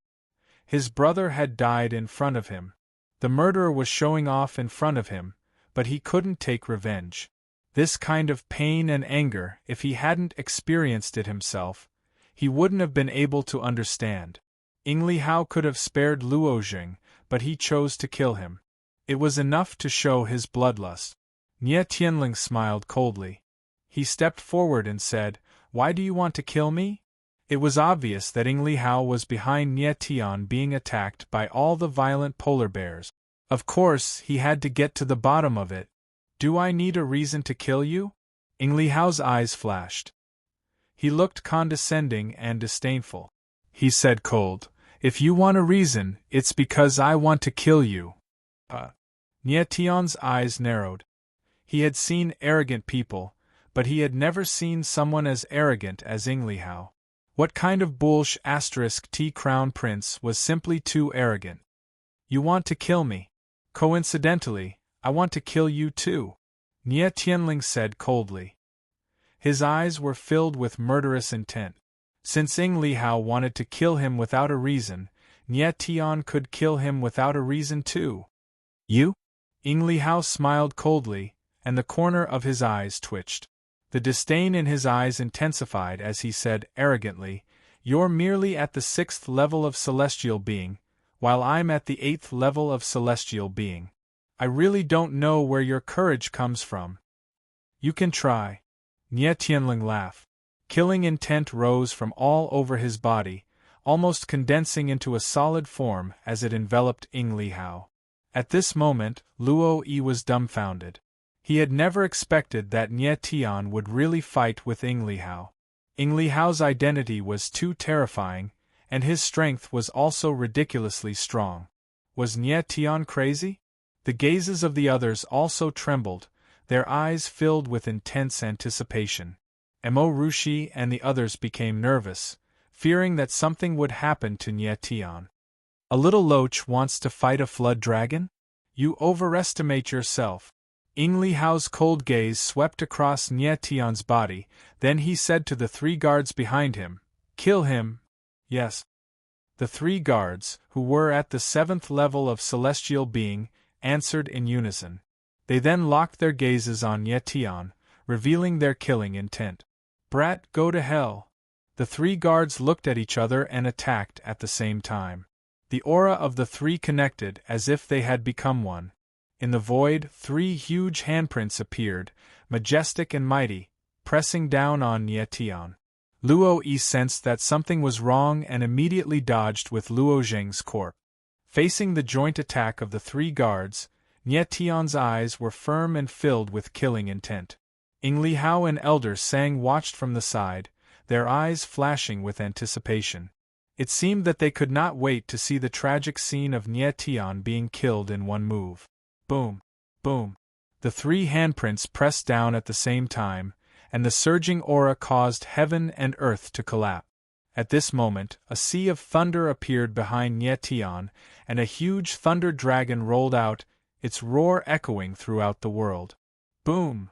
His brother had died in front of him. The murderer was showing off in front of him, but he couldn't take revenge. This kind of pain and anger, if he hadn't experienced it himself, he wouldn't have been able to understand. Ing Li Hao could have spared Luo Jing, but he chose to kill him. It was enough to show his bloodlust. Nie Tianling smiled coldly. He stepped forward and said, "Why do you want to kill me?" It was obvious that Ing Li Hao was behind Nie Tian being attacked by all the violent polar bears. Of course, he had to get to the bottom of it. "Do I need a reason to kill you?" Ing Li Hao's eyes flashed. He looked condescending and disdainful. He said cold, "If you want a reason, it's because I want to kill you." Nie Tian's eyes narrowed. He had seen arrogant people, but he had never seen someone as arrogant as Ing Li Hao. What kind of *T crown prince was simply too arrogant? "You want to kill me. Coincidentally, I want to kill you too," Nie Tianling said coldly. His eyes were filled with murderous intent. Since Ing Li Hao wanted to kill him without a reason, Nie Tian could kill him without a reason too. "You?" Ing Li Hao smiled coldly, and the corner of his eyes twitched. The disdain in his eyes intensified as he said arrogantly, "You're merely at the 6th level of celestial being, while I'm at the 8th level of celestial being. I really don't know where your courage comes from." "You can try." Nie Tianling laughed. Killing intent rose from all over his body, almost condensing into a solid form as it enveloped Ing Li Hao. At this moment, Luo Yi was dumbfounded. He had never expected that Nie Tian would really fight with Ing Li Hao. Ing Li Hao's identity was too terrifying, and his strength was also ridiculously strong. Was Nie Tian crazy? The gazes of the others also trembled, their eyes filled with intense anticipation. Mo Rushi and the others became nervous, fearing that something would happen to Nie Tian. "A little loach wants to fight a flood dragon? You overestimate yourself." Ing Li Hao's cold gaze swept across Nie Tian's body, then he said to the 3 guards behind him, "Kill him." "Yes." The 3 guards, who were at the 7th level of celestial being, answered in unison. They then locked their gazes on Nie Tian, revealing their killing intent. "Brat, go to hell." The 3 guards looked at each other and attacked at the same time. The aura of the 3 connected as if they had become one. In the void, 3 huge handprints appeared, majestic and mighty, pressing down on Nie Tian. Luo Yi sensed that something was wrong and immediately dodged with Luo Zheng's corpse. Facing the joint attack of the 3 guards, Nie Tian's eyes were firm and filled with killing intent. Ing Li Hao and Elder Sang watched from the side, their eyes flashing with anticipation. It seemed that they could not wait to see the tragic scene of Nie Tian being killed in one move. Boom! Boom! The 3 handprints pressed down at the same time, and the surging aura caused heaven and earth to collapse. At this moment, a sea of thunder appeared behind Nie Tian, and a huge thunder dragon rolled out, its roar echoing throughout the world. Boom!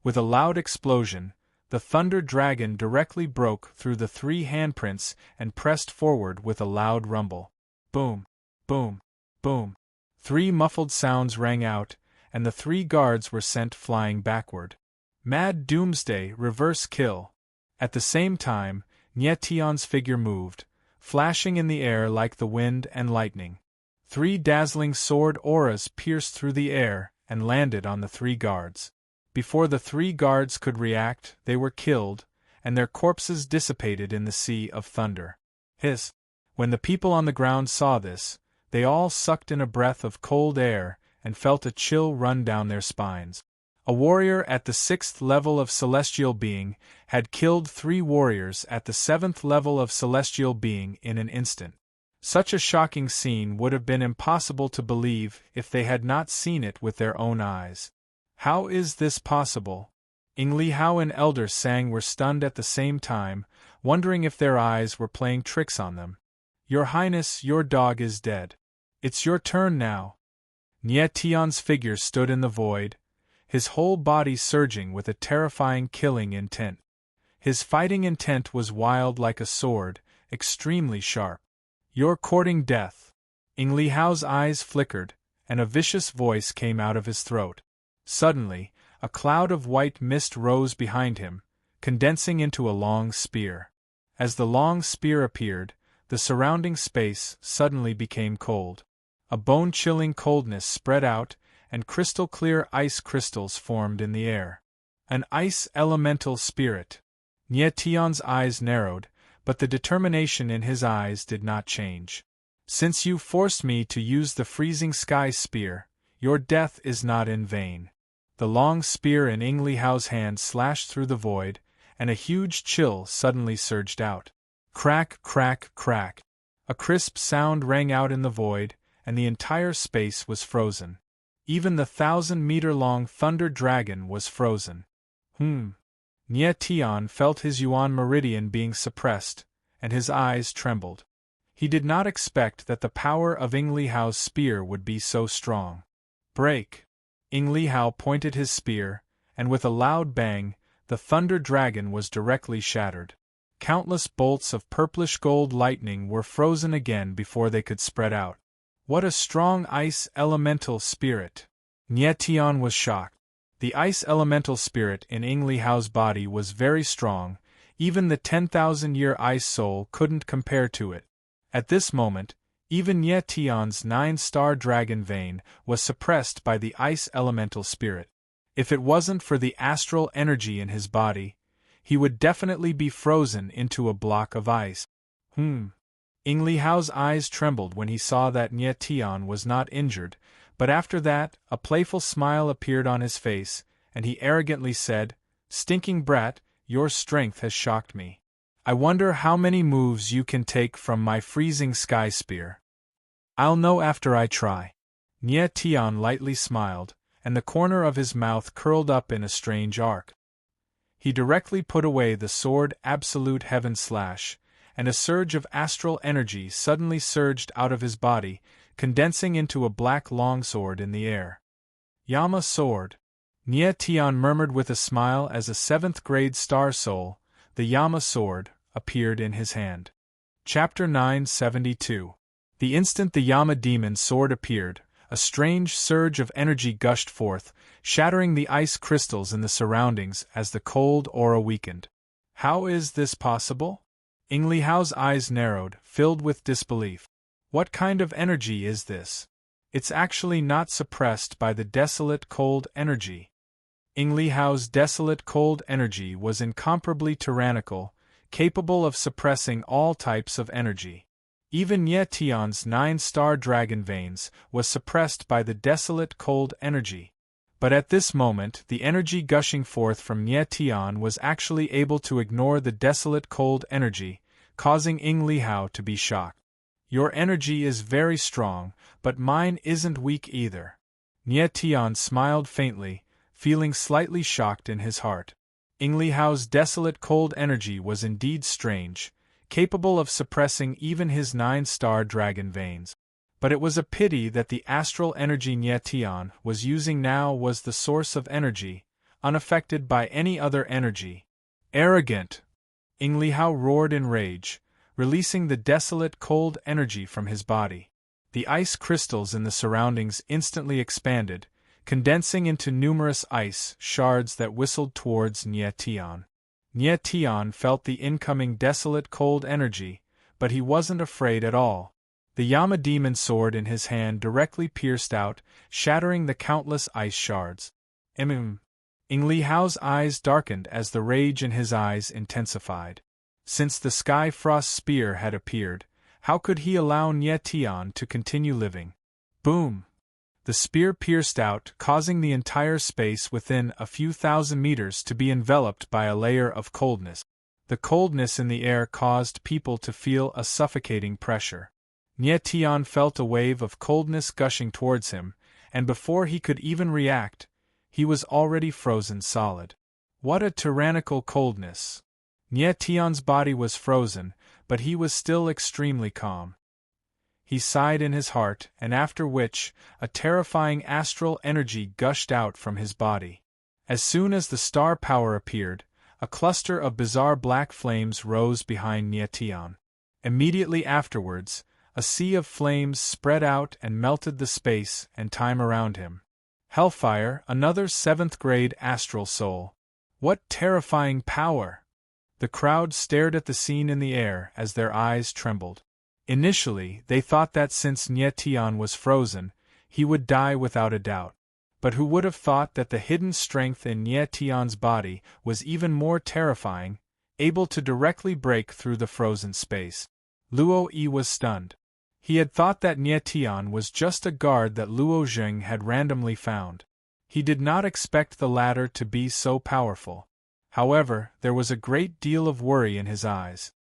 With a loud explosion, the thunder dragon directly broke through the 3 handprints and pressed forward with a loud rumble. Boom, boom, boom. 3 muffled sounds rang out, and the 3 guards were sent flying backward. Mad Doomsday, reverse kill. At the same time, Nietion's figure moved, flashing in the air like the wind and lightning. 3 dazzling sword auras pierced through the air and landed on the 3 guards. Before the 3 guards could react, they were killed, and their corpses dissipated in the sea of thunder. Hiss! When the people on the ground saw this, they all sucked in a breath of cold air and felt a chill run down their spines. A warrior at the 6th level of Celestial Being had killed 3 warriors at the 7th level of Celestial Being in an instant. Such a shocking scene would have been impossible to believe if they had not seen it with their own eyes. How is this possible? Li Hao and Elder Sang were stunned at the same time, wondering if their eyes were playing tricks on them. Your Highness, your dog is dead. It's your turn now. Nietion's figure stood in the void, his whole body surging with a terrifying killing intent. His fighting intent was wild like a sword, extremely sharp. You're courting death. Li Hao's eyes flickered, and a vicious voice came out of his throat. Suddenly, a cloud of white mist rose behind him, condensing into a long spear. As the long spear appeared, the surrounding space suddenly became cold. A bone-chilling coldness spread out, and crystal-clear ice crystals formed in the air. An ice elemental spirit. Nietion's eyes narrowed, but the determination in his eyes did not change. Since you forced me to use the freezing sky spear, your death is not in vain. The long spear in Li Hao's hand slashed through the void, and a huge chill suddenly surged out. Crack, crack, crack. A crisp sound rang out in the void, and the entire space was frozen. Even the 1,000-meter-long thunder dragon was frozen. Nietion felt his Yuan meridian being suppressed, and his eyes trembled. He did not expect that the power of Li Hao's spear would be so strong. Break! Li Hao pointed his spear, and with a loud bang, the thunder dragon was directly shattered. Countless bolts of purplish-gold lightning were frozen again before they could spread out. What a strong ice elemental spirit! Nietion was shocked. The ice elemental spirit in Li Hao's body was very strong, even the 10,000-year ice soul couldn't compare to it. At this moment, even Nietion's 9-star dragon vein was suppressed by the ice elemental spirit. If it wasn't for the astral energy in his body, he would definitely be frozen into a block of ice. Li Hao's eyes trembled when he saw that Nietion was not injured, but after that, a playful smile appeared on his face, and he arrogantly said, "Stinking brat, your strength has shocked me. I wonder how many moves you can take from my freezing sky spear. I'll know after I try." Nietion lightly smiled, and the corner of his mouth curled up in a strange arc. He directly put away the sword Absolute Heaven Slash, and a surge of astral energy suddenly surged out of his body, condensing into a black longsword in the air. Yama Sword. Nietion murmured with a smile as a 7th-grade star soul, the Yama Sword, appeared in his hand. Chapter 972. The instant the Yama Demon Sword appeared, a strange surge of energy gushed forth, shattering the ice crystals in the surroundings as the cold aura weakened. How is this possible? Li Hao's eyes narrowed, filled with disbelief. What kind of energy is this? It's actually not suppressed by the desolate cold energy. Li Hao's desolate cold energy was incomparably tyrannical, capable of suppressing all types of energy. Even Nietion's 9-star dragon veins was suppressed by the desolate cold energy. But at this moment the energy gushing forth from Nietion was actually able to ignore the desolate cold energy, causing Li Hao to be shocked. Your energy is very strong, but mine isn't weak either. Nietion smiled faintly, feeling slightly shocked in his heart. Li Hao's desolate cold energy was indeed strange, capable of suppressing even his 9-star dragon veins. But it was a pity that the astral energy Nietion was using now was the source of energy, unaffected by any other energy. Arrogant! Ing Li Hao roared in rage, releasing the desolate cold energy from his body. The ice crystals in the surroundings instantly expanded, condensing into numerous ice shards that whistled towards Nie Tian. Nie Tian felt the incoming desolate cold energy, but he wasn't afraid at all. The Yama demon sword in his hand directly pierced out, shattering the countless ice shards. Ing Li Hao's eyes darkened as the rage in his eyes intensified. Since the Sky Frost Spear had appeared, how could he allow Nie Tian to continue living? Boom! The spear pierced out, causing the entire space within a few thousand meters to be enveloped by a layer of coldness. The coldness in the air caused people to feel a suffocating pressure. Nie Tian felt a wave of coldness gushing towards him, and before he could even react, he was already frozen solid. What a tyrannical coldness! Nie Tian's body was frozen, but he was still extremely calm. He sighed in his heart, and after which, a terrifying astral energy gushed out from his body. As soon as the star power appeared, a cluster of bizarre black flames rose behind Nie Tian. Immediately afterwards, a sea of flames spread out and melted the space and time around him. Hellfire, another 7th-grade astral soul. What terrifying power! The crowd stared at the scene in the air as their eyes trembled. Initially, they thought that since Nie Tian was frozen, he would die without a doubt. But who would have thought that the hidden strength in Nie Tian's body was even more terrifying, able to directly break through the frozen space? Luo Yi was stunned. He had thought that Nie Tian was just a guard that Luo Zheng had randomly found. He did not expect the latter to be so powerful. However, there was a great deal of worry in his eyes.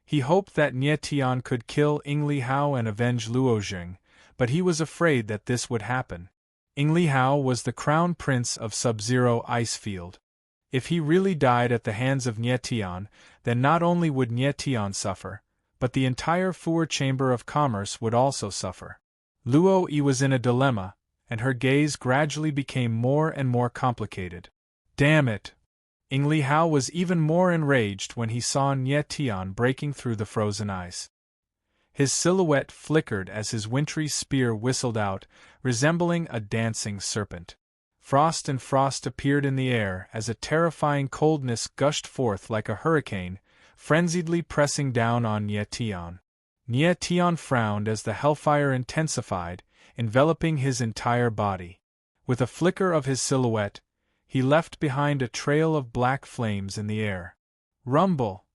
He hoped that Nie Tian could kill Ing Li Hao and avenge Luo Zheng, but he was afraid that this would happen. Ing Li Hao was the crown prince of Sub-Zero Ice Field. If he really died at the hands of Nie Tian, then not only would Nie Tian suffer, but the entire Fuer Chamber of Commerce would also suffer. Luo Yi was in a dilemma, and her gaze gradually became more and more complicated. Damn it! Ing Li Hao was even more enraged when he saw Nie Tian breaking through the frozen ice. His silhouette flickered as his wintry spear whistled out, resembling a dancing serpent. Frost and frost appeared in the air as a terrifying coldness gushed forth like a hurricane, frenziedly pressing down on Nie Tian. Nie Tian frowned as the hellfire intensified, enveloping his entire body. With a flicker of his silhouette, he left behind a trail of black flames in the air. Rumble!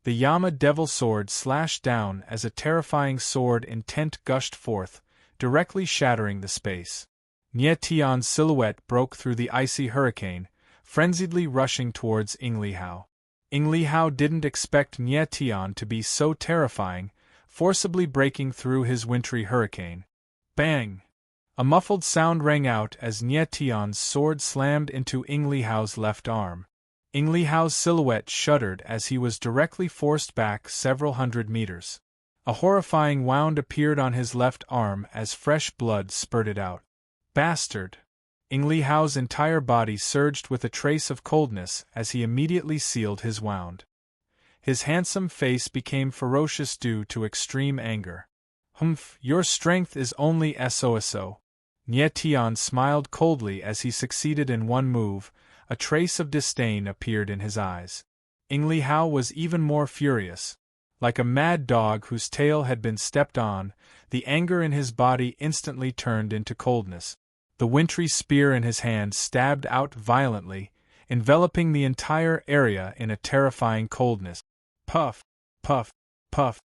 The Yama Devil Sword slashed down as a terrifying sword intent gushed forth, directly shattering the space. Nie Tian's silhouette broke through the icy hurricane, frenziedly rushing towards Ing Li Hao. Ing Li Hao didn't expect Nie Tian to be so terrifying, forcibly breaking through his wintry hurricane. Bang! A muffled sound rang out as Nie Tian's sword slammed into Ing Li Hao's left arm. Ing Li Hao's silhouette shuddered as he was directly forced back several hundred meters. A horrifying wound appeared on his left arm as fresh blood spurted out. Bastard! Ing Li Hao's entire body surged with a trace of coldness as he immediately sealed his wound. His handsome face became ferocious due to extreme anger. Humph, your strength is only so. Nie Tian smiled coldly as he succeeded in one move. A trace of disdain appeared in his eyes. Ing Li Hao was even more furious. Like a mad dog whose tail had been stepped on, the anger in his body instantly turned into coldness. The wintry spear in his hand stabbed out violently, enveloping the entire area in a terrifying coldness. Puff, puff, puff.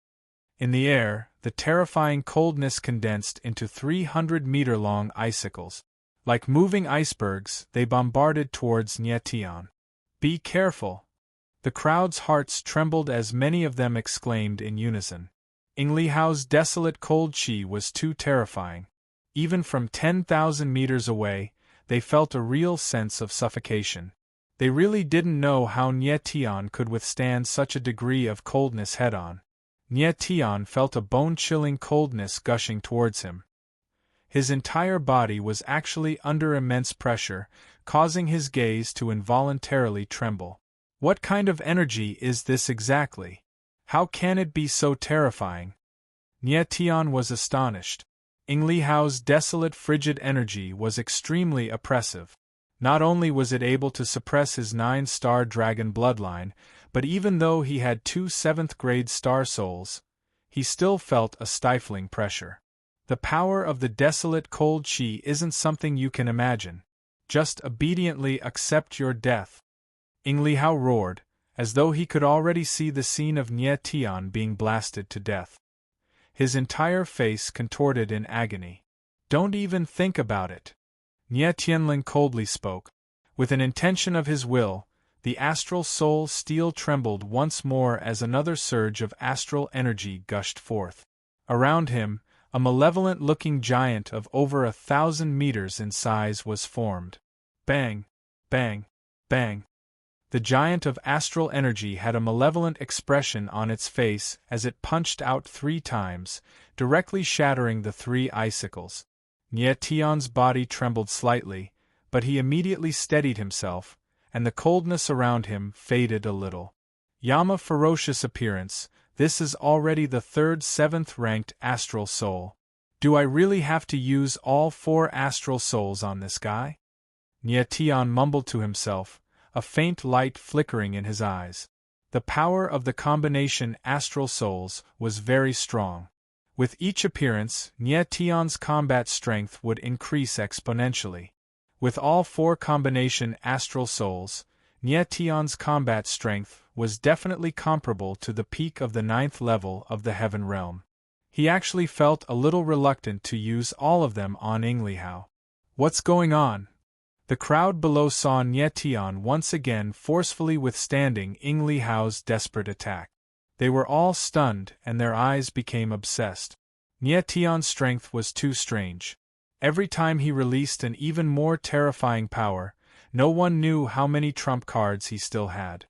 In the air, the terrifying coldness condensed into 300-meter-long icicles. Like moving icebergs, they bombarded towards Nie Tian. Be careful! The crowd's hearts trembled as many of them exclaimed in unison. Ing Li Hao's desolate cold chi was too terrifying. Even from 10,000 meters away, they felt a real sense of suffocation. They really didn't know how Nie Tian could withstand such a degree of coldness head-on. Nie Tian felt a bone-chilling coldness gushing towards him. His entire body was actually under immense pressure, causing his gaze to involuntarily tremble. What kind of energy is this exactly? How can it be so terrifying? Nie Tian was astonished. Ing Li Hao's desolate frigid energy was extremely oppressive. Not only was it able to suppress his 9-star dragon bloodline, but even though he had 2 7th-grade star souls, he still felt a stifling pressure. The power of the desolate cold qi isn't something you can imagine. Just obediently accept your death. Ing Li Hao roared, as though he could already see the scene of Nie Tian being blasted to death. His entire face contorted in agony. Don't even think about it. Nie Tianling coldly spoke. With an intention of his will, the astral soul steel trembled once more as another surge of astral energy gushed forth. Around him, a malevolent-looking giant of over 1,000 meters in size was formed. Bang! Bang! Bang! The giant of astral energy had a malevolent expression on its face as it punched out 3 times, directly shattering the 3 icicles. Nie Tian's body trembled slightly, but he immediately steadied himself, and the coldness around him faded a little. Yama ferocious appearance, this is already the 3rd 7th-ranked astral soul. Do I really have to use all 4 astral souls on this guy? Nie Tian mumbled to himself, a faint light flickering in his eyes. The power of the combination astral souls was very strong. With each appearance, Nie Tian's combat strength would increase exponentially. With all 4 combination astral souls, Nie Tian's combat strength was definitely comparable to the peak of the 9th level of the Heaven Realm. He actually felt a little reluctant to use all of them on Ing Li Hao. What's going on? The crowd below saw Nie Tian once again forcefully withstanding Ing Li Hao's desperate attack. They were all stunned and their eyes became obsessed. Nie Tian's strength was too strange. Every time he released an even more terrifying power, no one knew how many trump cards he still had.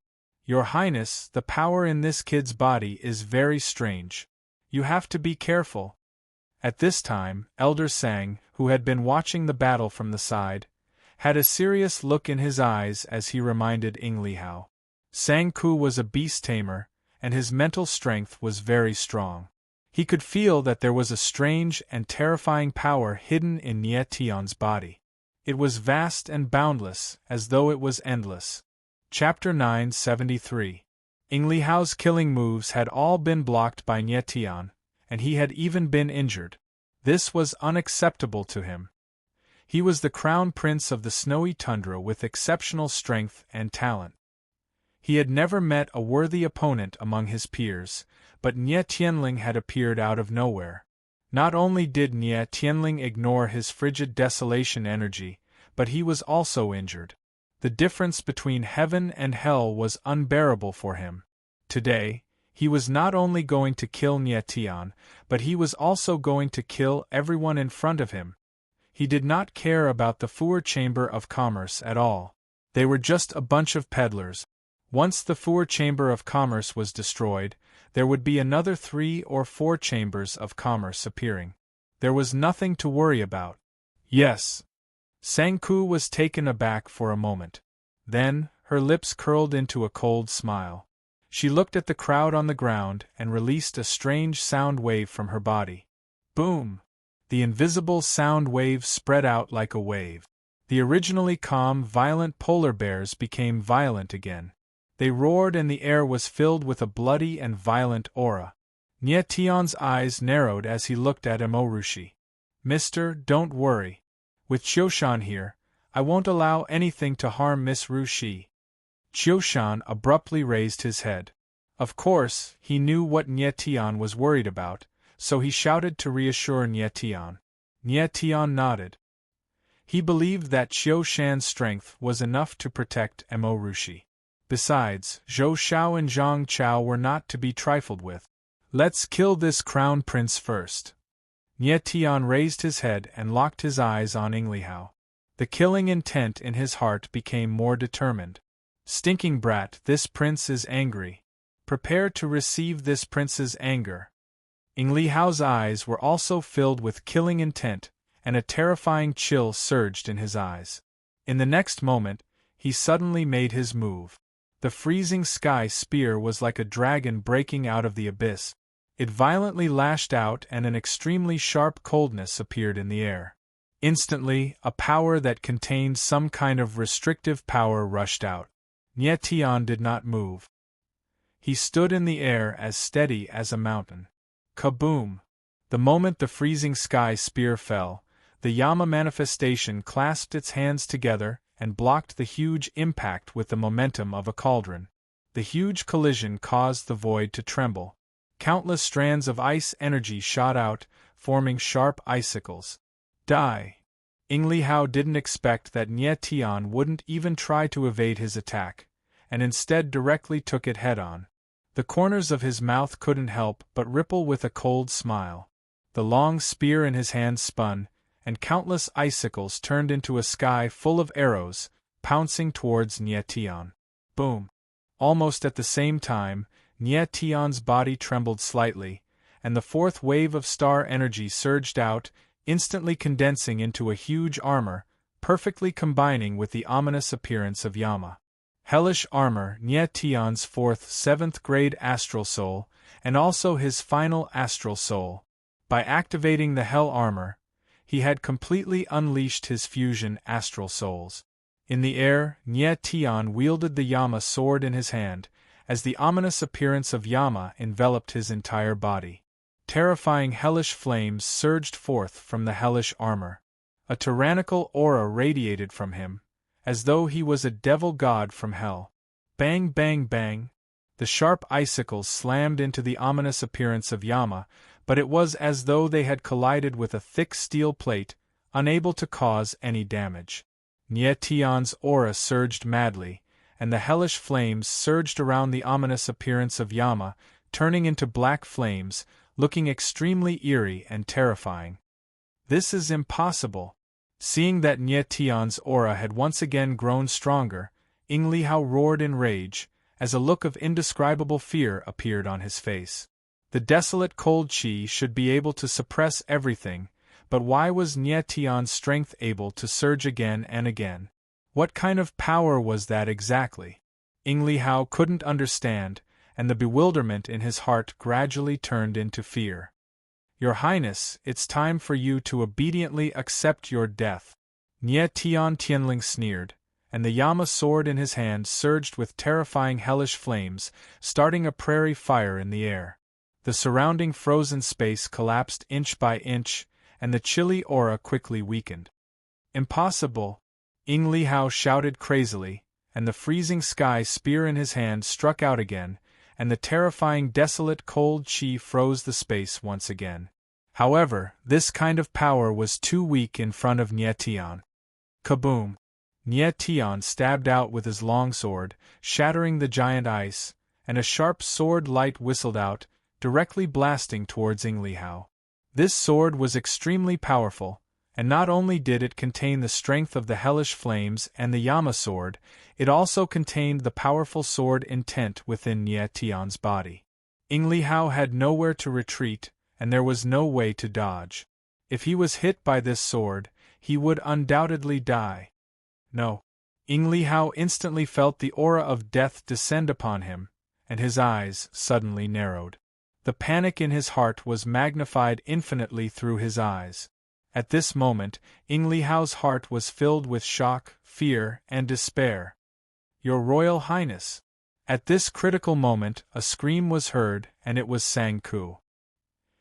Your Highness, the power in this kid's body is very strange. You have to be careful. At this time, Elder Sang, who had been watching the battle from the side, had a serious look in his eyes as he reminded Ing Li Hao. Sang Ku was a beast tamer, and his mental strength was very strong. He could feel that there was a strange and terrifying power hidden in Nie Tian's body. It was vast and boundless, as though it was endless. Chapter 973. Ing Li Hao's killing moves had all been blocked by Nie Tian, and he had even been injured. This was unacceptable to him. He was the crown prince of the snowy tundra with exceptional strength and talent. He had never met a worthy opponent among his peers, but Nie Tianling had appeared out of nowhere. Not only did Nie Tianling ignore his frigid desolation energy, but he was also injured. The difference between heaven and hell was unbearable for him. Today, he was not only going to kill Nie Tian, but he was also going to kill everyone in front of him. He did not care about the Fuer Chamber of Commerce at all. They were just a bunch of peddlers. Once the Fuer Chamber of Commerce was destroyed, there would be another 3 or 4 chambers of commerce appearing. There was nothing to worry about. Yes. Sang Ku was taken aback for a moment. Then, her lips curled into a cold smile. She looked at the crowd on the ground and released a strange sound wave from her body. Boom! The invisible sound wave spread out like a wave. The originally calm, violent polar bears became violent again. They roared and the air was filled with a bloody and violent aura. Nie Tian's eyes narrowed as he looked at Emorushi. Mister, don't worry. With Qiushan here, I won't allow anything to harm Miss Rushi. Qiushan abruptly raised his head. Of course, he knew what Nie Tian was worried about, so he shouted to reassure Nie Tian. Nie Tian nodded. He believed that Qiushan's strength was enough to protect Emorushi. Besides, Zhou Xiao and Zhang Chao were not to be trifled with. Let's kill this crown prince first. Nie Tian raised his head and locked his eyes on Ing Li Hao. The killing intent in his heart became more determined. Stinking brat, this prince is angry. Prepare to receive this prince's anger. Ing Li Hao's eyes were also filled with killing intent, and a terrifying chill surged in his eyes. In the next moment, he suddenly made his move. The freezing sky spear was like a dragon breaking out of the abyss. It violently lashed out and an extremely sharp coldness appeared in the air. Instantly, a power that contained some kind of restrictive power rushed out. Nie Tian did not move. He stood in the air as steady as a mountain. Kaboom! The moment the freezing sky spear fell, the Yama manifestation clasped its hands together and blocked the huge impact with the momentum of a cauldron. The huge collision caused the void to tremble. Countless strands of ice energy shot out, forming sharp icicles. Die! Li Hao didn't expect that Nie Tian wouldn't even try to evade his attack, and instead directly took it head-on. The corners of his mouth couldn't help but ripple with a cold smile. The long spear in his hand spun, and countless icicles turned into a sky full of arrows, pouncing towards Nie Tian. Boom! Almost at the same time, Nie Tian's body trembled slightly, and the fourth wave of star energy surged out, instantly condensing into a huge armor, perfectly combining with the ominous appearance of Yama. Hellish armor, Nie Tian's fourth 7th grade astral soul, and also his final astral soul. By activating the Hell armor, he had completely unleashed his fusion astral souls. In the air, Nie Tian wielded the Yama sword in his hand, as the ominous appearance of Yama enveloped his entire body. Terrifying hellish flames surged forth from the hellish armor. A tyrannical aura radiated from him, as though he was a devil god from hell. Bang bang bang! The sharp icicles slammed into the ominous appearance of Yama, but it was as though they had collided with a thick steel plate, unable to cause any damage. Nie Tian's aura surged madly, and the hellish flames surged around the ominous appearance of Yama, turning into black flames, looking extremely eerie and terrifying. This is impossible. Seeing that Nie Tian's aura had once again grown stronger, Li Hao roared in rage, as a look of indescribable fear appeared on his face. The desolate cold chi should be able to suppress everything, but why was Nie Tian's strength able to surge again and again? What kind of power was that exactly? Li Hao couldn't understand, and the bewilderment in his heart gradually turned into fear. Your Highness, it's time for you to obediently accept your death. Nie Tian Tianling sneered, and the Yama sword in his hand surged with terrifying hellish flames, starting a prairie fire in the air. The surrounding frozen space collapsed inch by inch, and the chilly aura quickly weakened. Impossible! Li Hao shouted crazily, and the freezing sky spear in his hand struck out again, and the terrifying desolate cold chi froze the space once again. However, this kind of power was too weak in front of Nie Tian. Kaboom! Nie Tian stabbed out with his longsword, shattering the giant ice, and a sharp sword light whistled out, directly blasting towards Li Hao. This sword was extremely powerful, and not only did it contain the strength of the hellish flames and the Yama sword, it also contained the powerful sword intent within Nie Tian's body. Li Hao had nowhere to retreat, and there was no way to dodge. If he was hit by this sword, he would undoubtedly die. No. Li Hao instantly felt the aura of death descend upon him, and his eyes suddenly narrowed. The panic in his heart was magnified infinitely through his eyes. At this moment, Li Hao's heart was filled with shock, fear, and despair. Your Royal Highness! At this critical moment, a scream was heard, and it was Sang Ku.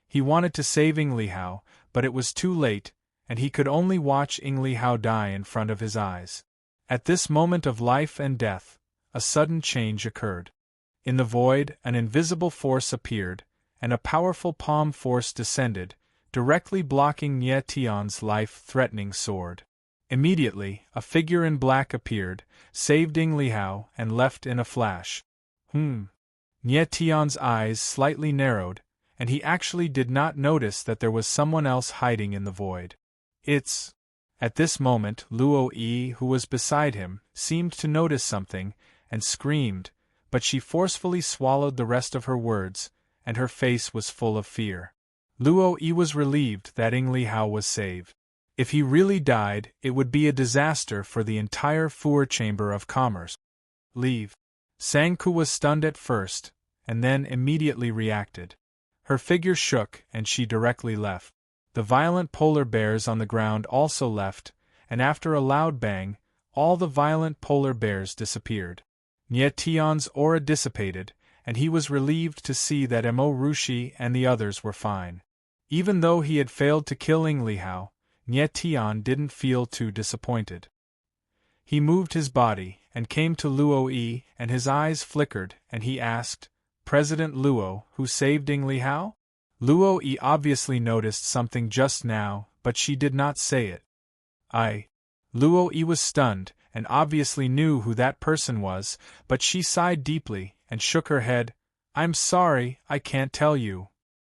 He wanted to save Li Hao, but it was too late, and he could only watch Li Hao die in front of his eyes. At this moment of life and death, a sudden change occurred. In the void, an invisible force appeared, and a powerful palm force descended, directly blocking Nie Tian's life-threatening sword. Immediately, a figure in black appeared, saved Li Hao, and left in a flash. Nie Tian's eyes slightly narrowed, and he actually did not notice that there was someone else hiding in the void. It's... At this moment, Luo Yi, who was beside him, seemed to notice something, and screamed, but she forcefully swallowed the rest of her words, and her face was full of fear. Luo Yi was relieved that Li Hao was saved. If he really died, it would be a disaster for the entire Four Chamber of Commerce. Leave. Sangku was stunned at first, and then immediately reacted. Her figure shook and she directly left. The violent polar bears on the ground also left, and after a loud bang, all the violent polar bears disappeared. Nye Tian's aura dissipated, and he was relieved to see that Mo Rushi and the others were fine. Even though he had failed to kill Ing Li Hao, Nye Tian didn't feel too disappointed. He moved his body and came to Luo Yi, and his eyes flickered, and he asked, "President Luo, who saved Ing Li Hao?" Luo Yi obviously noticed something just now, but she did not say it. Luo Yi was stunned, and obviously knew who that person was, but she sighed deeply, and shook her head. "I'm sorry, I can't tell you."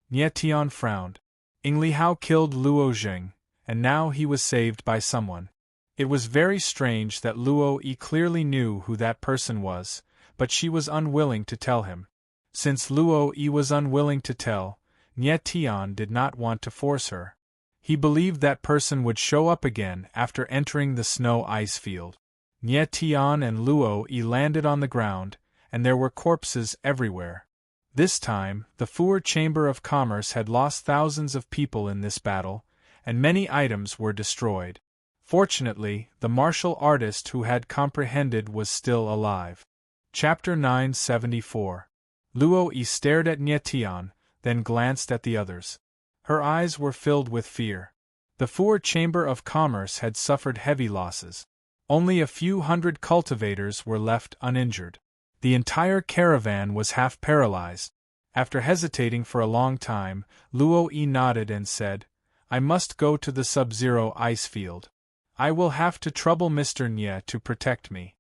Nye Tian frowned. Ing Li Hao killed Luo Jing, and now he was saved by someone. It was very strange that Luo Yi clearly knew who that person was, but she was unwilling to tell him. Since Luo Yi was unwilling to tell, Nye Tian did not want to force her. He believed that person would show up again after entering the snow ice field. Nye Tian and Luo Yi landed on the ground, and there were corpses everywhere. This time, the Four Chamber of Commerce had lost thousands of people in this battle, and many items were destroyed. Fortunately, the martial artist who had comprehended was still alive. Chapter 974. Luo Yi stared at Nye Tian, then glanced at the others. Her eyes were filled with fear. The Four Chamber of Commerce had suffered heavy losses. Only a few hundred cultivators were left uninjured. The entire caravan was half paralyzed. After hesitating for a long time, Luo Yi nodded and said, "I must go to the sub-zero ice field. I will have to trouble Mr. Nye to protect me."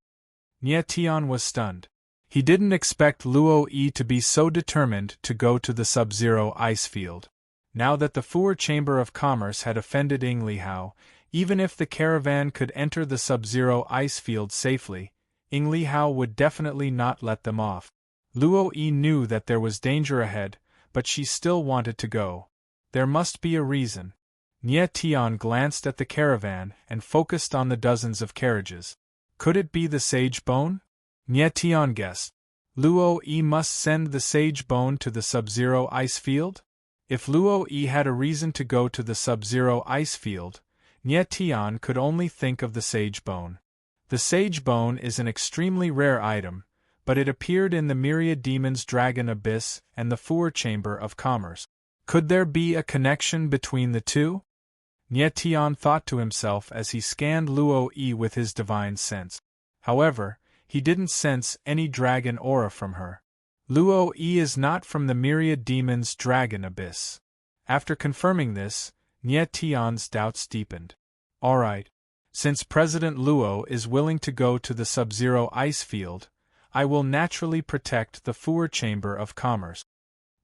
Nye Tian was stunned. He didn't expect Luo Yi to be so determined to go to the sub-zero ice field. Now that the Four Chamber of Commerce had offended Ing Li Hao, even if the caravan could enter the sub-zero ice field safely, Ing Li Hao would definitely not let them off. Luo Yi knew that there was danger ahead, but she still wanted to go. There must be a reason. Nye Tian glanced at the caravan and focused on the dozens of carriages. Could it be the sage bone? Nye Tian guessed. Luo Yi must send the sage bone to the sub-zero ice field? If Luo Yi had a reason to go to the sub-zero ice field, Nye Tian could only think of the sage bone. The sage bone is an extremely rare item, but it appeared in the Myriad Demon's Dragon Abyss and the Four Chamber of Commerce. Could there be a connection between the two? Nye Tian thought to himself as he scanned Luo Yi with his divine sense. However, he didn't sense any dragon aura from her. Luo Yi is not from the Myriad Demon's Dragon Abyss. After confirming this, Nye Tian's doubts deepened. All right. Since President Luo is willing to go to the sub-zero ice field, I will naturally protect the Four Chamber of Commerce.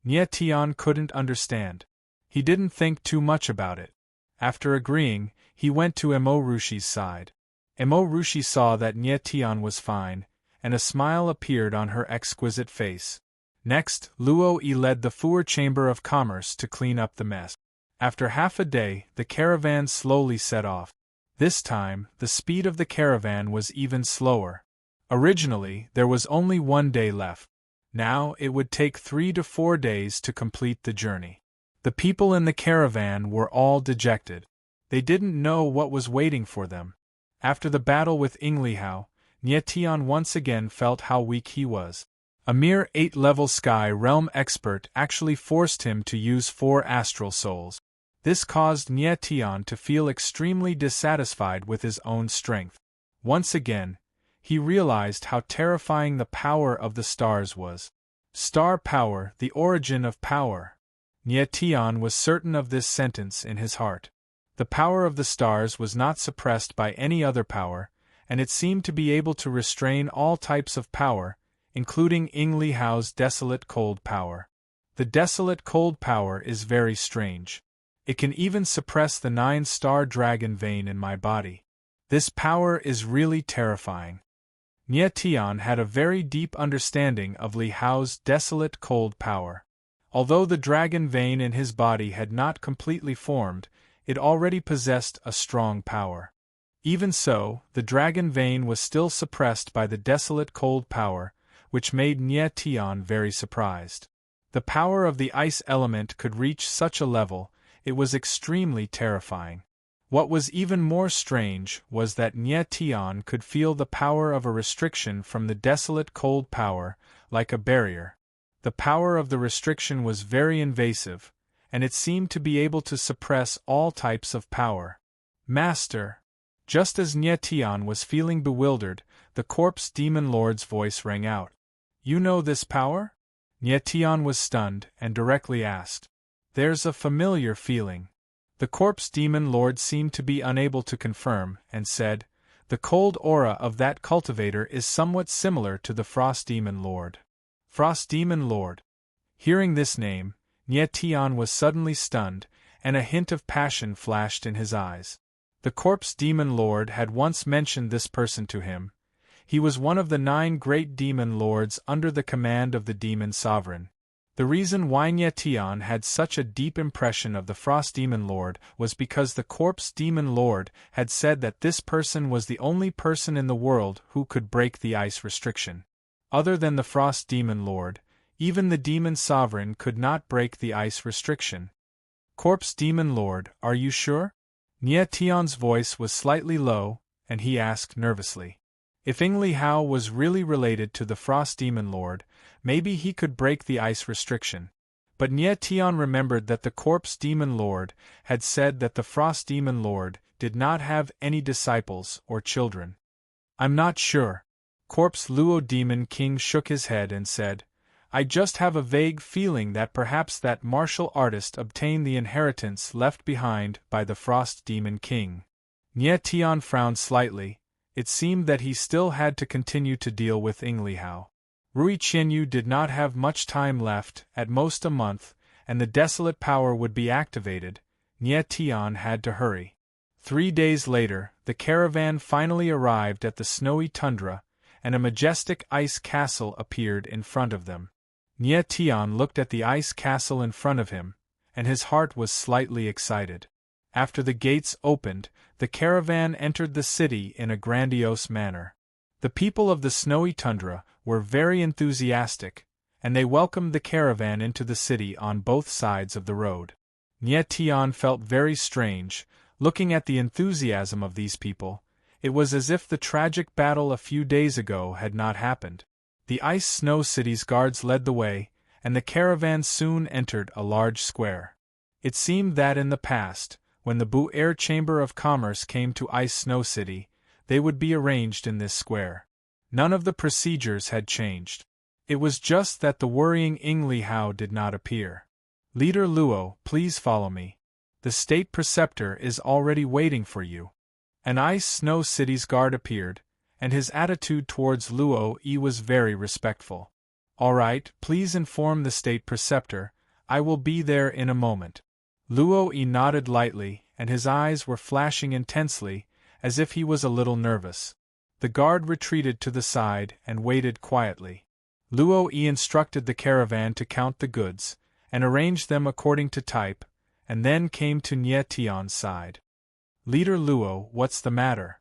Nye Tian couldn't understand. He didn't think too much about it. After agreeing, he went to Mo Rushi's side. Mo Rushi saw that Nye Tian was fine, and a smile appeared on her exquisite face. Next, Luo Yi led the Four Chamber of Commerce to clean up the mess. After half a day, the caravan slowly set off. This time, the speed of the caravan was even slower. Originally, there was only 1 day left. Now, it would take 3 to 4 days to complete the journey. The people in the caravan were all dejected. They didn't know what was waiting for them. After the battle with Ing Li Hao, Nye Tian once again felt how weak he was. A mere 8-level Sky Realm expert actually forced him to use 4 astral souls. This caused Nye Tian to feel extremely dissatisfied with his own strength. Once again, he realized how terrifying the power of the stars was. Star power, the origin of power. Nye Tian was certain of this sentence in his heart. The power of the stars was not suppressed by any other power, and it seemed to be able to restrain all types of power, including Ing Li Hao's desolate cold power. The desolate cold power is very strange. It can even suppress the 9-star dragon vein in my body. This power is really terrifying. Nye Tian had a very deep understanding of Li Hao's desolate cold power. Although the dragon vein in his body had not completely formed, it already possessed a strong power. Even so, the dragon vein was still suppressed by the desolate cold power, which made Nye Tian very surprised. The power of the ice element could reach such a level, it was extremely terrifying. What was even more strange was that Nye Tian could feel the power of a restriction from the desolate cold power, like a barrier. The power of the restriction was very invasive, and it seemed to be able to suppress all types of power. Master! Just as Nye Tian was feeling bewildered, the corpse demon lord's voice rang out. You know this power? Nye Tian was stunned and directly asked. There's a familiar feeling. The corpse demon lord seemed to be unable to confirm, and said, the cold aura of that cultivator is somewhat similar to the frost demon lord. Frost demon lord. Hearing this name, Nye Tian was suddenly stunned, and a hint of passion flashed in his eyes. The corpse demon lord had once mentioned this person to him. He was one of the 9 great demon lords under the command of the demon sovereign. The reason why Nye Tian had such a deep impression of the Frost Demon Lord was because the Corpse Demon Lord had said that this person was the only person in the world who could break the ice restriction. Other than the Frost Demon Lord, even the Demon Sovereign could not break the ice restriction. Corpse Demon Lord, are you sure? Nye Tian's voice was slightly low, and he asked nervously. If Li Hao was really related to the Frost Demon Lord, maybe he could break the ice restriction. But Nye Tian remembered that the Corpse Demon Lord had said that the Frost Demon Lord did not have any disciples or children. I'm not sure. Corpse Luo Demon King shook his head and said, I just have a vague feeling that perhaps that martial artist obtained the inheritance left behind by the Frost Demon King. Nye Tian frowned slightly. It seemed that he still had to continue to deal with Li Hao. Rui Qianyu did not have much time left, at most a month, and the desolate power would be activated. Nye Tian had to hurry. 3 days later, the caravan finally arrived at the snowy tundra, and a majestic ice castle appeared in front of them. Nye Tian looked at the ice castle in front of him, and his heart was slightly excited. After the gates opened, the caravan entered the city in a grandiose manner. The people of the snowy tundra were very enthusiastic, and they welcomed the caravan into the city on both sides of the road. Nye Tian felt very strange, looking at the enthusiasm of these people. It was as if the tragic battle a few days ago had not happened. The Ice Snow City's guards led the way, and the caravan soon entered a large square. It seemed that in the past, when the Bu Air Chamber of Commerce came to Ice Snow City, they would be arranged in this square. None of the procedures had changed. It was just that the worrying Li Hao did not appear. Leader Luo, please follow me. The state preceptor is already waiting for you. An Ice Snow City's guard appeared, and his attitude towards Luo Yi was very respectful. All right, please inform the state preceptor, I will be there in a moment. Luo Yi nodded lightly, and his eyes were flashing intensely, as if he was a little nervous. The guard retreated to the side and waited quietly. Luo Yi instructed the caravan to count the goods, and arrange them according to type, and then came to Nye Tian's side. Leader Luo, what's the matter?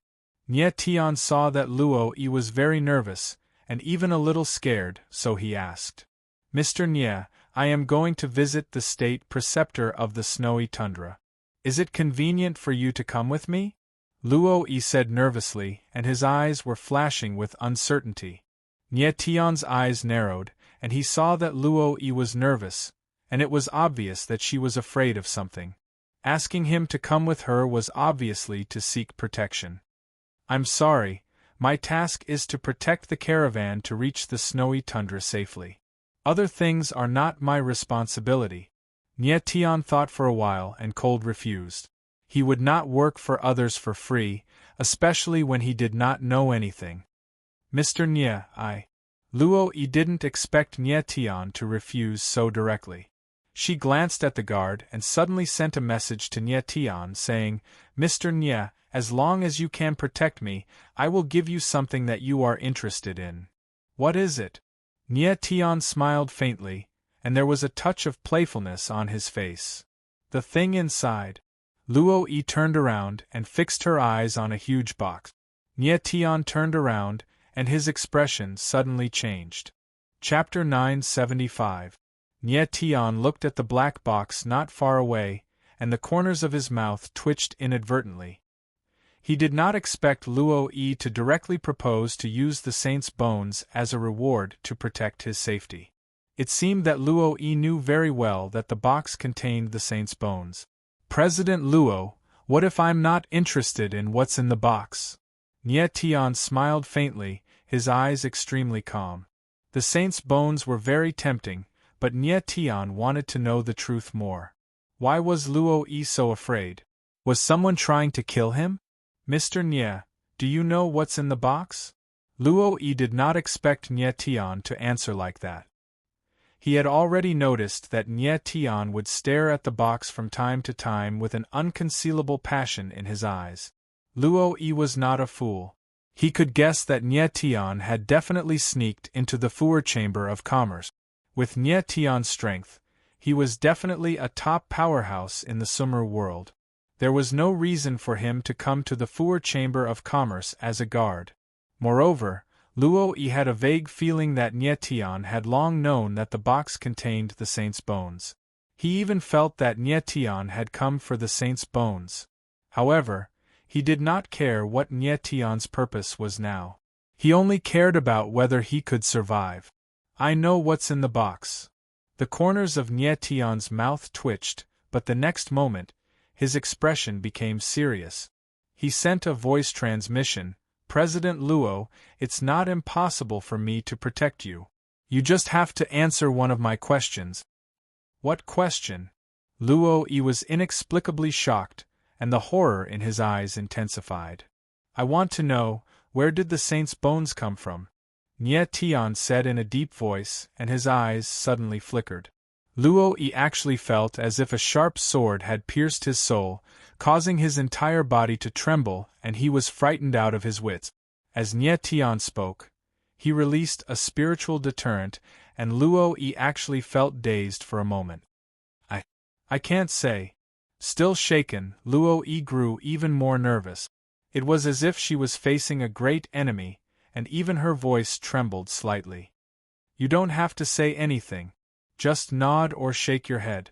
Nye Tian saw that Luo Yi was very nervous, and even a little scared, so he asked. Mr. Nye, I am going to visit the state preceptor of the snowy tundra. Is it convenient for you to come with me? Luo Yi said nervously, and his eyes were flashing with uncertainty. Nye Tian's eyes narrowed, and he saw that Luo Yi was nervous, and it was obvious that she was afraid of something. Asking him to come with her was obviously to seek protection. I'm sorry, my task is to protect the caravan to reach the snowy tundra safely. Other things are not my responsibility. Nye Tian thought for a while and cold refused. He would not work for others for free, especially when he did not know anything. Mr. Nye, Luo Yi didn't expect Nye Tian to refuse so directly. She glanced at the guard and suddenly sent a message to Nye Tian saying, Mr. Nye, as long as you can protect me, I will give you something that you are interested in. What is it? Nye Tian smiled faintly, and there was a touch of playfulness on his face. The thing inside. Luo Yi turned around and fixed her eyes on a huge box. Nie Tian turned around, and his expression suddenly changed. Chapter 975. Nie Tian looked at the black box not far away, and the corners of his mouth twitched inadvertently. He did not expect Luo Yi to directly propose to use the saint's bones as a reward to protect his safety. It seemed that Luo Yi knew very well that the box contained the saint's bones. President Luo, what if I'm not interested in what's in the box? Nie Tian smiled faintly, his eyes extremely calm. The saint's bones were very tempting, but Nie Tian wanted to know the truth more. Why was Luo Yi so afraid? Was someone trying to kill him? Mr. Nie, do you know what's in the box? Luo Yi did not expect Nie Tian to answer like that. He had already noticed that Nie Tian would stare at the box from time to time with an unconcealable passion in his eyes. Luo Yi was not a fool. He could guess that Nie Tian had definitely sneaked into the Fuer Chamber of Commerce. With Nie Tian's strength, he was definitely a top powerhouse in the Sumer world. There was no reason for him to come to the Fuer Chamber of Commerce as a guard. Moreover, Luo Yi had a vague feeling that Nie Tian had long known that the box contained the saint's bones. He even felt that Nie Tian had come for the saint's bones. However, he did not care what Nie Tian's purpose was now. He only cared about whether he could survive. I know what's in the box. The corners of Nie Tian's mouth twitched, but the next moment, his expression became serious. He sent a voice transmission, President Luo, it's not impossible for me to protect you. You just have to answer one of my questions. What question? Luo Yi was inexplicably shocked, and the horror in his eyes intensified. I want to know, where did the saint's bones come from? Nie Tian said in a deep voice, and his eyes suddenly flickered. Luo Yi actually felt as if a sharp sword had pierced his soul, causing his entire body to tremble, and he was frightened out of his wits. As Nie Tian spoke, he released a spiritual deterrent, and Luo Yi actually felt dazed for a moment. I can't say. Still shaken, Luo Yi grew even more nervous. It was as if she was facing a great enemy, and even her voice trembled slightly. You don't have to say anything. Just nod or shake your head.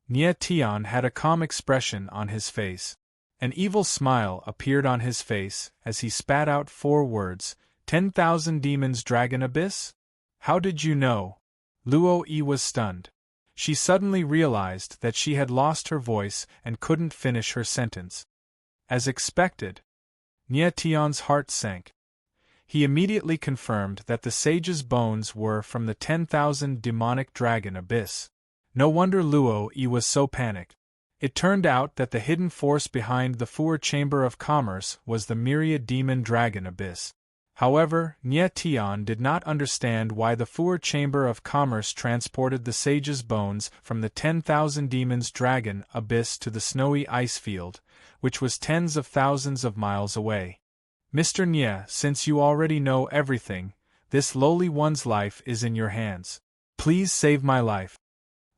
Nie Tian had a calm expression on his face. An evil smile appeared on his face as he spat out 4 words, 10,000 demons dragon abyss? How did you know? Luo Yi was stunned. She suddenly realized that she had lost her voice and couldn't finish her sentence. As expected, Nie Tian's heart sank. He immediately confirmed that the sage's bones were from the 10,000 demonic dragon abyss. No wonder Luo Yi was so panicked. It turned out that the hidden force behind the Fuer Chamber of Commerce was the myriad demon dragon abyss. However, Nie Tian did not understand why the Fuer Chamber of Commerce transported the sage's bones from the 10,000 demons dragon abyss to the snowy ice field, which was tens of thousands of miles away. Mr. Nie, since you already know everything, this lowly one's life is in your hands. Please save my life.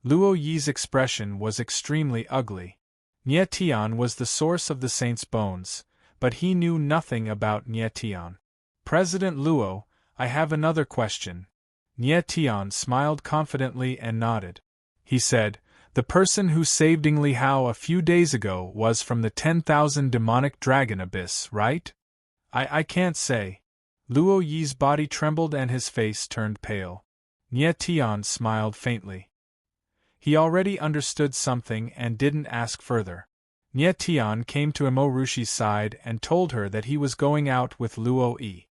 Luo Yi's expression was extremely ugly. Nie Tian was the source of the saint's bones, but he knew nothing about Nie Tian. President Luo, I have another question. Nie Tian smiled confidently and nodded. He said, the person who saved Li Hao a few days ago was from the 10,000 demonic dragon abyss, right? I can't say. Luo Yi's body trembled and his face turned pale. Nie Tian smiled faintly. He already understood something and didn't ask further. Nie Tian came to Emo Rushi's side and told her that he was going out with Luo Yi.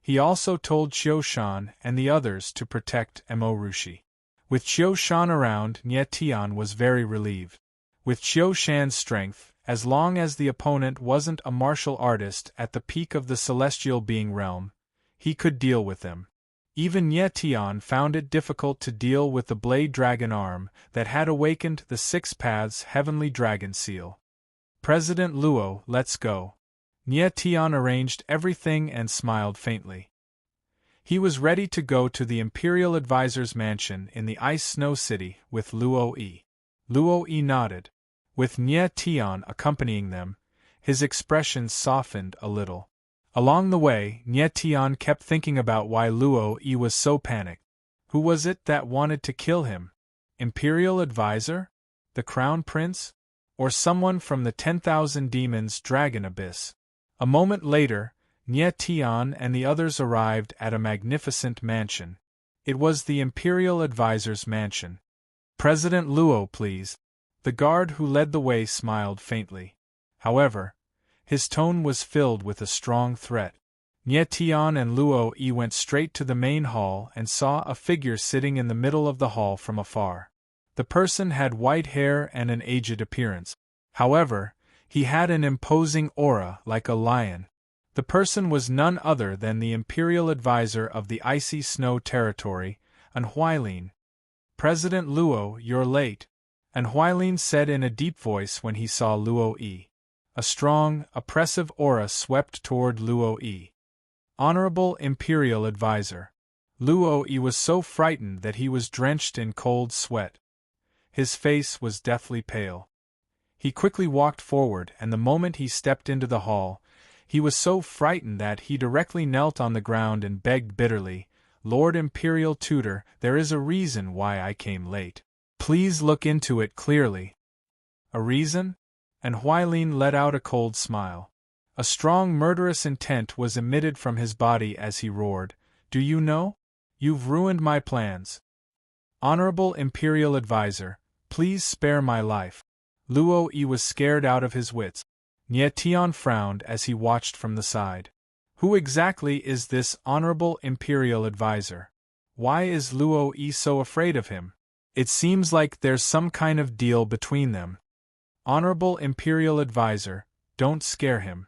He also told Qiu Shan and the others to protect Emo Rushi. With Qiu Shan around, Nie Tian was very relieved. With Qiu Shan's strength, as long as the opponent wasn't a martial artist at the peak of the celestial being realm, he could deal with them. Even Nie Tian found it difficult to deal with the blade dragon arm that had awakened the 6 Paths heavenly dragon seal. President Luo, let's go. Nie Tian arranged everything and smiled faintly. He was ready to go to the Imperial Advisor's mansion in the Ice Snow City with Luo Yi. Luo Yi nodded. with Nye Tian accompanying them, his expression softened a little. Along the way, Nye Tian kept thinking about why Luo Yi was so panicked. Who was it that wanted to kill him? Imperial advisor? The Crown Prince? Or someone from the 10,000 Demons Dragon Abyss? A moment later, Nye Tian and the others arrived at a magnificent mansion. It was the Imperial Advisor's mansion. President Luo, please. The guard who led the way smiled faintly. However, his tone was filled with a strong threat. Nye Tian and Luo Yi went straight to the main hall and saw a figure sitting in the middle of the hall from afar. The person had white hair and an aged appearance. However, he had an imposing aura like a lion. The person was none other than the Imperial Advisor of the Icy Snow Territory, Unveil. President Luo, you're late, Unveil said in a deep voice when he saw Luo Yi. A strong, oppressive aura swept toward Luo Yi. Honorable Imperial Advisor. Luo Yi was so frightened that he was drenched in cold sweat. His face was deathly pale. He quickly walked forward, and the moment he stepped into the hall, he was so frightened that he directly knelt on the ground and begged bitterly, Lord Imperial Tutor, there is a reason why I came late. Please look into it clearly. A reason? And Huilin let out a cold smile. A strong murderous intent was emitted from his body as he roared, Do you know? You've ruined my plans. Honorable Imperial Advisor, please spare my life. Luo Yi was scared out of his wits. Nye Tian frowned as he watched from the side. Who exactly is this Honorable Imperial Advisor? Why is Luo Yi so afraid of him? It seems like there's some kind of deal between them. Honorable Imperial Advisor, don't scare him.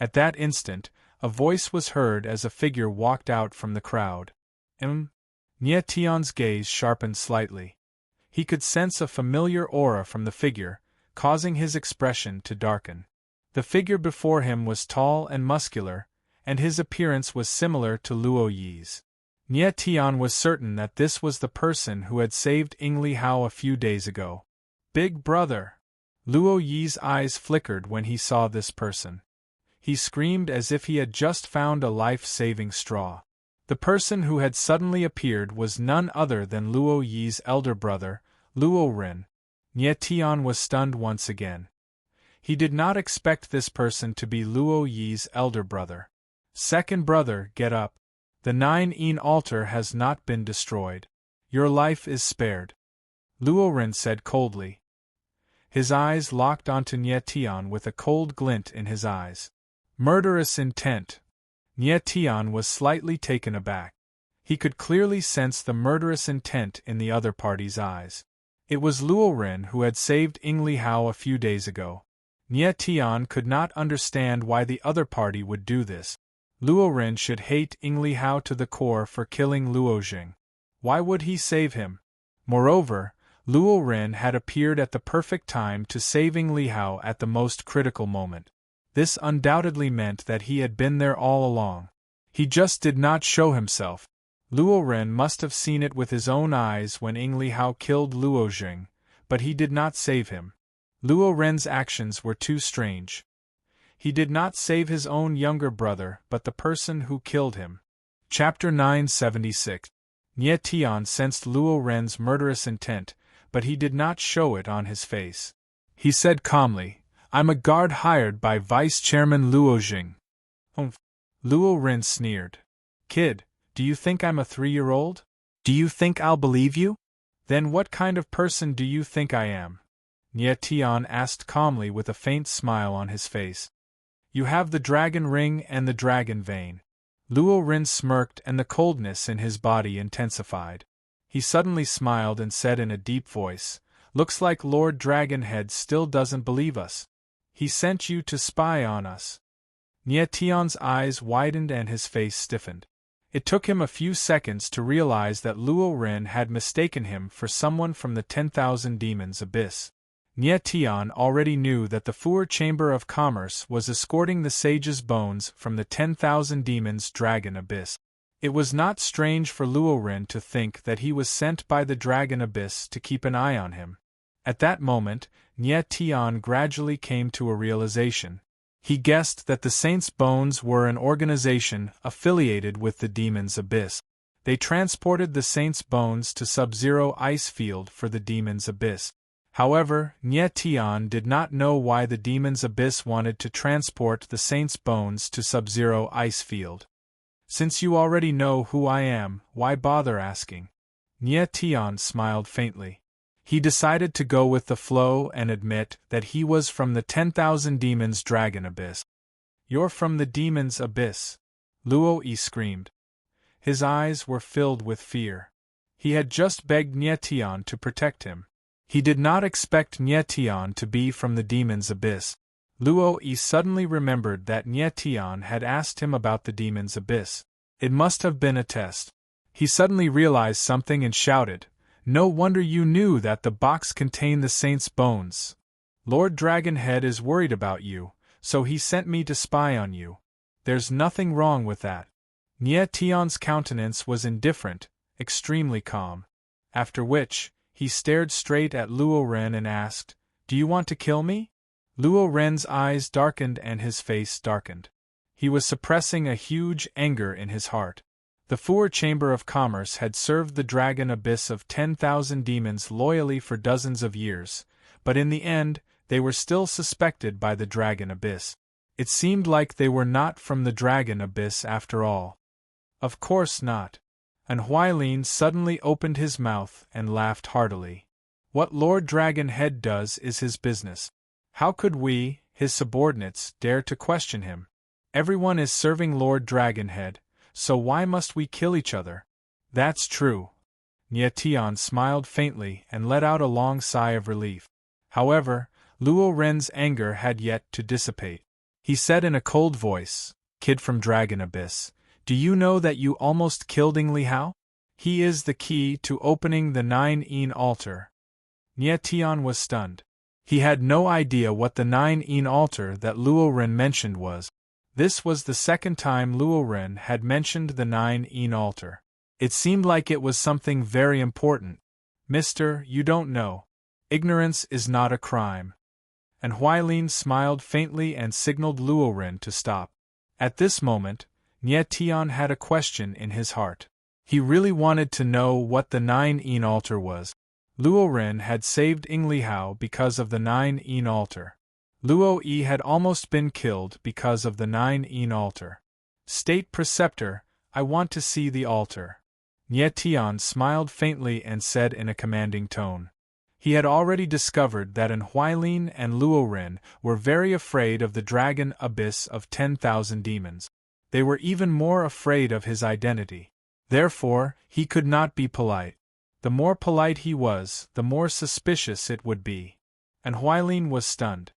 At that instant, a voice was heard as a figure walked out from the crowd. Nye Tian's gaze sharpened slightly. He could sense a familiar aura from the figure, causing his expression to darken. The figure before him was tall and muscular, and his appearance was similar to Luo Yi's. Nye Tian was certain that this was the person who had saved Li Hao a few days ago. Big brother! Luo Yi's eyes flickered when he saw this person. He screamed as if he had just found a life-saving straw. The person who had suddenly appeared was none other than Luo Yi's elder brother, Luo Ren. Nye Tian was stunned once again. He did not expect this person to be Luo Yi's elder brother. Second brother, get up. The 9-yin altar has not been destroyed. Your life is spared. Luo Ren said coldly. His eyes locked onto Nye Tian with a cold glint in his eyes. Murderous intent. Nye Tian was slightly taken aback. He could clearly sense the murderous intent in the other party's eyes. It was Luo Ren who had saved Li Hao a few days ago. Nye Tian could not understand why the other party would do this. Luo Ren should hate Li Hao to the core for killing Luo Jing. Why would he save him? Moreover, Luo Ren had appeared at the perfect time to save Li Hao at the most critical moment. This undoubtedly meant that he had been there all along. He just did not show himself. Luo Ren must have seen it with his own eyes when Li Hao killed Luo Jing, but he did not save him. Luo Ren's actions were too strange. He did not save his own younger brother but the person who killed him. Chapter 976. Nye Tian sensed Luo Ren's murderous intent, but he did not show it on his face. He said calmly, I'm a guard hired by Vice Chairman Luo Jing. Luo Ren sneered. Kid, do you think I'm a 3-year-old? Do you think I'll believe you? Then what kind of person do you think I am? Nye Tian asked calmly with a faint smile on his face. You have the dragon ring and the dragon vein. Luo Ren smirked and the coldness in his body intensified. He suddenly smiled and said in a deep voice, Looks like Lord Dragonhead still doesn't believe us. He sent you to spy on us. Nye Tian's eyes widened and his face stiffened. It took him a few seconds to realize that Luo Ren had mistaken him for someone from the 10,000 Demons Abyss. Nye Tian already knew that the Fuer Chamber of Commerce was escorting the sage's bones from the 10,000 Demons Dragon Abyss. It was not strange for Luo Ren to think that he was sent by the Dragon Abyss to keep an eye on him. At that moment, Nye Tian gradually came to a realization. He guessed that the Saints' Bones were an organization affiliated with the Demon's Abyss. They transported the Saints' Bones to Sub-Zero Ice Field for the Demon's Abyss. However, Nye Tian did not know why the Demon's Abyss wanted to transport the Saints' Bones to Sub-Zero Ice Field. Since you already know who I am, why bother asking? Nye Tian smiled faintly. He decided to go with the flow and admit that he was from the 10,000 Demons' Dragon Abyss. You're from the Demon's Abyss? Luo Yi screamed. His eyes were filled with fear. He had just begged Nye Tian to protect him. He did not expect Nye Tian to be from the Demon's Abyss. Luo Yi suddenly remembered that Nye Tian had asked him about the Demon's Abyss. It must have been a test. He suddenly realized something and shouted, No wonder you knew that the box contained the Saints' Bones. Lord Dragonhead is worried about you, so he sent me to spy on you. There's nothing wrong with that. Nye Tian's countenance was indifferent, extremely calm. After which, he stared straight at Luo Ren and asked, Do you want to kill me? Luo Ren's eyes darkened and his face darkened. He was suppressing a huge anger in his heart. The Fuer Chamber of Commerce had served the Dragon Abyss of 10,000 demons loyally for dozens of years, but in the end, they were still suspected by the Dragon Abyss. It seemed like they were not from the Dragon Abyss after all. Of course not. And Huailin suddenly opened his mouth and laughed heartily. What Lord Dragonhead does is his business. How could we, his subordinates, dare to question him? Everyone is serving Lord Dragonhead, so why must we kill each other? That's true. Nye Tian smiled faintly and let out a long sigh of relief. However, Luo Ren's anger had yet to dissipate. He said in a cold voice, Kid from Dragon Abyss, do you know that you almost killed Li Hao? He is the key to opening the 9-Yin altar. Nye Tian was stunned. He had no idea what the 9-Yin altar that Luo Ren mentioned was. This was the second time Luo Ren had mentioned the 9-Yin altar. It seemed like it was something very important. Mister, you don't know. Ignorance is not a crime. And Huailin smiled faintly and signaled Luo Ren to stop. At this moment, Nye Tian had a question in his heart. He really wanted to know what the 9-Yin altar was. Luo Ren had saved Li Hao because of the 9-Yin altar. Luo Yi had almost been killed because of the 9-Yin altar. State Preceptor, I want to see the altar. Nye Tian smiled faintly and said in a commanding tone. He had already discovered that Huailin and Luo Ren were very afraid of the Dragon Abyss of 10,000 demons. They were even more afraid of his identity. Therefore, he could not be polite. The more polite he was, the more suspicious it would be. And Huailin was stunned.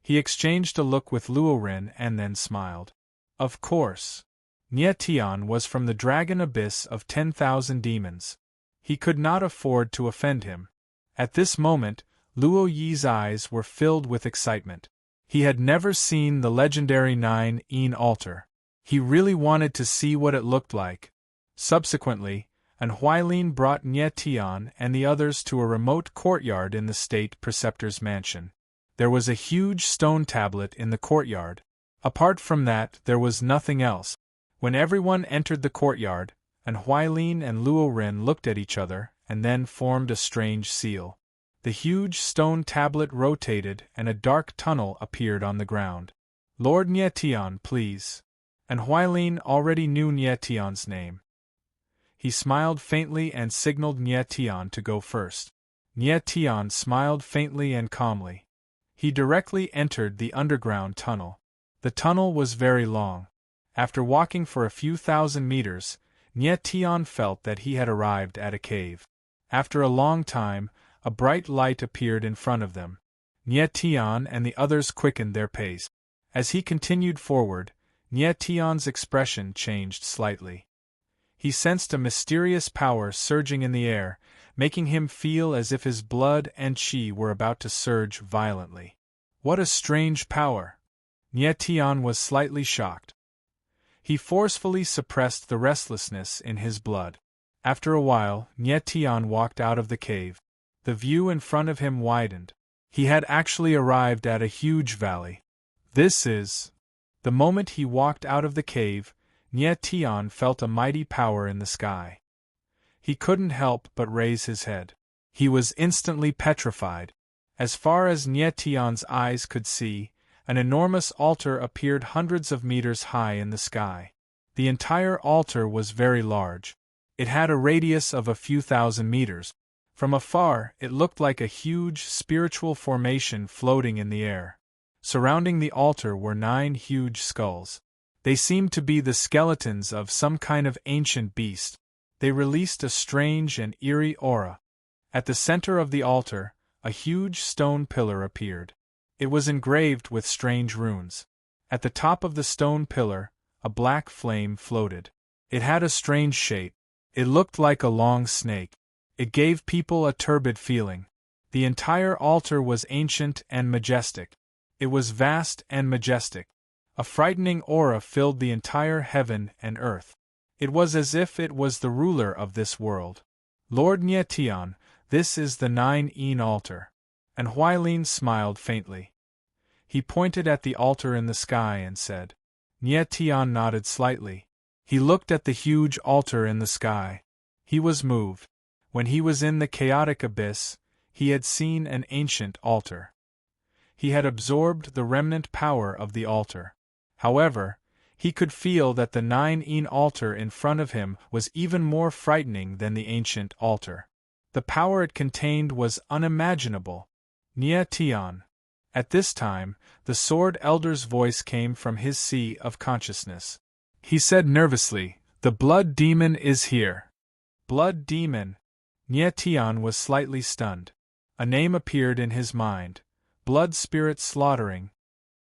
He exchanged a look with Luo Ren and then smiled. Of course. Nye Tian was from the Dragon Abyss of 10,000 demons. He could not afford to offend him. At this moment, Luo Yi's eyes were filled with excitement. He had never seen the legendary 9-Yin altar. He really wanted to see what it looked like. Subsequently, Huailin brought Nye Tian and the others to a remote courtyard in the State Preceptor's mansion. There was a huge stone tablet in the courtyard. Apart from that, there was nothing else. When everyone entered the courtyard, Huailin and Luo Ren looked at each other and then formed a strange seal. The huge stone tablet rotated and a dark tunnel appeared on the ground. Lord Nye Tian, please. Huailin already knew Nye Tian's name. He smiled faintly and signaled Nye Tian to go first. Nye Tian smiled faintly and calmly. He directly entered the underground tunnel. The tunnel was very long. After walking for a few thousand meters, Nye Tian felt that he had arrived at a cave. After a long time, a bright light appeared in front of them. Nye Tian and the others quickened their pace. As he continued forward, Nye Tian's expression changed slightly. He sensed a mysterious power surging in the air, making him feel as if his blood and qi were about to surge violently. What a strange power! Nye Tian was slightly shocked. He forcefully suppressed the restlessness in his blood. After a while, Nye Tian walked out of the cave. The view in front of him widened. He had actually arrived at a huge valley. This is. The moment he walked out of the cave, Nye Tian felt a mighty power in the sky. He couldn't help but raise his head. He was instantly petrified. As far as Nye Tian's eyes could see, an enormous altar appeared hundreds of meters high in the sky. The entire altar was very large. It had a radius of a few thousand meters. From afar, it looked like a huge spiritual formation floating in the air. Surrounding the altar were 9 huge skulls. They seemed to be the skeletons of some kind of ancient beast. They released a strange and eerie aura. At the center of the altar, a huge stone pillar appeared. It was engraved with strange runes. At the top of the stone pillar, a black flame floated. It had a strange shape. It looked like a long snake. It gave people a turbid feeling. The entire altar was ancient and majestic. It was vast and majestic. A frightening aura filled the entire heaven and earth. It was as if it was the ruler of this world. Lord Nye Tian, this is the 9-yin altar. And Huailin smiled faintly. He pointed at the altar in the sky and said. Nye Tian nodded slightly. He looked at the huge altar in the sky. He was moved. When he was in the chaotic abyss, he had seen an ancient altar. He had absorbed the remnant power of the altar. However, he could feel that the 9-yin altar in front of him was even more frightening than the ancient altar. The power it contained was unimaginable. Nye Tian. At this time, the Sword Elder's voice came from his sea of consciousness. He said nervously, "The Blood Demon is here." Blood Demon. Nye Tian was slightly stunned. A name appeared in his mind. Blood Spirit Slaughtering.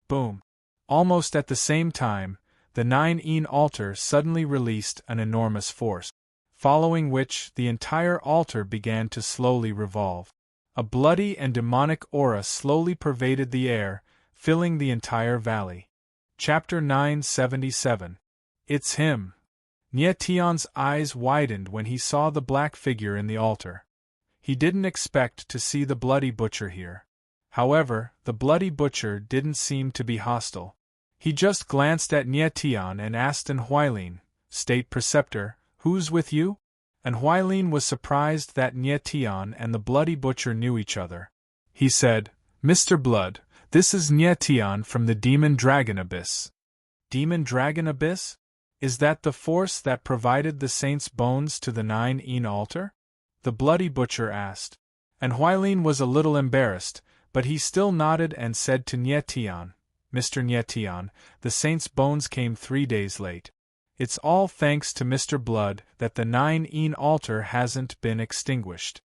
Boom. Almost at the same time, the 9-yin altar suddenly released an enormous force, following which the entire altar began to slowly revolve. A bloody and demonic aura slowly pervaded the air, filling the entire valley. Chapter 977. It's him. Nye Tian's eyes widened when he saw the black figure in the altar. He didn't expect to see the Bloody Butcher here. However, the Bloody Butcher didn't seem to be hostile. He just glanced at Nye Tian and asked an Huailin, "State Preceptor, who's with you?" And Huailin was surprised that Nye Tian and the Bloody Butcher knew each other. He said, "Mr. Blood, this is Nye Tian from the Demon Dragon Abyss." Demon Dragon Abyss? Is that the force that provided the saint's bones to the 9-yin altar? The Bloody Butcher asked. And Huailin was a little embarrassed, but he still nodded and said to Nye Tian, "Mr. Nye Tian, the saint's bones came 3 days late. It's all thanks to Mr. Blood that the 9-yin altar hasn't been extinguished."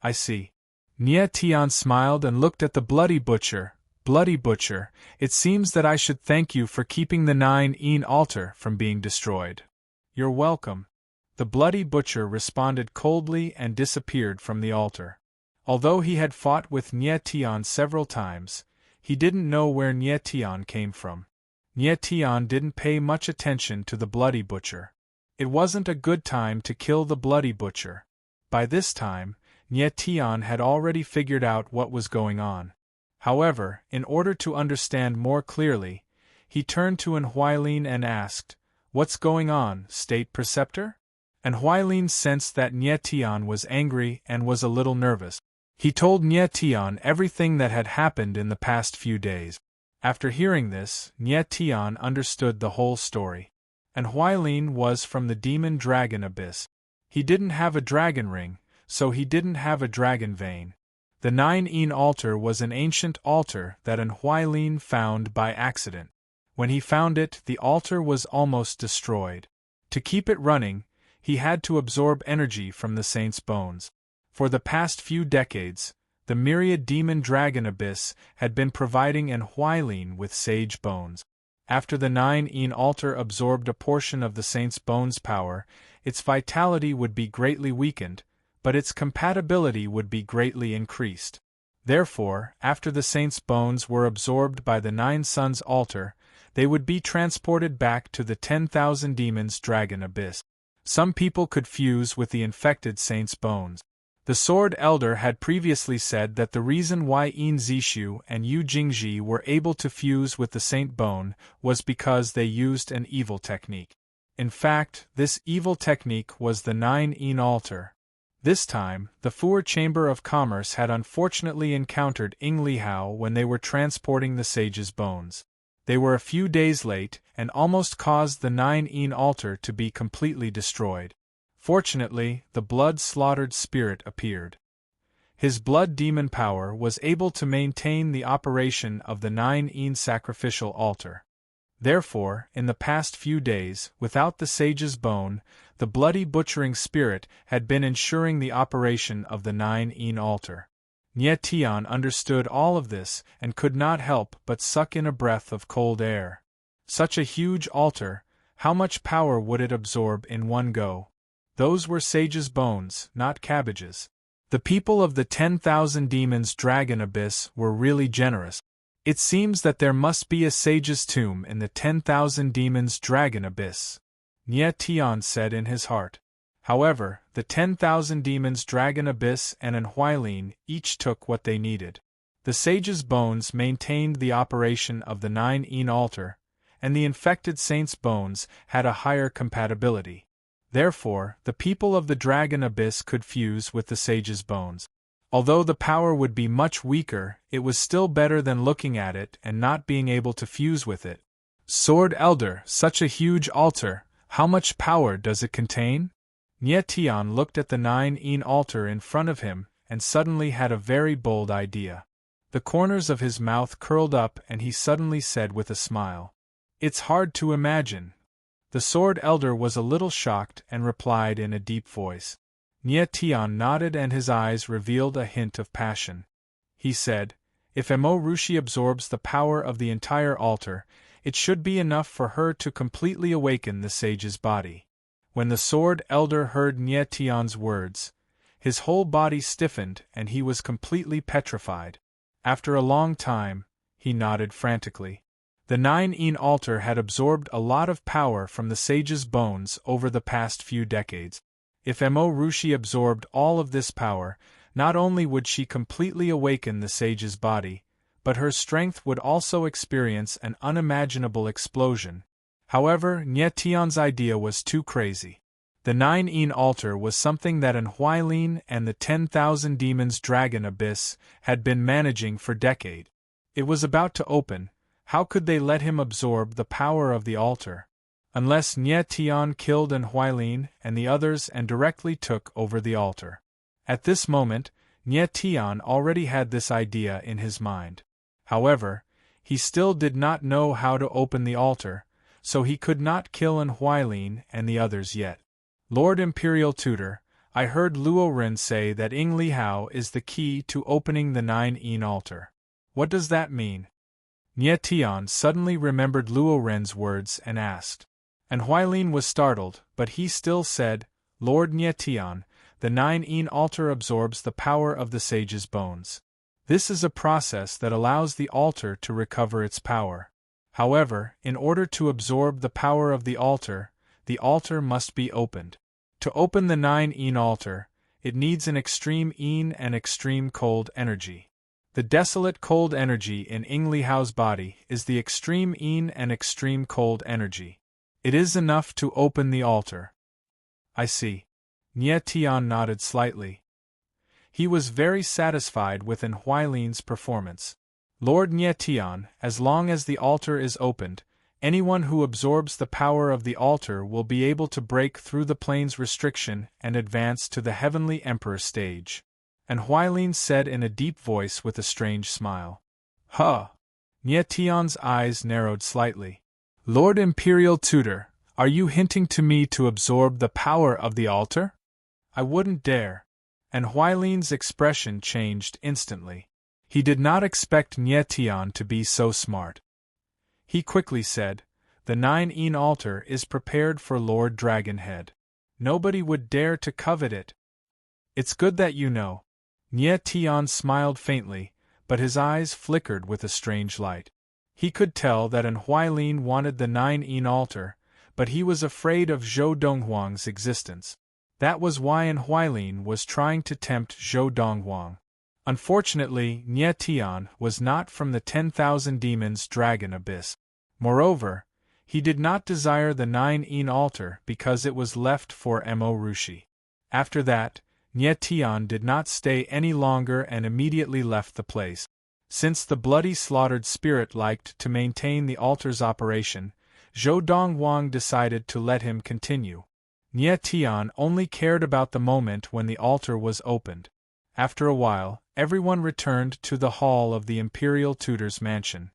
"I see." Nye Tian smiled and looked at the Bloody Butcher. "Bloody Butcher, it seems that I should thank you for keeping the 9-yin altar from being destroyed." "You're welcome." The Bloody Butcher responded coldly and disappeared from the altar. Although he had fought with Nye Tian several times, he didn't know where Nye Tian came from. Nye Tian didn't pay much attention to the Bloody Butcher. It wasn't a good time to kill the Bloody Butcher. By this time, Nye Tian had already figured out what was going on. However, in order to understand more clearly, he turned to an Huailin and asked, "What's going on, State Preceptor?" And Huailin sensed that Nye Tian was angry and was a little nervous. He told Nye Tian everything that had happened in the past few days. After hearing this, Nye Tian understood the whole story. And Huailin was from the Demon Dragon Abyss. He didn't have a dragon ring, so he didn't have a dragon vein. The 9-yin altar was an ancient altar that an Huailin found by accident. When he found it, the altar was almost destroyed. To keep it running, he had to absorb energy from the saint's bones. For the past few decades, the myriad Demon Dragon Abyss had been providing an Huailin with sage bones. After the 9-yin altar absorbed a portion of the saint's bones' power, its vitality would be greatly weakened, but its compatibility would be greatly increased. Therefore, after the saint's bones were absorbed by the 9 Suns altar, they would be transported back to the 10,000 Demons Dragon Abyss. Some people could fuse with the infected saint's bones. The Sword Elder had previously said that the reason why Yin Zishu and Yu Jingji were able to fuse with the Saint Bone was because they used an evil technique. In fact, this evil technique was the 9 Yin altar. This time, the Fuer Chamber of Commerce had unfortunately encountered Ying Li Hao when they were transporting the sage's bones. They were a few days late and almost caused the 9 Yin altar to be completely destroyed. Fortunately, the blood-slaughtered spirit appeared. His blood demon power was able to maintain the operation of the 9 Yin sacrificial altar. Therefore, in the past few days, without the sage's bone, the bloody butchering spirit had been ensuring the operation of the 9 Yin altar. Nie Tian understood all of this and could not help but suck in a breath of cold air. Such a huge altar, how much power would it absorb in one go? Those were sage's bones, not cabbages. The people of the 10,000 Demons Dragon Abyss were really generous. It seems that there must be a sage's tomb in the 10,000 Demons Dragon Abyss, Nie Tian said in his heart. However, the 10,000 Demons Dragon Abyss and an Huailin each took what they needed. The sage's bones maintained the operation of the 9 Yin altar, and the infected saint's bones had a higher compatibility. Therefore, the people of the Dragon Abyss could fuse with the sage's bones. Although the power would be much weaker, it was still better than looking at it and not being able to fuse with it. Sword Elder, such a huge altar, how much power does it contain? Nie Tian looked at the 9 Yin altar in front of him and suddenly had a very bold idea. The corners of his mouth curled up and he suddenly said with a smile, "It's hard to imagine." The Sword Elder was a little shocked and replied in a deep voice. Nie Tian nodded and his eyes revealed a hint of passion. He said, "If Mo Rushi absorbs the power of the entire altar, it should be enough for her to completely awaken the sage's body." When the Sword Elder heard Nie Tian's words, his whole body stiffened and he was completely petrified. After a long time, he nodded frantically. The 9 Yin altar had absorbed a lot of power from the sage's bones over the past few decades. If Mo Rushi absorbed all of this power, not only would she completely awaken the sage's body, but her strength would also experience an unimaginable explosion. However, Nie Tian's idea was too crazy. The 9 Yin altar was something that an Huailin and the 10,000 Demons Dragon Abyss had been managing for decades. It was about to open. How could they let him absorb the power of the altar? Unless Nie Tian killed an Huailin and the others and directly took over the altar. At this moment, Nie Tian already had this idea in his mind. However, he still did not know how to open the altar, so he could not kill an Huailin and the others yet. Lord Imperial Tutor, I heard Luo Ren say that Ying Li Hao is the key to opening the 9 Yin altar. What does that mean? Nie Tian suddenly remembered Luo Ren's words and asked. And Huailin was startled, but he still said, "Lord Nie Tian, the 9 Yin altar absorbs the power of the sage's bones. This is a process that allows the altar to recover its power. However, in order to absorb the power of the altar must be opened. To open the 9 Yin altar, it needs an extreme Yin and extreme cold energy. The desolate cold energy in Ying Li Hao's body is the extreme Yin and extreme cold energy. It is enough to open the altar." "I see." Nie Tian nodded slightly. He was very satisfied with an Huailin's performance. "Lord Nie Tian, as long as the altar is opened, anyone who absorbs the power of the altar will be able to break through the plane's restriction and advance to the Heavenly Emperor stage," and Huailin said in a deep voice with a strange smile. "Huh!" Nie Tian's eyes narrowed slightly. "Lord Imperial Tutor, are you hinting to me to absorb the power of the altar?" "I wouldn't dare." And Huailin's expression changed instantly. He did not expect Nie Tian to be so smart. He quickly said, "The 9 Yin altar is prepared for Lord Dragonhead. Nobody would dare to covet it." "It's good that you know." Nie Tian smiled faintly, but his eyes flickered with a strange light. He could tell that an Huailin wanted the 9 Yin altar, but he was afraid of Zhou Donghuang's existence. That was why Huailin was trying to tempt Zhou Donghuang. Unfortunately, Nie Tian was not from the 10,000 demons dragon abyss. Moreover, he did not desire the 9-yin altar because it was left for Mo Rushi. After that, Nie Tian did not stay any longer and immediately left the place. Since the bloody slaughtered spirit liked to maintain the altar's operation, Zhou Donghuang decided to let him continue. Nie Tian only cared about the moment when the altar was opened. After a while, everyone returned to the hall of the Imperial Tutor's mansion.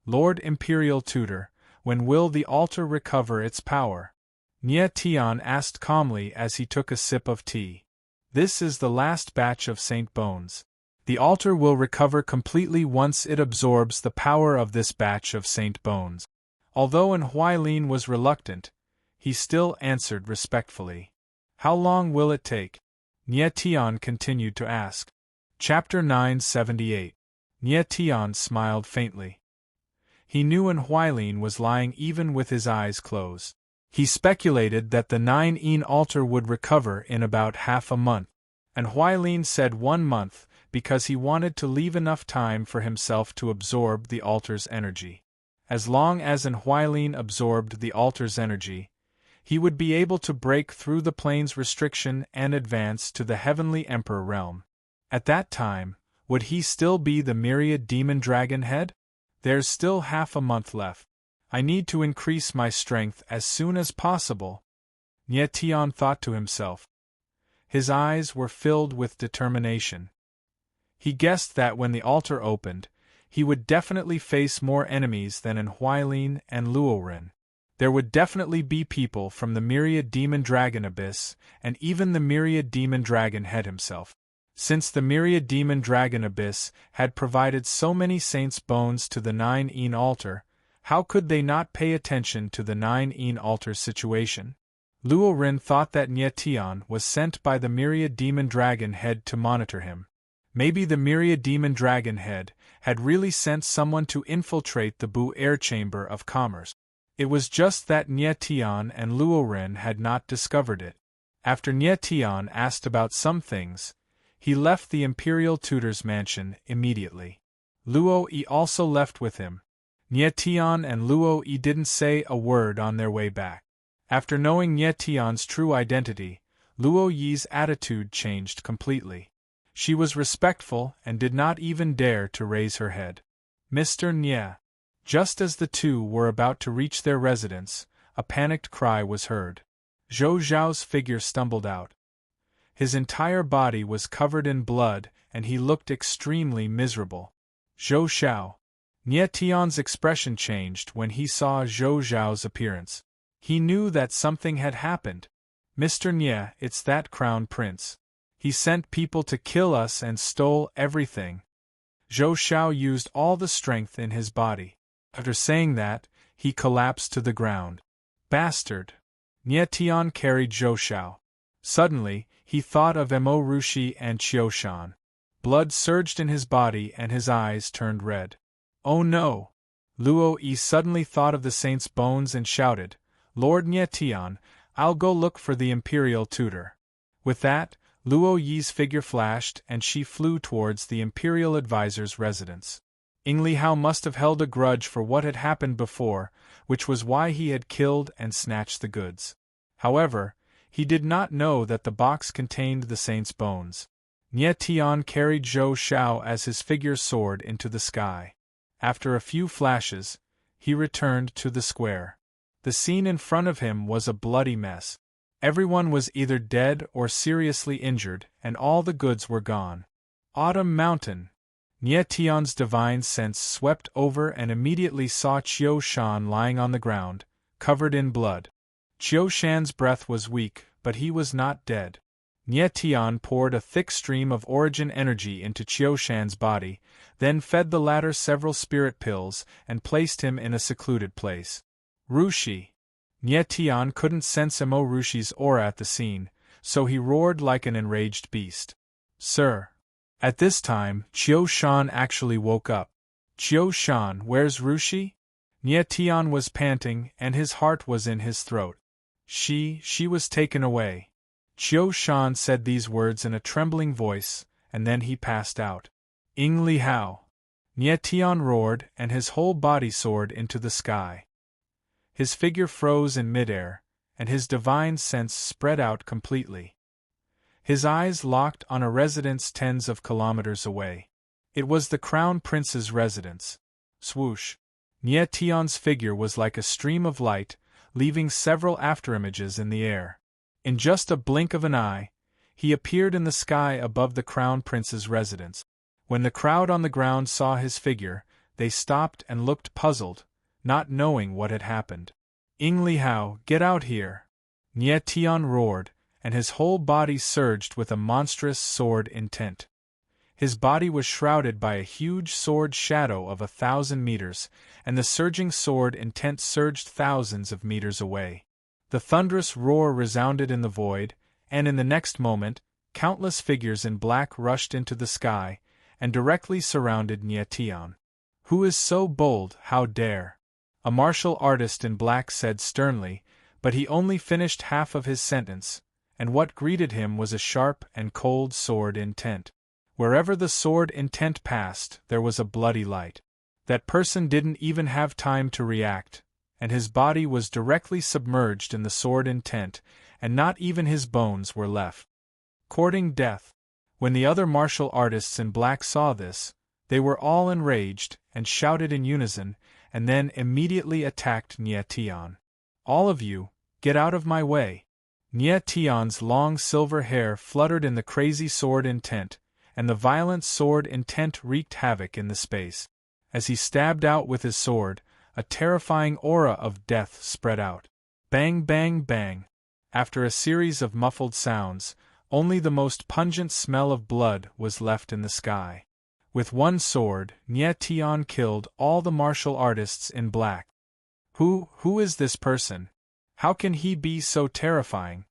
Lord Imperial Tutor, when will the altar recover its power? Nie Tian asked calmly as he took a sip of tea. This is the last batch of Saint Bones. The altar will recover completely once it absorbs the power of this batch of Saint Bones. Although Huailin was reluctant, he still answered respectfully. How long will it take? Nie Tian continued to ask. Chapter 978. Nie Tian smiled faintly. He knew Huailin was lying even with his eyes closed. He speculated that the 9-yin altar would recover in about half a month. Huailin said 1 month, because he wanted to leave enough time for himself to absorb the altar's energy. As long as Huailin absorbed the altar's energy, he would be able to break through the plane's restriction and advance to the Heavenly Emperor realm. At that time, would he still be the myriad demon dragon head? There's still half a month left. I need to increase my strength as soon as possible. Nie Tian thought to himself. His eyes were filled with determination. He guessed that when the altar opened, he would definitely face more enemies than Huailin and Luoren. There would definitely be people from the myriad demon dragon abyss, and even the myriad demon dragon head himself. Since the myriad demon dragon abyss had provided so many saints' bones to the 9-yin altar, how could they not pay attention to the 9-yin altar's situation? Luoren thought that Nie Tian was sent by the myriad demon dragon head to monitor him. Maybe the myriad demon dragon head had really sent someone to infiltrate the Bu air chamber of commerce. It was just that Nie Tian and Luoren had not discovered it. After Nie Tian asked about some things, he left the Imperial Tutor's mansion immediately. Luo Yi also left with him. Nie Tian and Luo Yi didn't say a word on their way back. After knowing Nie Tian's true identity, Luo Yi's attitude changed completely. She was respectful and did not even dare to raise her head. Mr. Nie. Just as the two were about to reach their residence, a panicked cry was heard. Zhou Zhao's figure stumbled out. His entire body was covered in blood, and he looked extremely miserable. Zhou Zhao. Nie Tian's expression changed when he saw Zhou Zhao's appearance. He knew that something had happened. Mr. Nie, it's that crown prince. He sent people to kill us and stole everything. Zhou Zhao used all the strength in his body. After saying that, he collapsed to the ground. Bastard! Nie Tian carried Zhou Zhao. Suddenly, he thought of Mo Rushi and Qiu Shan. Blood surged in his body and his eyes turned red. Oh no! Luo Yi suddenly thought of the saint's bones and shouted, Lord Nie Tian, I'll go look for the Imperial Tutor. With that, Luo Yi's figure flashed and she flew towards the Imperial Advisor's residence. Li Hao must have held a grudge for what had happened before, which was why he had killed and snatched the goods. However, he did not know that the box contained the saint's bones. Nie Tian carried Zhou Zhao as his figure soared into the sky. After a few flashes, he returned to the square. The scene in front of him was a bloody mess. Everyone was either dead or seriously injured, and all the goods were gone. Autumn Mountain. Nie Tian's divine sense swept over and immediately saw Qiu Shan lying on the ground, covered in blood. Qiu Shan's breath was weak, but he was not dead. Nie Tian poured a thick stream of origin energy into Qiu Shan's body, then fed the latter several spirit pills and placed him in a secluded place. Rushi. Nie Tian couldn't sense Mo Rushi's aura at the scene, so he roared like an enraged beast. Sir. At this time, Qiu Shan actually woke up. Qiu Shan, where's Rushi? Nie Tian was panting and his heart was in his throat. She was taken away. Qiu Shan said these words in a trembling voice, and then he passed out. Ing Li Hao! Nie Tian roared, and his whole body soared into the sky. His figure froze in midair, and his divine sense spread out completely. His eyes locked on a residence tens of kilometers away. It was the Crown Prince's residence. Swoosh! Nie Tian's figure was like a stream of light, leaving several afterimages in the air. In just a blink of an eye, he appeared in the sky above the Crown Prince's residence. When the crowd on the ground saw his figure, they stopped and looked puzzled, not knowing what had happened. Ing Li Hao, get out here! Nie Tian roared, and his whole body surged with a monstrous sword intent. His body was shrouded by a huge sword shadow of 1,000 meters, and the surging sword intent surged thousands of meters away. The thunderous roar resounded in the void, and in the next moment, countless figures in black rushed into the sky, and directly surrounded Nie Tian. Who is so bold, how dare? A martial artist in black said sternly, but he only finished half of his sentence, and what greeted him was a sharp and cold sword intent. Wherever the sword intent passed, there was a bloody light. That person didn't even have time to react, and his body was directly submerged in the sword intent, and not even his bones were left. Courting death. When the other martial artists in black saw this, they were all enraged, and shouted in unison, and then immediately attacked Nie Tian. All of you, get out of my way! Nie Tian's long silver hair fluttered in the crazy sword intent, and the violent sword intent wreaked havoc in the space. As he stabbed out with his sword, a terrifying aura of death spread out. Bang, bang, bang! After a series of muffled sounds, only the most pungent smell of blood was left in the sky. With one sword, Nie Tian killed all the martial artists in black. Who is this person? How can he be so terrifying?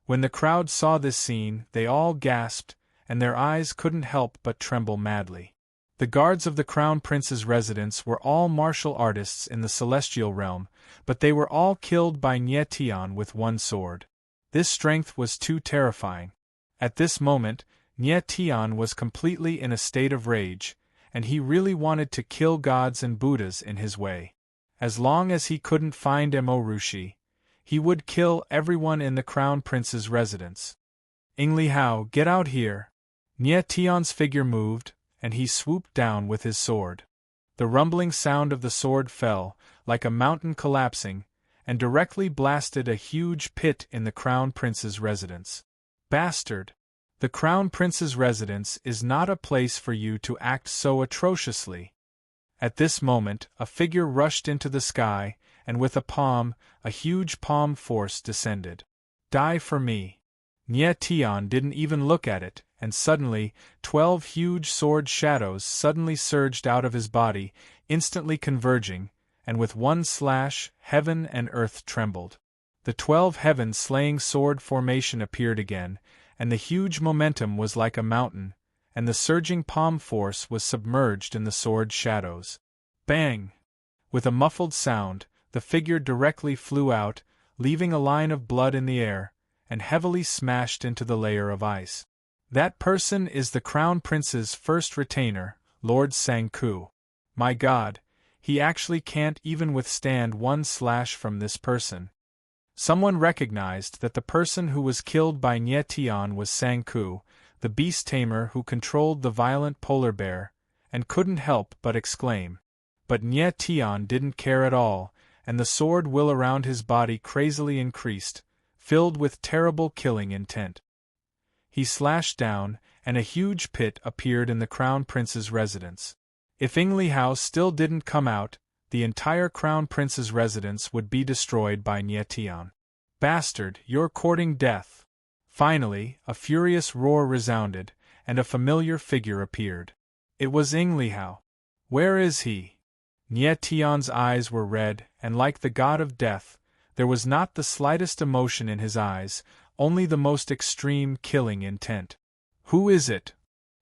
When the crowd saw this scene, they all gasped, and their eyes couldn't help but tremble madly. The guards of the Crown Prince's residence were all martial artists in the celestial realm, but they were all killed by Nie Tian with one sword. This strength was too terrifying. At this moment, Nie Tian was completely in a state of rage, and he really wanted to kill gods and Buddhas in his way. As long as he couldn't find Mo Rushi, he would kill everyone in the Crown Prince's residence. Ing Li Hao, get out here! Nie Tian's figure moved, and he swooped down with his sword. The rumbling sound of the sword fell, like a mountain collapsing, and directly blasted a huge pit in the Crown Prince's residence. Bastard! The Crown Prince's residence is not a place for you to act so atrociously. At this moment, a figure rushed into the sky, and with a huge palm force descended. Die for me! Nie Tian didn't even look at it, and suddenly, 12 huge sword shadows suddenly surged out of his body, instantly converging, and with one slash, heaven and earth trembled. The 12 heaven-slaying sword formation appeared again, and the huge momentum was like a mountain, and the surging palm force was submerged in the sword shadows. Bang! With a muffled sound, the figure directly flew out, leaving a line of blood in the air, and heavily smashed into the layer of ice. That person is the Crown Prince's first retainer, Lord Sangku. My God, he actually can't even withstand one slash from this person. Someone recognized that the person who was killed by Nie Tian was Sangku, the beast tamer who controlled the violent polar bear, and couldn't help but exclaim. But Nie Tian didn't care at all, and the sword will around his body crazily increased, filled with terrible killing intent. He slashed down, and a huge pit appeared in the Crown Prince's residence. If Ing Li Hao still didn't come out, the entire Crown Prince's residence would be destroyed by Nie Tian. Bastard, you're courting death! Finally, a furious roar resounded, and a familiar figure appeared. It was Ing Li Hao. Where is he? Nie Tian's eyes were red, and like the god of death, there was not the slightest emotion in his eyes, only the most extreme killing intent. Who is it?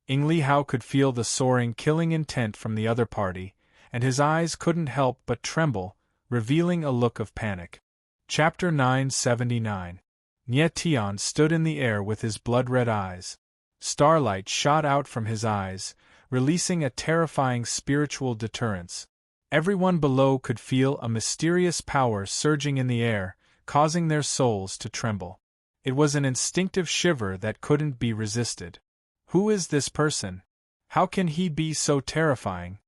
Ing Li Hao could feel the soaring killing intent from the other party, and his eyes couldn't help but tremble, revealing a look of panic. Chapter 979. Nie Tian stood in the air with his blood-red eyes. Starlight shot out from his eyes, releasing a terrifying spiritual deterrence. Everyone below could feel a mysterious power surging in the air, causing their souls to tremble. It was an instinctive shiver that couldn't be resisted. Who is this person? How can he be so terrifying?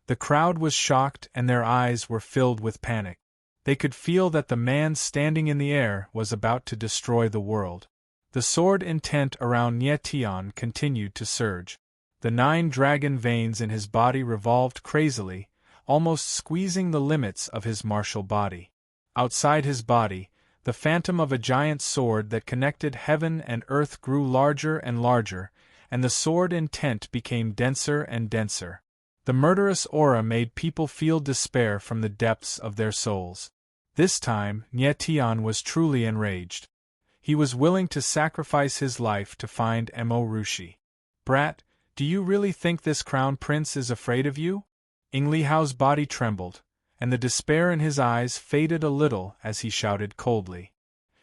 The crowd was shocked and their eyes were filled with panic. They could feel that the man standing in the air was about to destroy the world. The sword intent around Nie Tian continued to surge. The 9 dragon veins in his body revolved crazily, almost squeezing the limits of his martial body. Outside his body, the phantom of a giant sword that connected heaven and earth grew larger and larger, and the sword intent became denser and denser. The murderous aura made people feel despair from the depths of their souls. This time, Nie Tian was truly enraged. He was willing to sacrifice his life to find Mo Rushi. Brat, do you really think this crown prince is afraid of you? Ing Li Hao's body trembled, and the despair in his eyes faded a little as he shouted coldly.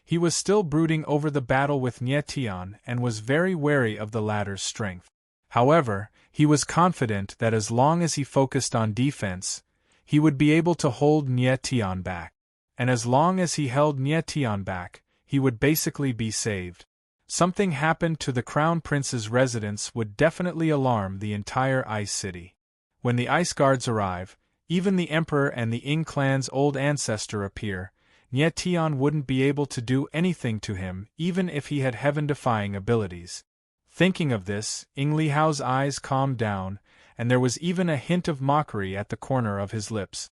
He was still brooding over the battle with Nie Tian and was very wary of the latter's strength. However, he was confident that as long as he focused on defense, he would be able to hold Nie Tian back. And as long as he held Nie Tian back, he would basically be saved. Something happened to the Crown Prince's residence would definitely alarm the entire Ice City. When the Ice Guards arrive, even the Emperor and the Ing clan's old ancestor appear, Nie Tian wouldn't be able to do anything to him even if he had heaven-defying abilities. Thinking of this, Ing Li Hao's eyes calmed down, and there was even a hint of mockery at the corner of his lips.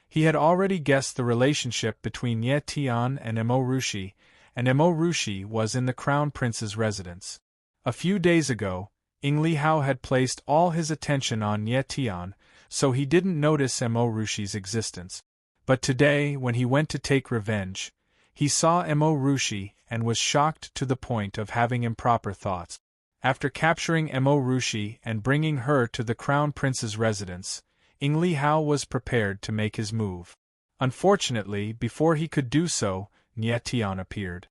He had already guessed the relationship between Nie Tian and Mo Rushi, and Mo Rushi was in the Crown Prince's residence. A few days ago, Ing Li Hao had placed all his attention on Nie Tian, so he didn't notice Mo Rushi's existence. But today, when he went to take revenge, he saw Mo Rushi and was shocked to the point of having improper thoughts. After capturing Mo Rushi and bringing her to the Crown Prince's residence, Ing Li Hao was prepared to make his move. Unfortunately, before he could do so, Nie Tian appeared.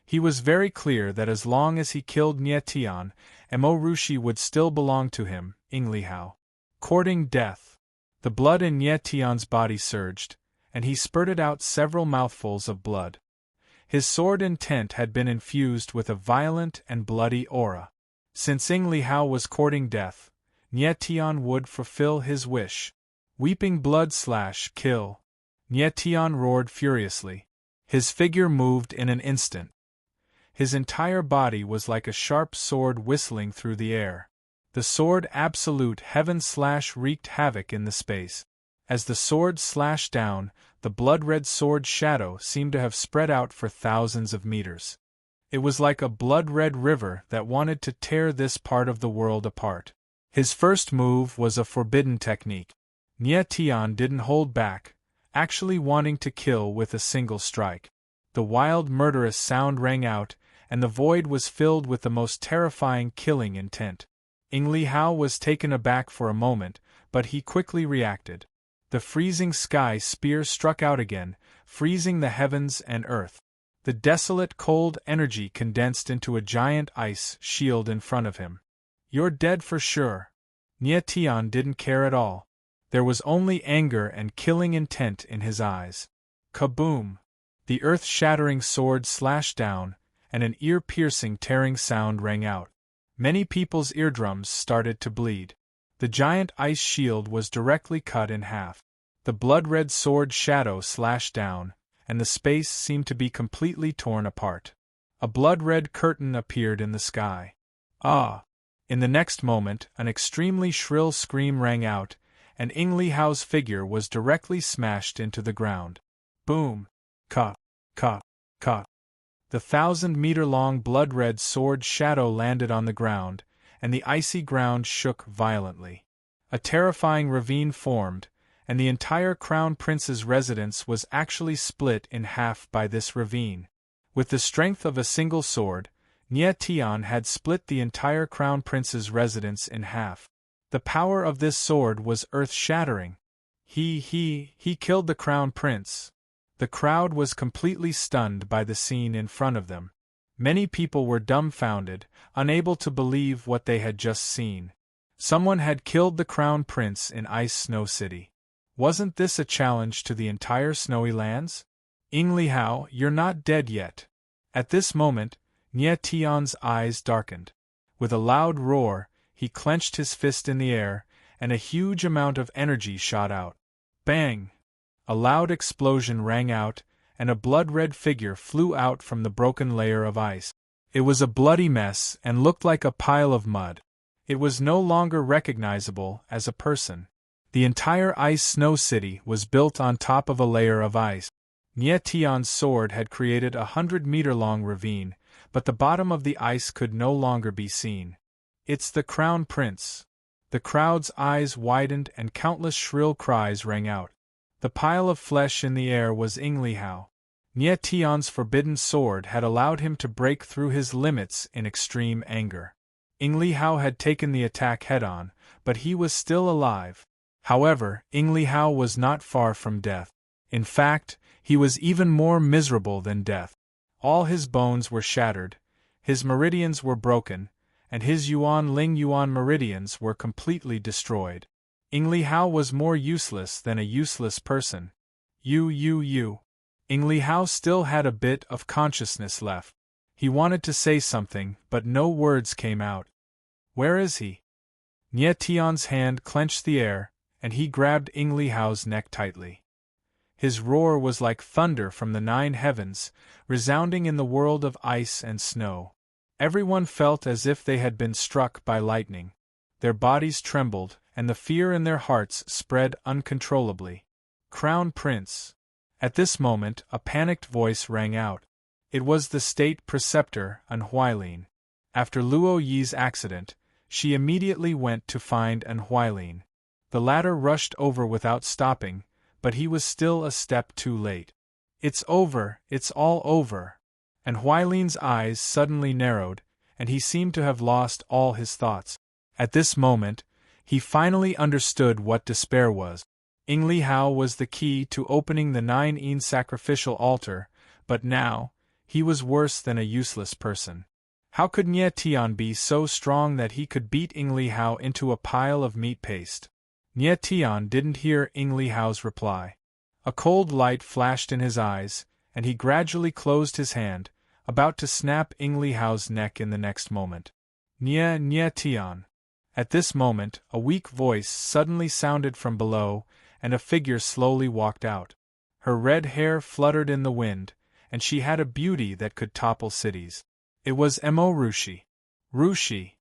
He was very clear that as long as he killed Nie Tian, Mo Rushi would still belong to him, Ing Li Hao. Courting death. The blood in Nie Tian's body surged, and he spurted out several mouthfuls of blood. His sword intent had been infused with a violent and bloody aura. Since Ing Li Hao was courting death, Nie Tian would fulfill his wish. Weeping blood/kill. Nie Tian roared furiously. His figure moved in an instant. His entire body was like a sharp sword whistling through the air. The sword absolute heaven/wreaked havoc in the space. As the sword slashed down, the blood-red sword shadow seemed to have spread out for thousands of meters. It was like a blood-red river that wanted to tear this part of the world apart. His first move was a forbidden technique. Nie Tian didn't hold back, actually wanting to kill with a single strike. The wild murderous sound rang out, and the void was filled with the most terrifying killing intent. Ing Li Hao was taken aback for a moment, but he quickly reacted. The freezing sky spear struck out again, freezing the heavens and earth. The desolate cold energy condensed into a giant ice shield in front of him. You're dead for sure. Nie Tian didn't care at all. There was only anger and killing intent in his eyes. Kaboom! The earth-shattering sword slashed down, and an ear-piercing tearing sound rang out. Many people's eardrums started to bleed. The giant ice shield was directly cut in half. The blood-red sword shadow slashed down, and the space seemed to be completely torn apart. A blood-red curtain appeared in the sky. Ah! In the next moment, an extremely shrill scream rang out, and Ing Li Hao's figure was directly smashed into the ground. Boom! Ka! Ka! Ka! The 1,000-meter-long blood-red sword shadow landed on the ground, and the icy ground shook violently. A terrifying ravine formed, and the entire Crown Prince's residence was actually split in half by this ravine. With the strength of a single sword, Nie Tian had split the entire Crown Prince's residence in half. The power of this sword was earth-shattering. He killed the Crown Prince. The crowd was completely stunned by the scene in front of them. Many people were dumbfounded, unable to believe what they had just seen. Someone had killed the Crown Prince in Ice Snow City. Wasn't this a challenge to the entire snowy lands? Li Hao, you're not dead yet. At this moment, Nie Tian's eyes darkened. With a loud roar, he clenched his fist in the air, and a huge amount of energy shot out. Bang! A loud explosion rang out, and a blood-red figure flew out from the broken layer of ice. It was a bloody mess and looked like a pile of mud. It was no longer recognizable as a person. The entire Ice Snow City was built on top of a layer of ice. Nie Tian's sword had created a 100-meter-long ravine, but the bottom of the ice could no longer be seen. It's the Crown Prince. The crowd's eyes widened and countless shrill cries rang out. The pile of flesh in the air was Li Hao. Nie Tian's forbidden sword had allowed him to break through his limits in extreme anger. Li Hao had taken the attack head-on, but he was still alive. However, Li Hao was not far from death. In fact, he was even more miserable than death. All his bones were shattered, his meridians were broken, and his Yuan meridians were completely destroyed. Li Hao was more useless than a useless person. Li Hao still had a bit of consciousness left. He wanted to say something, but no words came out. Where is he? Nie Tian's hand clenched the air, and he grabbed Li Hao's neck tightly. His roar was like thunder from the 9 heavens, resounding in the world of ice and snow. Everyone felt as if they had been struck by lightning. Their bodies trembled, and the fear in their hearts spread uncontrollably. Crown Prince. At this moment, a panicked voice rang out. It was the state preceptor, Huailin. After Luo Yi's accident, she immediately went to find Huailin. The latter rushed over without stopping, but he was still a step too late. It's over, it's all over. Huailin's eyes suddenly narrowed, and he seemed to have lost all his thoughts. At this moment, he finally understood what despair was. Li Hao was the key to opening the 9 sacrificial altar, but now, he was worse than a useless person. How could Nie Tian be so strong that he could beat Li Hao into a pile of meat paste? Nie Tian didn't hear Li Hao's reply. A cold light flashed in his eyes, and he gradually closed his hand, about to snap Li Hao's neck in the next moment. Nie Tian. At this moment, a weak voice suddenly sounded from below, and a figure slowly walked out. Her red hair fluttered in the wind, and she had a beauty that could topple cities. It was Rushi. Rushi.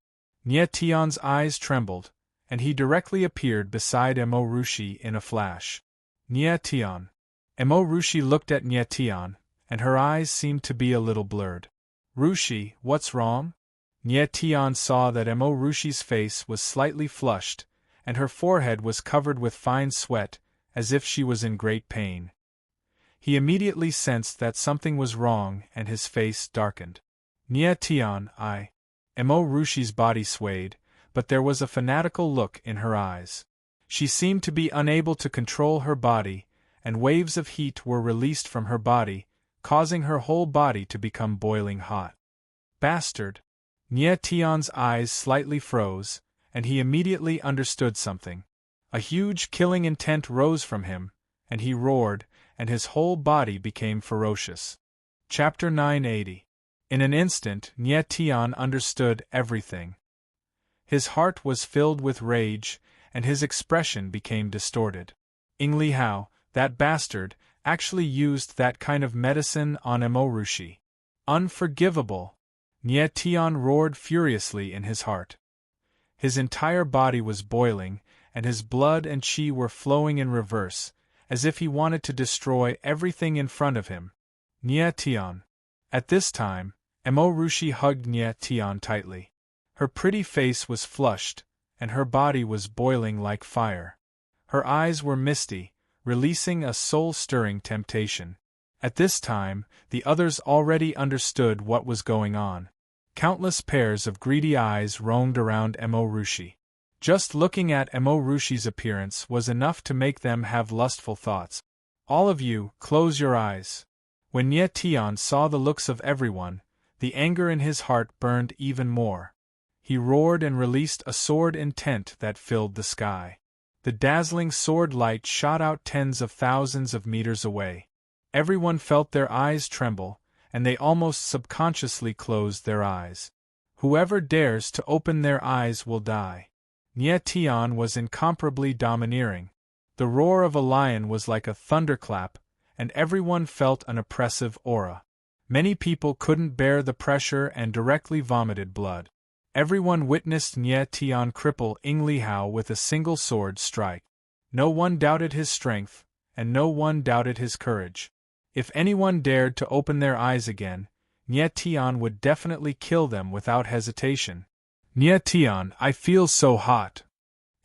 Nie Tian's eyes trembled, and he directly appeared beside Rushi in a flash. Nie Tian. Rushi looked at Nie Tian, and her eyes seemed to be a little blurred. Rushi, what's wrong? Nie Tian saw that Rushi's face was slightly flushed, and her forehead was covered with fine sweat, as if she was in great pain. He immediately sensed that something was wrong, and his face darkened. Nie Tian, Rushi's body swayed, but there was a fanatical look in her eyes. She seemed to be unable to control her body, and waves of heat were released from her body, causing her whole body to become boiling hot. Bastard! Nie Tian's eyes slightly froze, and he immediately understood something. A huge killing intent rose from him, and he roared, and his whole body became ferocious. Chapter 980. In an instant, Nie Tian understood everything. His heart was filled with rage, and his expression became distorted. Li Hao, that bastard, actually used that kind of medicine on Rushi. Unforgivable! Nie Tian roared furiously in his heart. His entire body was boiling, and his blood and qi were flowing in reverse, as if he wanted to destroy everything in front of him. Nie Tian. At this time, Rushi hugged Nie Tian tightly. Her pretty face was flushed, and her body was boiling like fire. Her eyes were misty, releasing a soul-stirring temptation. At this time, the others already understood what was going on. Countless pairs of greedy eyes roamed around Rushi. Just looking at Rushi's appearance was enough to make them have lustful thoughts. All of you, close your eyes. When Nye Tian saw the looks of everyone, the anger in his heart burned even more. He roared and released a sword intent that filled the sky. The dazzling sword light shot out tens of thousands of meters away. Everyone felt their eyes tremble, and they almost subconsciously closed their eyes. Whoever dares to open their eyes will die. Nye Tian was incomparably domineering. The roar of a lion was like a thunderclap, and everyone felt an oppressive aura. Many people couldn't bear the pressure and directly vomited blood. Everyone witnessed Nye Tian cripple Ing Li Hao with a single sword strike. No one doubted his strength, and no one doubted his courage. If anyone dared to open their eyes again, Nye Tian would definitely kill them without hesitation. Nye Tian, I feel so hot.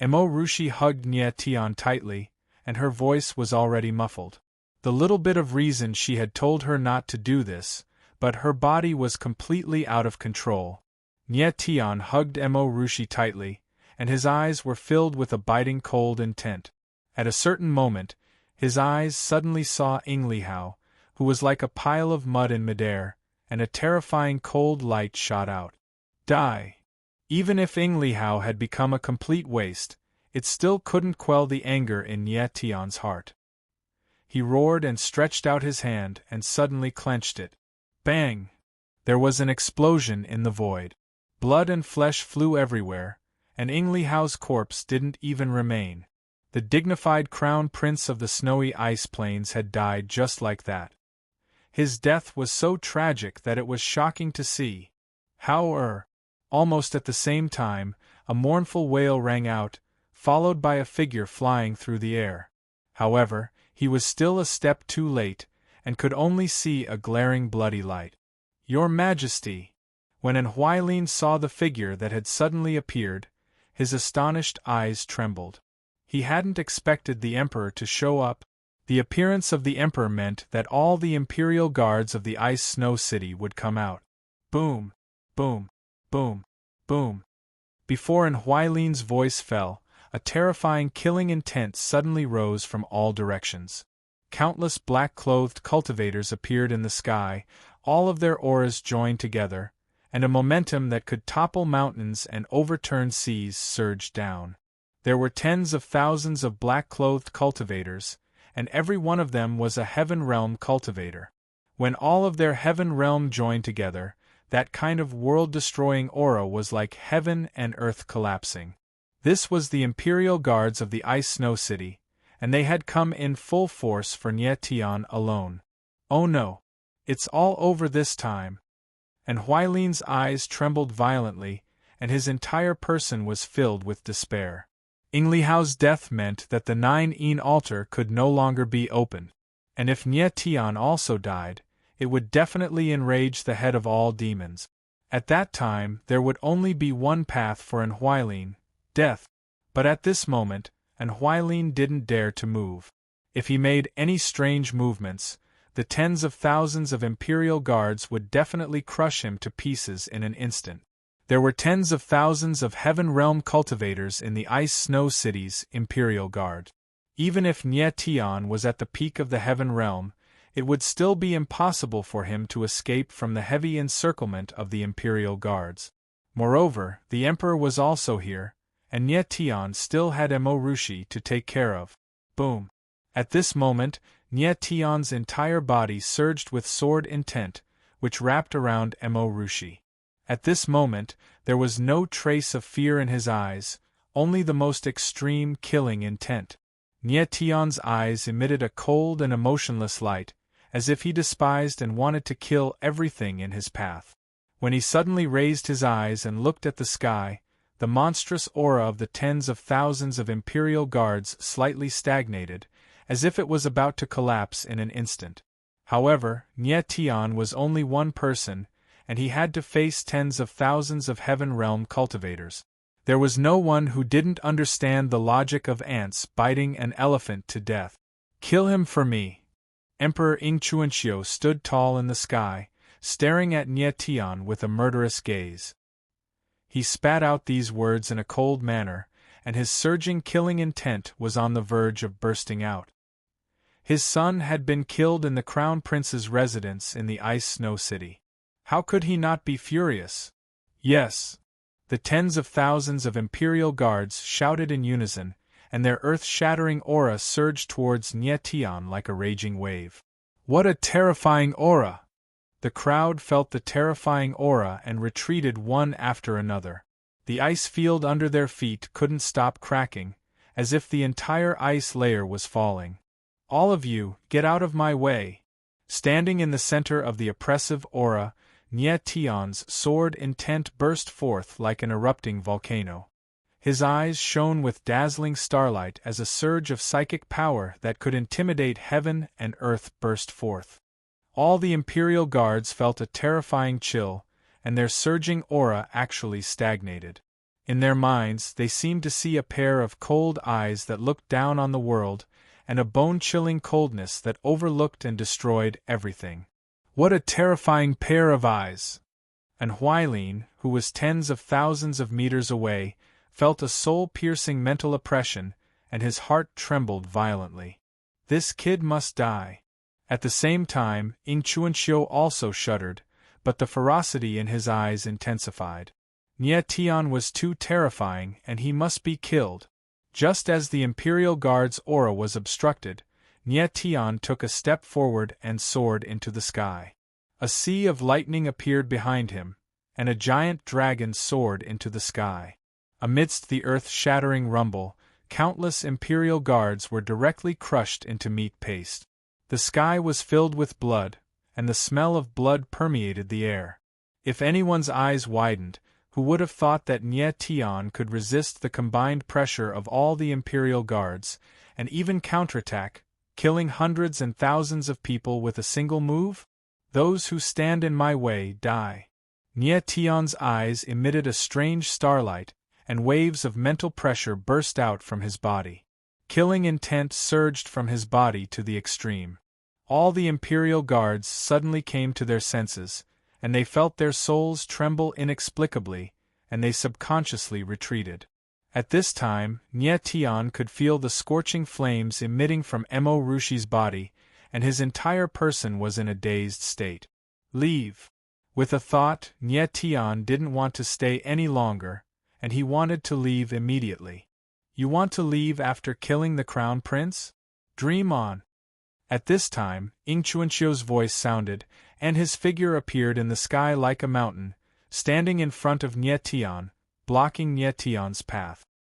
Emo Rushi hugged Nye Tian tightly, and her voice was already muffled. The little bit of reason she had told her not to do this, but her body was completely out of control. Nye Tian hugged Emo Rushi tightly, and his eyes were filled with a biting cold intent. At a certain moment, his eyes suddenly saw Ing Li Hao, who was like a pile of mud in midair, and a terrifying cold light shot out. Die! Even if Ing Li Hao had become a complete waste, it still couldn't quell the anger in Nye Tian's heart. He roared and stretched out his hand and suddenly clenched it. Bang! There was an explosion in the void. Blood and flesh flew everywhere, and Ing Li Hao's corpse didn't even remain. The dignified crown prince of the snowy ice plains had died just like that. His death was so tragic that it was shocking to see. Almost at the same time, a mournful wail rang out, followed by a figure flying through the air. However, he was still a step too late, and could only see a glaring bloody light. Your Majesty! When Huailin saw the figure that had suddenly appeared, his astonished eyes trembled. He hadn't expected the Emperor to show up. The appearance of the Emperor meant that all the Imperial Guards of the Ice Snow City would come out. Boom! Boom! Boom! Boom! Before Huailin's voice fell, a terrifying killing intent suddenly rose from all directions. Countless black-clothed cultivators appeared in the sky, all of their auras joined together, and a momentum that could topple mountains and overturn seas surged down. There were tens of thousands of black-clothed cultivators, and every one of them was a Heaven Realm cultivator. When all of their Heaven Realm joined together, that kind of world-destroying aura was like heaven and earth collapsing. This was the Imperial Guards of the Ice Snow City, and they had come in full force for Nye Tian alone. Oh no! It's all over this time! And Huailin's eyes trembled violently, and his entire person was filled with despair. Ing Li Hao's death meant that the 9 altar could no longer be opened, and if Nye Tian also died, it would definitely enrage the head of all demons. At that time there would only be one path for Huailin, death. But at this moment, Huailin didn't dare to move. If he made any strange movements, the tens of thousands of Imperial Guards would definitely crush him to pieces in an instant. There were tens of thousands of Heaven Realm cultivators in the Ice Snow City's Imperial Guard. Even if Nye Tian was at the peak of the Heaven Realm, it would still be impossible for him to escape from the heavy encirclement of the Imperial Guards. Moreover, the Emperor was also here, and Nye Tian still had Emo Rushi to take care of. Boom! At this moment, Nye Tian's entire body surged with sword intent, which wrapped around Emo Rushi. At this moment, there was no trace of fear in his eyes, only the most extreme killing intent. Nye Tian's eyes emitted a cold and emotionless light, as if he despised and wanted to kill everything in his path. When he suddenly raised his eyes and looked at the sky, the monstrous aura of the tens of thousands of Imperial Guards slightly stagnated, as if it was about to collapse in an instant. However, Nye Tian was only one person, and he had to face tens of thousands of Heaven Realm cultivators. There was no one who didn't understand the logic of ants biting an elephant to death. Kill him for me! Emperor Ing Chuanxiu stood tall in the sky, staring at Nye Tian with a murderous gaze. He spat out these words in a cold manner, and his surging killing intent was on the verge of bursting out. His son had been killed in the Crown Prince's residence in the Ice Snow City. How could he not be furious? Yes. The tens of thousands of Imperial guards shouted in unison, and their earth-shattering aura surged towards Nye Tian like a raging wave. What a terrifying aura! The crowd felt the terrifying aura and retreated one after another. The ice field under their feet couldn't stop cracking, as if the entire ice layer was falling. All of you, get out of my way! Standing in the center of the oppressive aura, Nye Tian's sword intent burst forth like an erupting volcano. His eyes shone with dazzling starlight as a surge of psychic power that could intimidate heaven and earth burst forth. All the Imperial guards felt a terrifying chill, and their surging aura actually stagnated. In their minds, they seemed to see a pair of cold eyes that looked down on the world, and a bone-chilling coldness that overlooked and destroyed everything. What a terrifying pair of eyes! And Huailin, who was tens of thousands of meters away, felt a soul-piercing mental oppression, and his heart trembled violently. This kid must die. At the same time, Ying Chuanxiu also shuddered, but the ferocity in his eyes intensified. Nye Tian was too terrifying, and he must be killed. Just as the Imperial Guard's aura was obstructed, Nye Tian took a step forward and soared into the sky. A sea of lightning appeared behind him, and a giant dragon soared into the sky. Amidst the earth-shattering rumble, countless Imperial Guards were directly crushed into meat paste. The sky was filled with blood, and the smell of blood permeated the air. If anyone's eyes widened, who would have thought that Nye Tian could resist the combined pressure of all the Imperial Guards, and even counterattack, killing hundreds and thousands of people with a single move? Those who stand in my way die. Nye Tian's eyes emitted a strange starlight, and waves of mental pressure burst out from his body. Killing intent surged from his body to the extreme. All the Imperial Guards suddenly came to their senses, and they felt their souls tremble inexplicably, and they subconsciously retreated. At this time, Nye Tian could feel the scorching flames emitting from Mo Rushi's body, and his entire person was in a dazed state. Leave. With a thought, Nye Tian didn't want to stay any longer, and he wanted to leave immediately. You want to leave after killing the Crown Prince? Dream on. At this time, Ying Chuanxiu's voice sounded, and his figure appeared in the sky like a mountain, standing in front of Nye Tian, blocking Nye Tian's path.